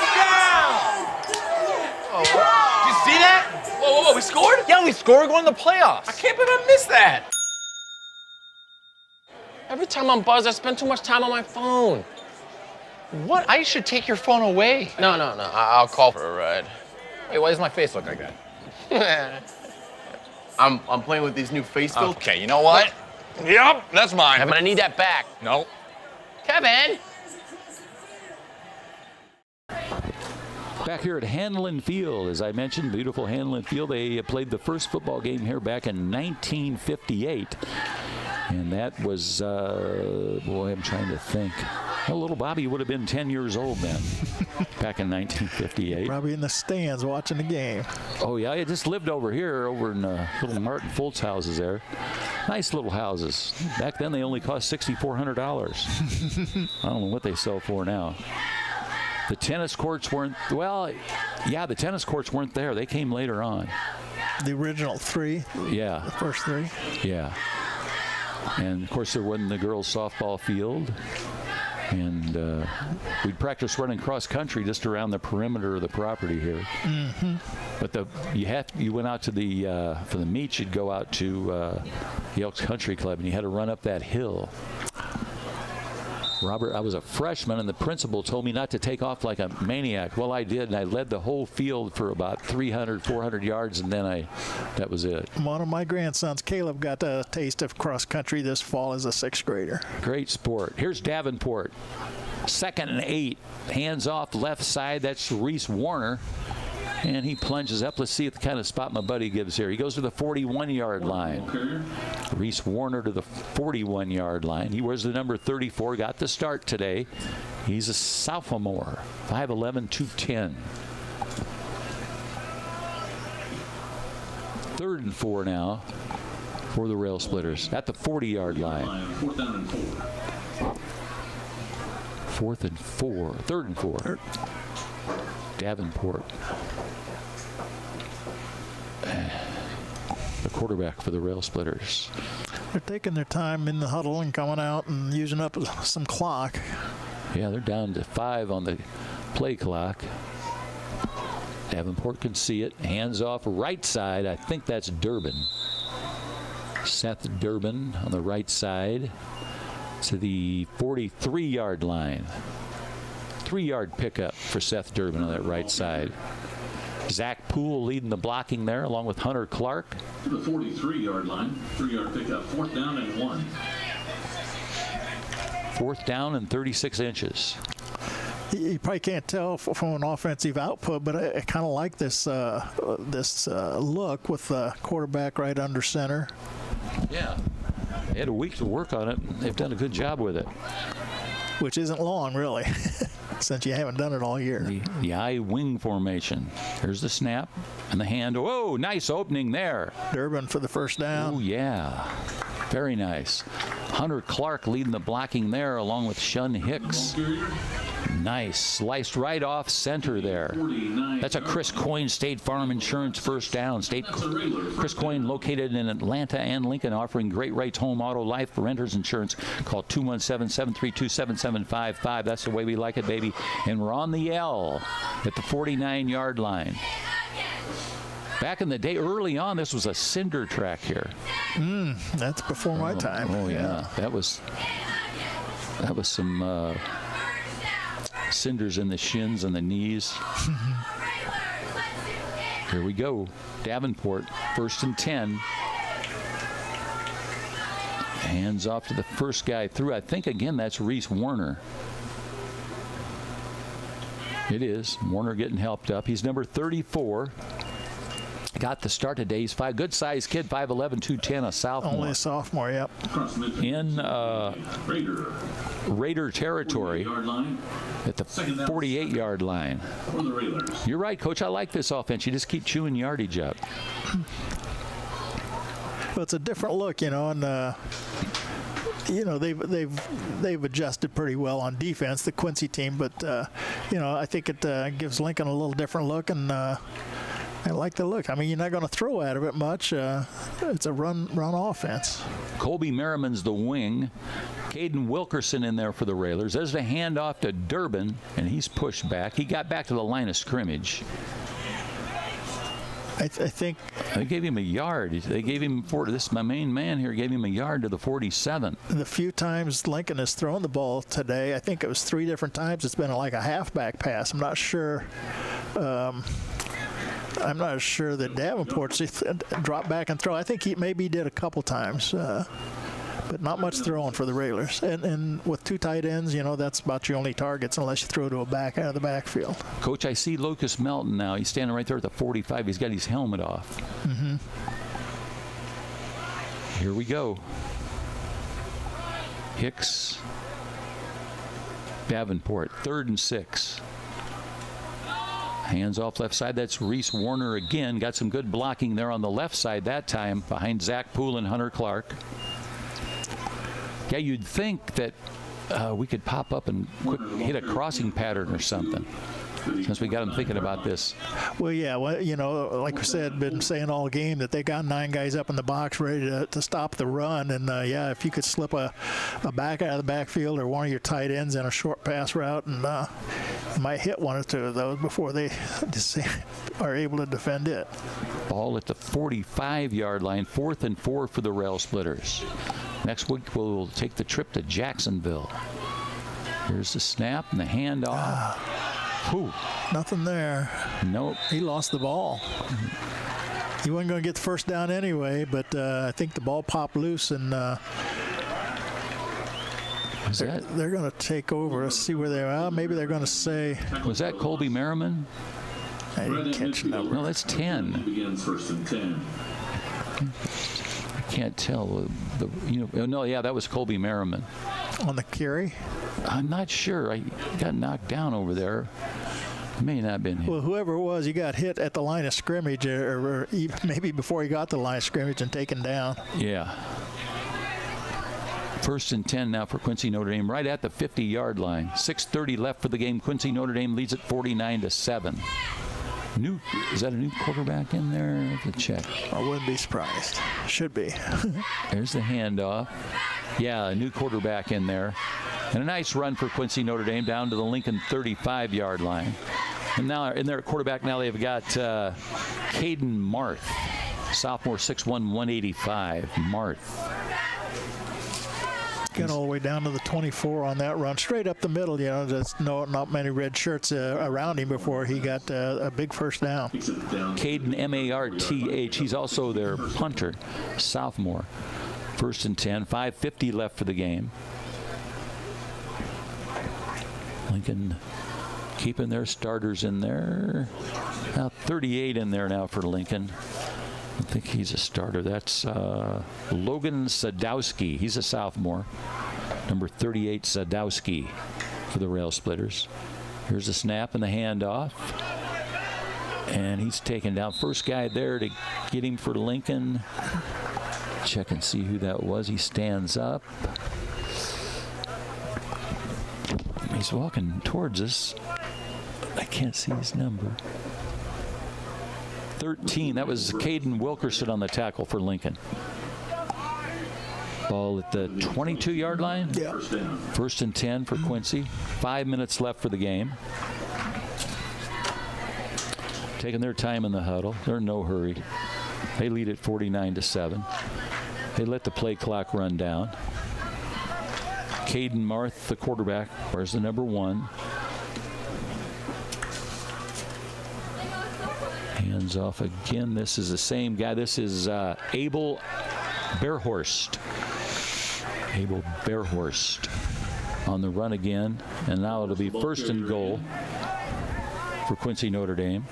Speaker 5: Oh, did you see that? Whoa, we scored? Yeah, we scored. We're going to the playoffs. I can't believe I missed that. Every time I'm buzzed, I spend too much time on my phone. What? I should take your phone away. No. I'll call for a ride. Hey, why does my face look like that? I'm playing with these new face filters.
Speaker 10: Okay, you know what? Yep, that's mine.
Speaker 5: I'm gonna need that back.
Speaker 10: No.
Speaker 5: Kevin!
Speaker 9: Back here at Hanlon Field, as I mentioned, beautiful Hanlon Field. They played the first football game here back in 1958. And that was, boy, I'm trying to think. Well, little Bobby would have been 10 years old then, back in 1958.
Speaker 8: Probably in the stands watching the game.
Speaker 9: Oh, yeah, I just lived over here, over in little Martin Fultz houses there. Nice little houses. Back then, they only cost $6,400. I don't know what they sell for now. The tennis courts weren't, well, yeah, the tennis courts weren't there. They came later on.
Speaker 8: The original 3?
Speaker 9: Yeah.
Speaker 8: The first 3?
Speaker 9: Yeah. And, of course, there wasn't the girls' softball field. And we'd practice running cross country just around the perimeter of the property here.
Speaker 8: Mm-hmm.
Speaker 9: But you went out to the for the meet, you'd go out to the Elks Country Club, and you had to run up that hill. Robert, I was a freshman, and the principal told me not to take off like a maniac. Well, I did, and I led the whole field for about 300, 400 yards, and then that was it.
Speaker 8: One of my grandsons, Caleb, got a taste of cross country this fall as a 6th grader.
Speaker 9: Great sport. Here's Davenport. 2nd and 8. Hands off left side. That's Reese Warner. And he plunges up. Let's see the kind of spot my buddy gives here. He goes to the 41-yard line. Reese Warner to the 41-yard line. He wears the number 34. Got the start today. He's a sophomore. 5'11", 210. 3rd and 4 now for the Rail Splitters at the 40-yard line.
Speaker 11: 4th down and 4.
Speaker 9: 4th and 4. 3rd and 4. Davenport, the quarterback for the Rail Splitters.
Speaker 8: They're taking their time in the huddle and coming out and using up some clock.
Speaker 9: Yeah, they're down to 5 on the play clock. Davenport can see it. Hands off right side. I think that's Durbin. Seth Durbin on the right side to the 43-yard line. 3-yard pickup for Seth Durbin on that right side. Zach Poole leading the blocking there along with Hunter Clark.
Speaker 11: To the 43-yard line. 3-yard pickup. 4th down and 1.
Speaker 9: 4th down and 36 inches.
Speaker 8: You probably can't tell from an offensive output, but I kind of like this look with the quarterback right under center.
Speaker 9: Yeah. They had a week to work on it. They've done a good job with it.
Speaker 8: Which isn't long, really, since you haven't done it all year.
Speaker 9: The I wing formation. There's the snap and the hand. Whoa, nice opening there.
Speaker 8: Durbin for the first down.
Speaker 9: Oh, yeah. Very nice. Hunter Clark leading the blocking there along with Shun Hicks. Nice. Sliced right off center there. That's a Chris Coyne State Farm Insurance first down. Chris Coyne located in Atlanta and Lincoln, offering great rates, home, auto, life, renters insurance. Call 217-732-7755. That's the way we like it, baby. And we're on the L at the 49-yard line. Back in the day, early on, this was a cinder track here.
Speaker 8: That's before my time.
Speaker 9: Oh, yeah. That was some cinders in the shins and the knees. Here we go. Davenport, 1st and 10. Hands off to the first guy through. I think, again, that's Reese Warner. It is. Warner getting helped up. He's number 34. Got the start today. He's good-sized kid, 5'11", 210, a sophomore.
Speaker 8: Only a sophomore, yep.
Speaker 9: In Raider territory at the 48-yard line. You're right, Coach. I like this offense. You just keep chewing yardage up.
Speaker 8: Well, it's a different look, and they've adjusted pretty well on defense, the Quincy team. But I think it gives Lincoln a little different look, and I like the look. I mean, you're not going to throw out of it much. It's a run offense.
Speaker 9: Colby Merriman's the wing. Caden Wilkerson in there for the Railers. There's the handoff to Durbin, and he's pushed back. He got back to the line of scrimmage.
Speaker 8: I think
Speaker 9: they gave him a yard. They gave him my main man here gave him a yard to the 47.
Speaker 8: The few times Lincoln has thrown the ball today, I think it was 3 different times. It's been like a halfback pass. I'm not sure that Davenport's dropped back and throw. I think he maybe did a couple times, but not much throwing for the Railers. And with 2 tight ends, that's about your only targets unless you throw to a back out of the backfield.
Speaker 9: Coach, I see Lucas Melton now. He's standing right there at the 45. He's got his helmet off.
Speaker 8: Mm-hmm.
Speaker 9: Here we go. Hicks. Davenport, 3rd and 6. Hands off left side. That's Reese Warner again. Got some good blocking there on the left side that time behind Zach Poole and Hunter Clark. Yeah, you'd think that we could pop up and hit a crossing pattern or something, since we got them thinking about this.
Speaker 8: Well, yeah, like we said, been saying all game that they got 9 guys up in the box ready to stop the run. And, if you could slip a back out of the backfield or one of your tight ends in a short pass route, and you might hit 1 or 2 of those before they just are able to defend it.
Speaker 9: Ball at the 45-yard line, 4th and 4 for the Rail Splitters. Next week, we'll take the trip to Jacksonville. Here's the snap and the handoff.
Speaker 8: Nothing there.
Speaker 9: Nope.
Speaker 8: He lost the ball. He wasn't going to get the first down anyway, but I think the ball popped loose, and they're going to take over. Let's see where they are. Maybe they're going to say.
Speaker 9: Was that Colby Merriman?
Speaker 8: I didn't catch the number.
Speaker 9: No, that's 10.
Speaker 11: Begins 1st and 10.
Speaker 9: I can't tell. That was Colby Merriman.
Speaker 8: On the carry?
Speaker 9: I'm not sure. I got knocked down over there. May not have been hit.
Speaker 8: Well, whoever it was, he got hit at the line of scrimmage, or even maybe before he got to the line of scrimmage and taken down.
Speaker 9: Yeah. First and 10 now for Quincy Notre Dame, right at the 50-yard line. 6:30 left for the game. Quincy Notre Dame leads at 49-7. Is that a new quarterback in there? Let's check.
Speaker 8: I wouldn't be surprised. Should be.
Speaker 9: There's the handoff. Yeah, a new quarterback in there. And a nice run for Quincy Notre Dame down to the Lincoln 35-yard line. And now in their quarterback now they've got Caden Marth, sophomore, 6'1", 185. Marth.
Speaker 8: Got all the way down to the 24 on that run, straight up the middle. Just not many red shirts around him before he got a big first down.
Speaker 9: Caden Marth. He's also their punter, sophomore. First and 10. 5:50 left for the game. Lincoln keeping their starters in there. Now 38 in there now for Lincoln. I think he's a starter. That's Logan Sadowski. He's a sophomore. Number 38, Sadowski for the Rail Splitters. Here's the snap and the handoff. And he's taken down. First guy there to get him for Lincoln. Check and see who that was. He stands up. He's walking towards us. I can't see his number. 13. That was Caden Wilkerson on the tackle for Lincoln. Ball at the 22-yard line.
Speaker 8: Yeah.
Speaker 9: First and 10 for Quincy. 5 minutes left for the game. Taking their time in the huddle. They're in no hurry. They lead at 49-7. They let the play clock run down. Caden Marth, the quarterback, wears the number 1. Hands off again. This is the same guy. This is Abel Bearhorst. Abel Bearhorst on the run again. And now it'll be first and goal for Quincy Notre Dame.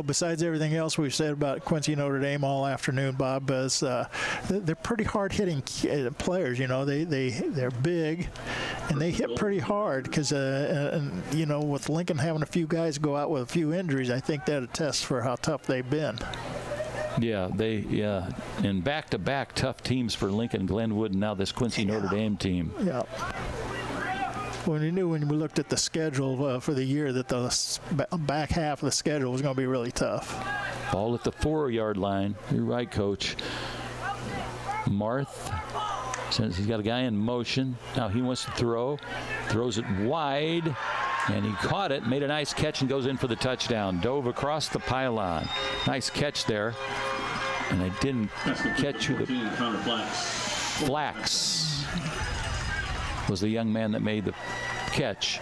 Speaker 8: Besides everything else we've said about Quincy Notre Dame all afternoon, Bob, is they're pretty hard-hitting players. They're big, and they hit pretty hard because, with Lincoln having a few guys go out with a few injuries, I think that attests for how tough they've been.
Speaker 9: Yeah, and back-to-back tough teams for Lincoln, Glenwood, and now this Quincy Notre Dame team.
Speaker 8: Yeah. When we looked at the schedule for the year, that the back half of the schedule was going to be really tough.
Speaker 9: Ball at the 4-yard line. You're right, Coach. Marth, since he's got a guy in motion. Now he wants to throw. Throws it wide, and he caught it, made a nice catch, and goes in for the touchdown. Dove across the pylon. Nice catch there. And I didn't catch who the... Flax was the young man that made the catch.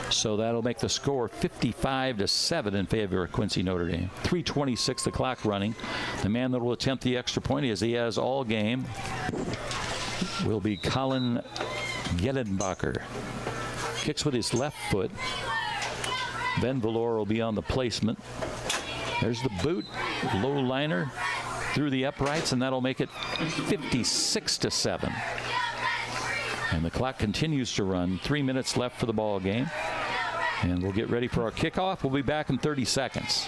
Speaker 9: So that'll make the score 55-7 in favor of Quincy Notre Dame. 3:26 the clock running. The man that will attempt the extra point, as he has all game, will be Colin Gellenbacher. Kicks with his left foot. Ben Valor will be on the placement. There's the boot, low liner through the uprights, and that'll make it 56-7. And the clock continues to run. 3 minutes left for the ball game. And we'll get ready for our kickoff. We'll be back in 30 seconds.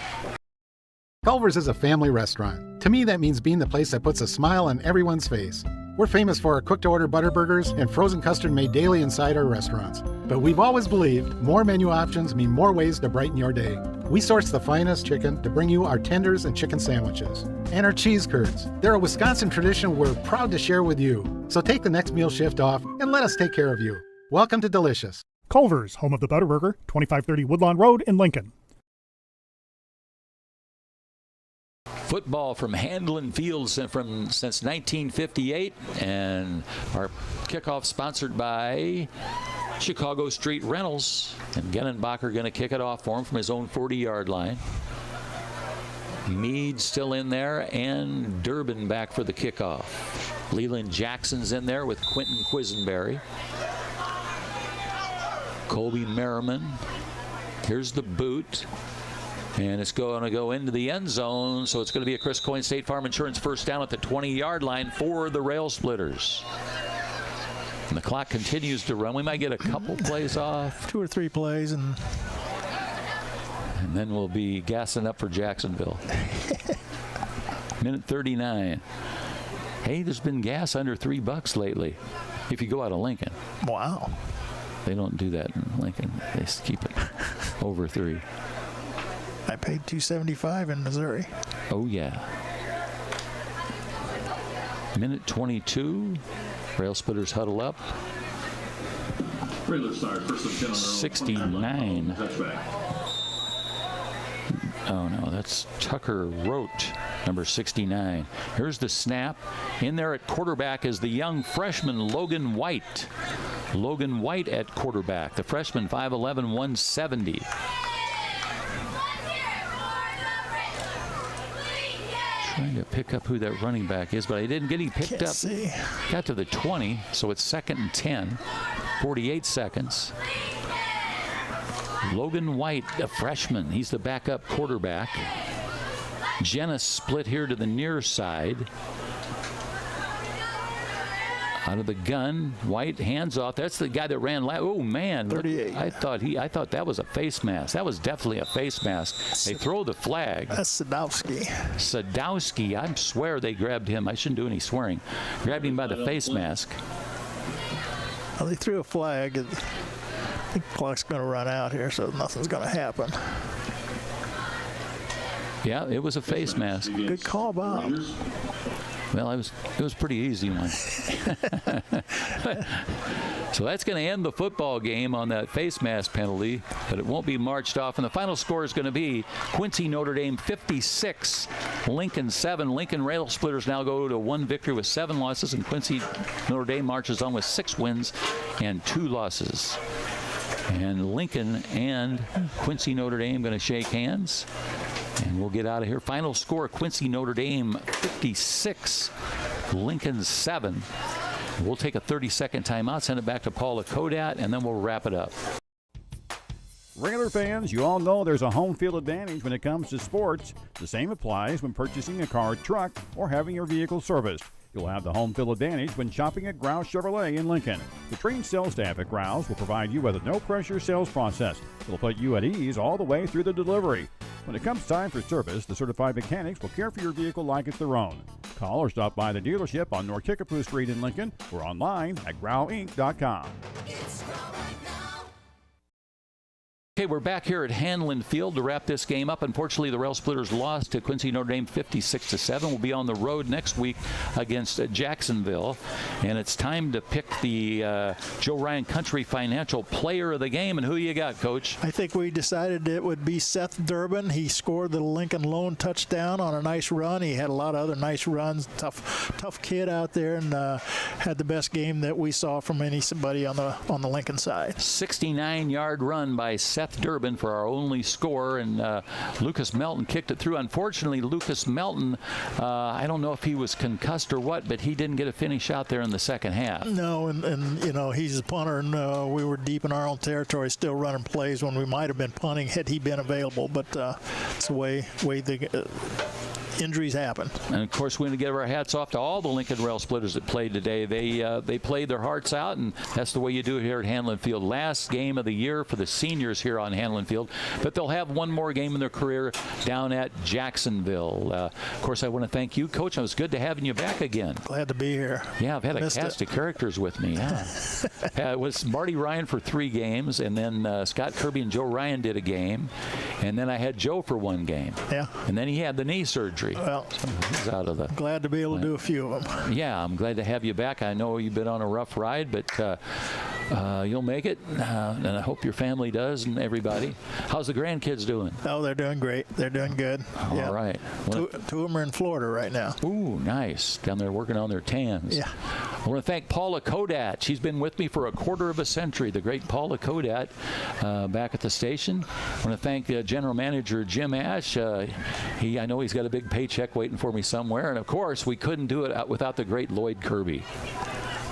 Speaker 3: Culver's is a family restaurant. To me, that means being the place that puts a smile on everyone's face. We're famous for our cooked-to-order butter burgers and frozen custard made daily inside our restaurants. But we've always believed more menu options mean more ways to brighten your day. We source the finest chicken to bring you our tenders and chicken sandwiches. And our cheese curds. They're a Wisconsin tradition we're proud to share with you. So take the next meal shift off and let us take care of you. Welcome to Delicious.
Speaker 1: Culver's, home of the Butterburger, 2530 Woodlawn Road in Lincoln.
Speaker 9: Football from Handlin Field since 1958, and our kickoff sponsored by Chicago Street Rentals. And Gellenbacher going to kick it off for him from his own 40-yard line. Meade still in there, and Durbin back for the kickoff. Leland Jackson's in there with Quentin Quisenberry. Colby Merriman. Here's the boot. And it's going to go into the end zone, so it's going to be a Chris Coyne State Farm Insurance first down at the 20-yard line for the Rail Splitters. And the clock continues to run. We might get a couple plays off.
Speaker 8: 2 or 3 plays, and
Speaker 9: then we'll be gassing up for Jacksonville. Minute 39. Hey, there's been gas under $3 lately. if you go out of Lincoln.
Speaker 8: Wow.
Speaker 9: They don't do that in Lincoln. They just keep it over 3.
Speaker 8: I paid $2.75 in Missouri.
Speaker 9: Oh, yeah. Minute 22. Rail splitters huddle up.
Speaker 11: Regular start, first and 10 on their own.
Speaker 9: 69.
Speaker 11: Touchback.
Speaker 9: Oh, no, that's Tucker Rote, number 69. Here's the snap. In there at quarterback is the young freshman Logan White. Logan White at quarterback. The freshman, 5'11", 170. Trying to pick up who that running back is, but I didn't get him picked up.
Speaker 8: See.
Speaker 9: Got to the 20, so it's 2nd and 10. 48 seconds. Logan White, a freshman. He's the backup quarterback. Jenna split here to the near side. Out of the gun, White hands off. That's the guy that ran last. Oh man,
Speaker 8: 38.
Speaker 9: I thought that was a face mask. That was definitely a face mask. They throw the flag.
Speaker 8: That's Sadowski.
Speaker 9: Sadowski, I swear they grabbed him. I shouldn't do any swearing. Grabbed him by the face mask.
Speaker 8: Well, they threw a flag. I think the clock's going to run out here, so nothing's going to happen.
Speaker 9: Yeah, it was a face mask.
Speaker 8: Good call, Bob.
Speaker 9: Well, it was a pretty easy one. So that's going to end the football game on that face mask penalty, but it won't be marched off. And the final score is going to be Quincy Notre Dame 56, Lincoln 7. Lincoln Rail Splitters now go to 1 victory with 7 losses, and Quincy Notre Dame marches on with 6 wins and 2 losses. And Lincoln and Quincy Notre Dame going to shake hands. And we'll get out of here. Final score, Quincy Notre Dame 56, Lincoln 7. We'll take a 30-second timeout, send it back to Paula Kodat, and then we'll wrap it up.
Speaker 2: Regular fans, you all know there's a home field advantage when it comes to sports. The same applies when purchasing a car, truck, or having your vehicle serviced. You'll have the home field advantage when shopping at Grouse Chevrolet in Lincoln. The trained sales staff at Grouse will provide you with a no-pressure sales process. It'll put you at ease all the way through the delivery. When it comes time for service, the certified mechanics will care for your vehicle like it's their own. Call or stop by the dealership on North Kickapoo Street in Lincoln or online at growinc.com.
Speaker 9: Okay, we're back here at Hanlon Field to wrap this game up. Unfortunately, the Rail Splitters lost to Quincy Notre Dame 56-7. We'll be on the road next week against Jacksonville. And it's time to pick the Joe Ryan Country Financial Player of the Game. And who you got, Coach?
Speaker 8: I think we decided it would be Seth Durbin. He scored the Lincoln lone touchdown on a nice run. He had a lot of other nice runs. Tough kid out there, and had the best game that we saw from anybody on the Lincoln side.
Speaker 9: 69-yard run by Seth Durbin for our only score, and Lucas Melton kicked it through. Unfortunately, Lucas Melton, I don't know if he was concussed or what, but he didn't get a finish out there in the second half.
Speaker 8: No, and you know, he's a punter, and we were deep in our own territory, still running plays when we might have been punting had he been available, but it's the way the injuries happen.
Speaker 9: And of course, we're going to give our hats off to all the Lincoln Rail Splitters that played today. They played their hearts out, and that's the way you do it here at Hanlon Field. Last game of the year for the seniors here on Hanlon Field, but they'll have one more game in their career down at Jacksonville. Of course, I want to thank you, Coach. It was good to having you back again.
Speaker 8: Glad to be here.
Speaker 9: Yeah, I've had a cast of characters with me. Yeah. It was Marty Ryan for 3 games, and then Scott Kirby and Joe Ryan did a game, and then I had Joe for 1 game.
Speaker 8: Yeah.
Speaker 9: And then he had the knee surgery.
Speaker 8: Well,
Speaker 9: so he's out of the.
Speaker 8: Glad to be able to do a few of them.
Speaker 9: Yeah, I'm glad to have you back. I know you've been on a rough ride, but you'll make it, and I hope your family does and everybody. How's the grandkids doing?
Speaker 8: Oh, they're doing great. They're doing good.
Speaker 9: All right.
Speaker 8: Well, two of them are in Florida right now.
Speaker 9: Ooh, nice. Down there working on their tans.
Speaker 8: Yeah.
Speaker 9: I want to thank Paula Kodat. She's been with me for a quarter of a century, the great Paula Kodat, back at the station. I want to thank General Manager Jim Ash. I know he's got a big paycheck waiting for me somewhere. And, of course, we couldn't do it without the great Lloyd Kirby.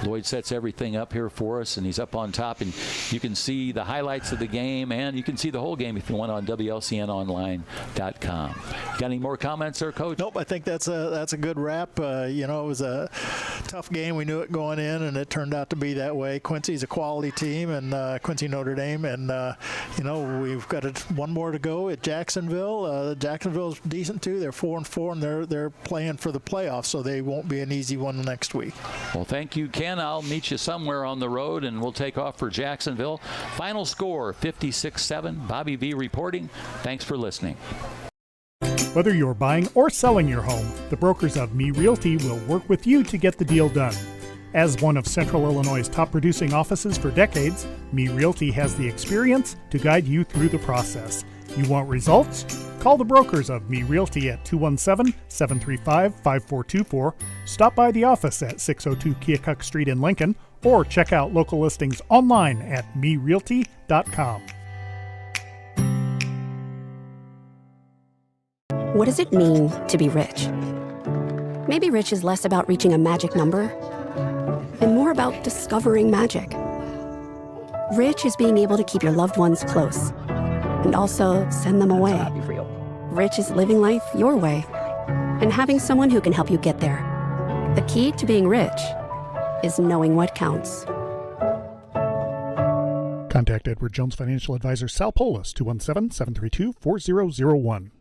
Speaker 9: Lloyd sets everything up here for us, and he's up on top, and you can see the highlights of the game, and you can see the whole game if you want on WLCNonline.com. Got any more comments there, Coach?
Speaker 8: Nope, I think that's a good wrap. It was a tough game. We knew it going in, and it turned out to be that way. Quincy's a quality team, and Quincy Notre Dame, and we've got one more to go at Jacksonville. Jacksonville's decent too. They're 4-4, and they're playing for the playoffs, so they won't be an easy one next week.
Speaker 9: Well, thank you, Ken. again, I'll meet you somewhere on the road, and we'll take off for Jacksonville. Final score, 56-7. Bobby V reporting. Thanks for listening.
Speaker 1: Whether you're buying or selling your home, the brokers of Me Realty will work with you to get the deal done. As one of Central Illinois' top producing offices for decades, Me Realty has the experience to guide you through the process. You want results? Call the brokers of Me Realty at 217-735-5424, stop by the office at 602 Keokuk Street in Lincoln, or check out local listings online at merealty.com.
Speaker 4: What does it mean to be rich? Maybe rich is less about reaching a magic number and more about discovering magic. Rich is being able to keep your loved ones close and also send them away. Rich is living life your way and having someone who can help you get there. The key to being rich is knowing what counts.
Speaker 1: Contact Edward Jones Financial Advisor Sal Polis, 217-732-4001.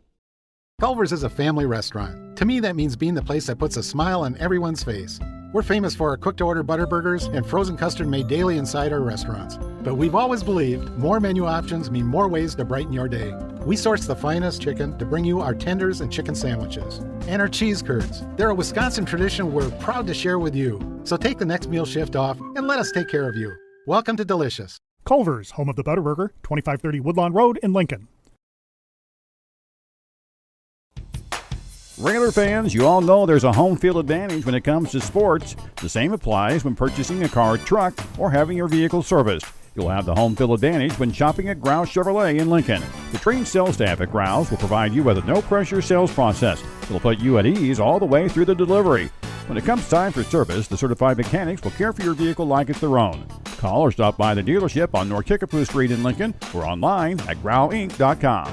Speaker 3: Culver's is a family restaurant. To me, that means being the place that puts a smile on everyone's face. We're famous for our cooked-to-order butter burgers and frozen custard made daily inside our restaurants. But we've always believed more menu options mean more ways to brighten your day. We source the finest chicken to bring you our tenders and chicken sandwiches. And our cheese curds. They're a Wisconsin tradition we're proud to share with you. So take the next meal shift off and let us take care of you. Welcome to Delicious.
Speaker 1: Culver's, home of the Butterburger, 2530 Woodlawn Road in Lincoln.
Speaker 2: Wrangler fans, you all know there's a home field advantage when it comes to sports. The same applies when purchasing a car, truck, or having your vehicle serviced. You'll have the home field advantage when shopping at Grouse Chevrolet in Lincoln. The trained sales staff at Grouse will provide you with a no-pressure sales process. It'll put you at ease all the way through the delivery. When it comes time for service, the certified mechanics will care for your vehicle like it's their own. Call or stop by the dealership on North Kickapoo Street in Lincoln or online at growinc.com.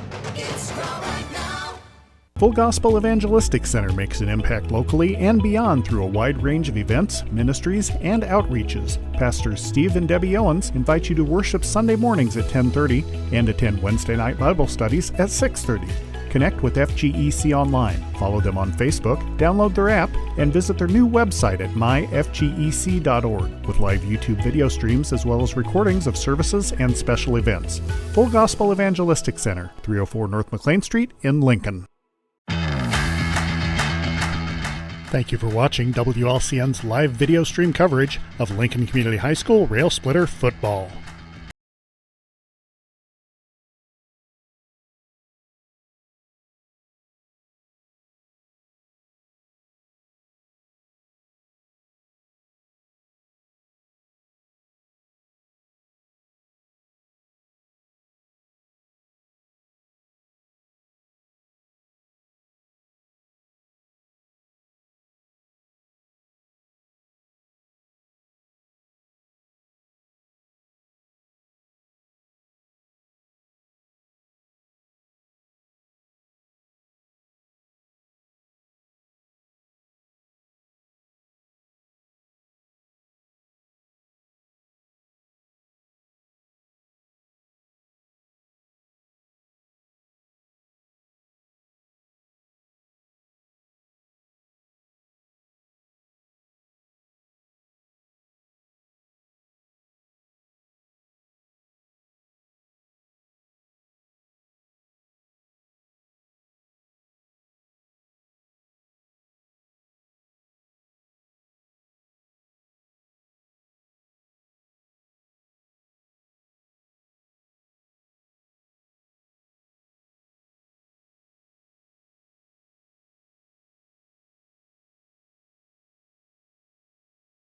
Speaker 1: Full Gospel Evangelistic Center makes an impact locally and beyond through a wide range of events, ministries, and outreaches. Pastors Steve and Debbie Owens invite you to worship Sunday mornings at 10:30 and attend Wednesday night Bible studies at 6:30. Connect with FGEC online, follow them on Facebook, download their app, and visit their new website at myfgec.org with live YouTube video streams as well as recordings of services and special events. Full Gospel Evangelistic Center, 304 North McLean Street in Lincoln. Thank you for watching WLCN's live video stream coverage of Lincoln Community High School Rail Splitter football.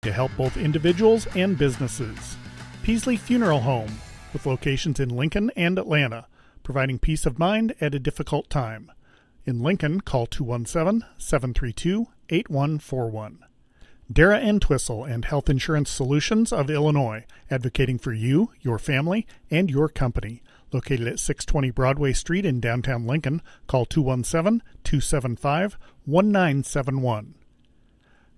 Speaker 1: To help both individuals and businesses. Peasley Funeral Home, with locations in Lincoln and Atlanta, providing peace of mind at a difficult time. In Lincoln, call 217-732-8141. Dara Entwistle and Health Insurance Solutions of Illinois, advocating for you, your family, and your company. Located at 620 Broadway Street in downtown Lincoln, call 217-275-1971.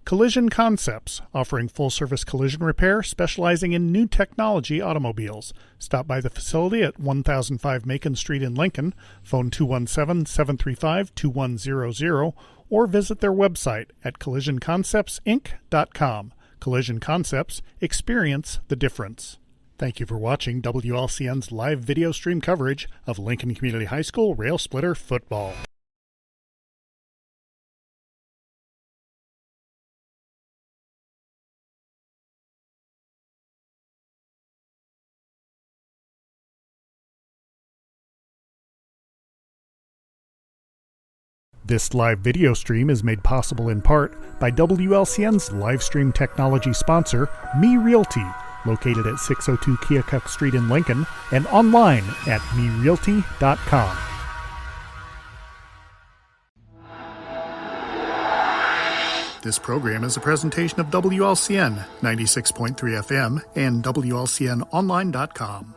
Speaker 1: Collision Concepts, offering full-service collision repair, specializing in new technology automobiles. Stop by the facility at 1005 Macon Street in Lincoln, phone 217-735-2100, or visit their website at collisionconceptsinc.com. Collision Concepts, experience the difference. Thank you for watching WLCN's live video stream coverage of Lincoln Community High School Rail Splitter football. This live video stream is made possible in part by WLCN's live stream technology sponsor, Me Realty, located at 602 Keokuk Street in Lincoln and online at merealty.com. This program is a presentation of WLCN 96.3 FM and WLCNonline.com.